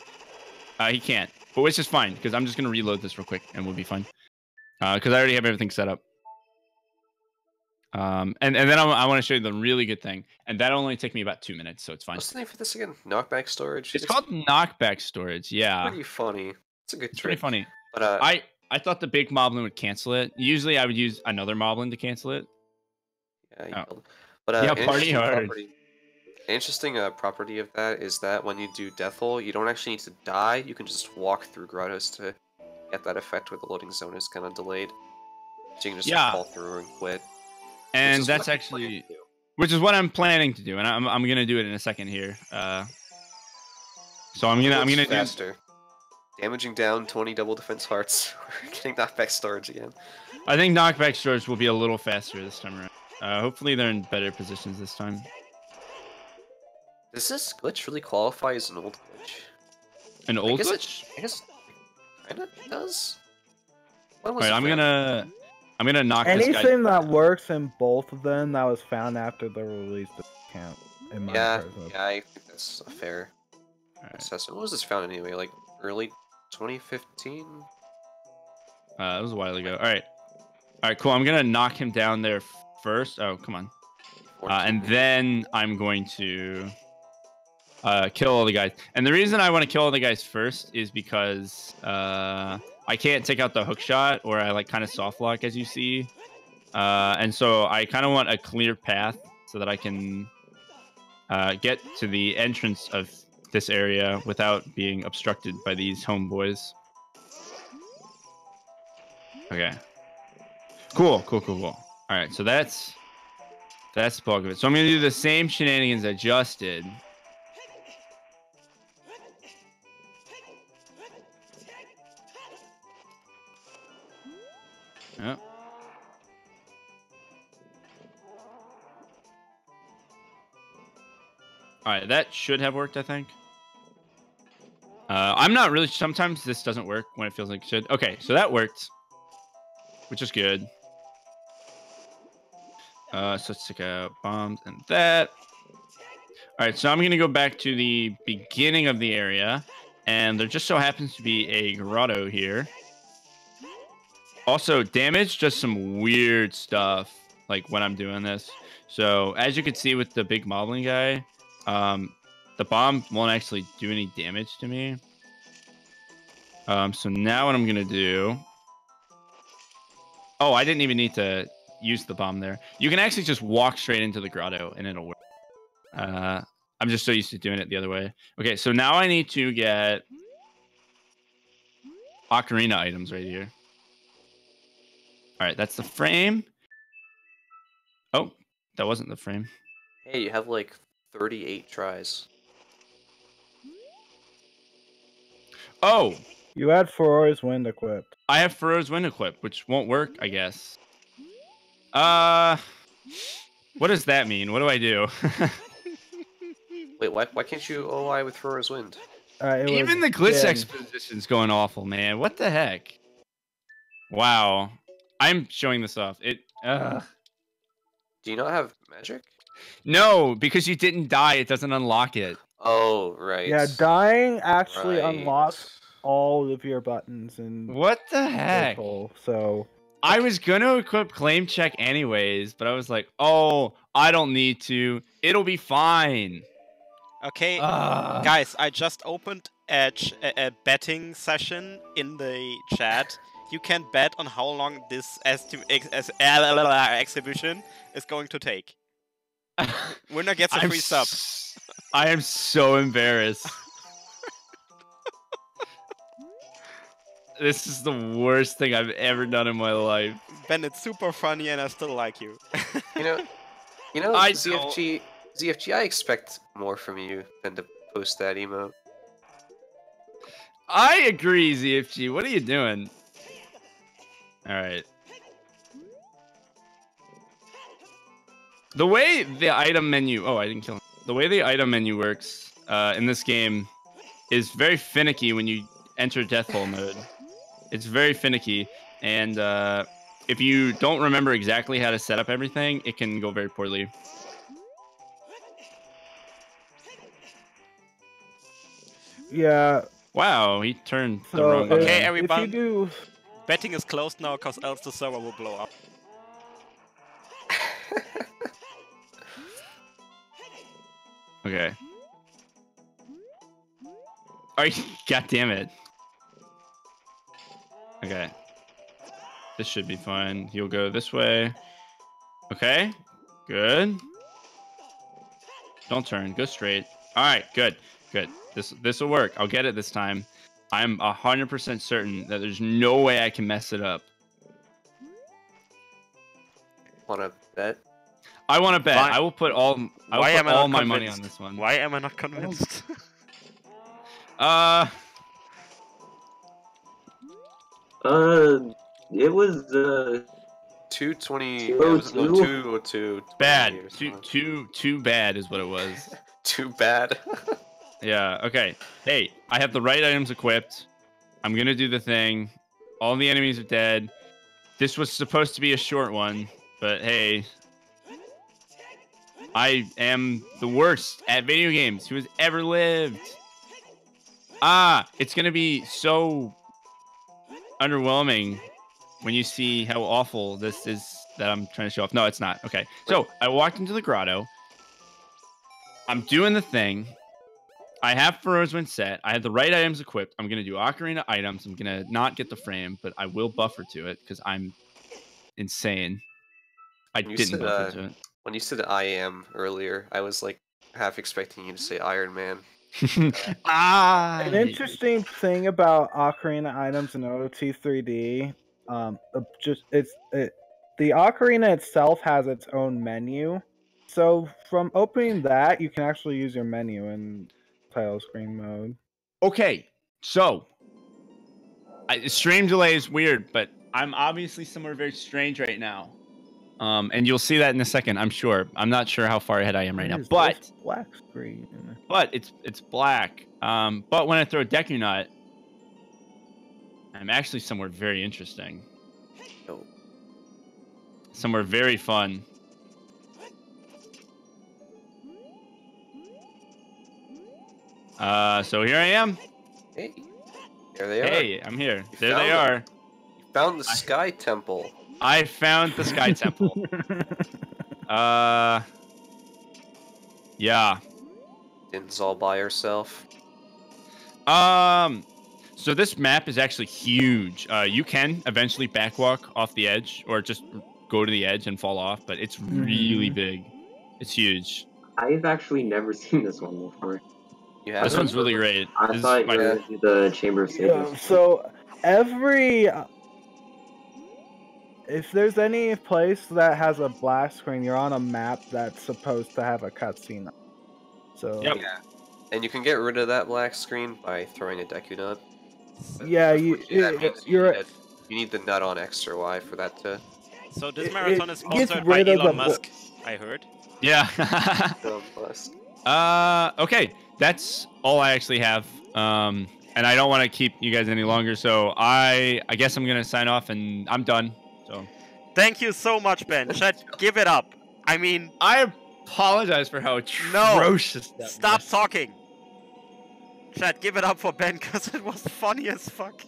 He can't, but which is fine because I'm just gonna reload this real quick and we'll be fine. Because I already have everything set up. And then I want to show you the really good thing, and that'll only take me about 2 minutes, so it's fine. What's the name for this again? Knockback storage. It's called knockback storage. Yeah. Pretty funny. It's a good trick. Pretty funny. But I thought the big moblin would cancel it. Usually I would use another moblin to cancel it. Yeah. But yeah, party hard. Interesting property of that is that when you do Death Hole, you don't actually need to die. You can just walk through grottos to get that effect where the loading zone is kind of delayed. So you can just fall through and quit. And that's actually, which is what I'm planning to do, and I'm gonna do it in a second here. So I'm gonna faster. Damaging down 20 double defense hearts. We're getting knockback storage again. I think knockback storage will be a little faster this time around. Hopefully they're in better positions this time. Does this glitch really qualify as an old glitch? An old glitch? I guess it kind of does. When was Alright, I'm gonna knock this guy. Anything that works in both of them that was found after the release doesn't count. In my personal yeah, I think that's a fair assessment. When was this found anyway? Like early 2015? It was a while ago. Alright, cool. I'm gonna knock him down there first. Oh, come on. And then I'm going to kill all the guys. And the reason I want to kill all the guys first is because I can't take out the hook shot, or I like kind of soft lock, as you see. And so I kind of want a clear path so that I can get to the entrance of this area without being obstructed by these homeboys. Okay. Cool. All right, so that's the bulk of it. So I'm gonna do the same shenanigans I just did. Yep. Alright, that should have worked, I think. I'm not really... Sometimes this doesn't work when it feels like it should. Okay, so that worked. Which is good. So let's take out bombs and that. Alright, so I'm going to go back to the beginning of the area. And there just so happens to be a grotto here. Also, damage does some weird stuff, like when I'm doing this. So, as you can see with the big modeling guy, the bomb won't actually do any damage to me. So now what I'm going to do... Oh, I didn't even need to use the bomb there. You can actually just walk straight into the grotto and it'll work. I'm just so used to doing it the other way. Okay, so now I need to get Ocarina items right here. All right, that's the frame. Oh, that wasn't the frame. Hey, you have like 38 tries. Oh! You had Ferora's Wind equipped. I have Ferora's Wind equipped, which won't work, I guess. What does that mean? What do I do? Wait, why can't you OI with Ferora's Wind? Even the glitch exposition's going awful, man. What the heck? Wow. I'm showing this off. Do you not have magic? No, because you didn't die, it doesn't unlock it. Oh, right. Yeah, dying actually unlocks all of your buttons and what the heck? So I was gonna equip claim check anyways, but I was like, oh, I don't need to. It'll be fine. Okay, guys, I just opened a betting session in the chat. You can bet on how long this exhibition is going to take. Winner gets a free sub. I am so embarrassed. This is the worst thing I've ever done in my life. Ben, it's super funny and I still like you. you know, ZFG, I expect more from you than to post that emote. I agree, ZFG. What are you doing? Alright. The way the item menu... Oh, I didn't kill him. The way the item menu works in this game is very finicky when you enter Death Hole mode. It's very finicky, and if you don't remember exactly how to set up everything, it can go very poorly. Yeah. Wow, he turned the wrong way. Okay, everyone. Betting is closed now, because else the server will blow up. Okay. Oh, God damn it. Okay. This should be fine. You'll go this way. Okay. Good. Don't turn. Go straight. All right. Good. Good. This will work. I'll get it this time. I'm 100% certain that there's no way I can mess it up. Wanna bet? I want to bet. I will put all my money on this one. Why am I not convinced? It was 220. 202. Bad. Too bad is what it was. too bad. Yeah, okay. Hey, I have the right items equipped. I'm gonna do the thing. All the enemies are dead. This was supposed to be a short one, but hey. I am the worst at video games who has ever lived. It's gonna be so underwhelming when you see how awful this is that I'm trying to show off. No, it's not. Okay. So I walked into the grotto. I'm doing the thing. I have Ferozwin set. I have the right items equipped. I'm going to do Ocarina items. I'm going to not get the frame, but I will buffer to it because I'm insane. I didn't buffer to it. When you said I am earlier, I was like half expecting you to say Iron Man. An interesting thing about Ocarina items in OT3D, the Ocarina itself has its own menu. So from opening that, you can actually use your menu in title screen mode. Okay, so stream delay is weird, but I'm obviously somewhere very strange right now. And you'll see that in a second, I'm sure. I'm not sure how far ahead I am right now, but black screen. But it's black. But when I throw a Deku Nut, I'm actually somewhere very interesting. Oh. Somewhere very fun. So here I am. Hey, there they are. Hey, I'm here. There they are. You found the Sky Temple. I found the Sky Temple. Yeah. Din's all by herself. So this map is actually huge. You can eventually backwalk off the edge or just go to the edge and fall off, but it's really big. It's huge. I've actually never seen this one before. Yeah, this one's really great. I thought you were going to do the Chamber of Sages. Yeah, so if there's any place that has a black screen, you're on a map that's supposed to have a cutscene. So yep. Yeah, and you can get rid of that black screen by throwing a Deku Nut. Yeah, you need the nut on extra Y for that to. So this marathon is sponsored by Elon Musk, I heard. Yeah. Elon Musk. Okay, that's all I actually have. And I don't want to keep you guys any longer, so I guess I'm gonna sign off and I'm done. So thank you so much, Ben. Chat, give it up. I mean, I apologize for how atrocious that stop was. talking. Chat, give it up for Ben because it was funny as fuck.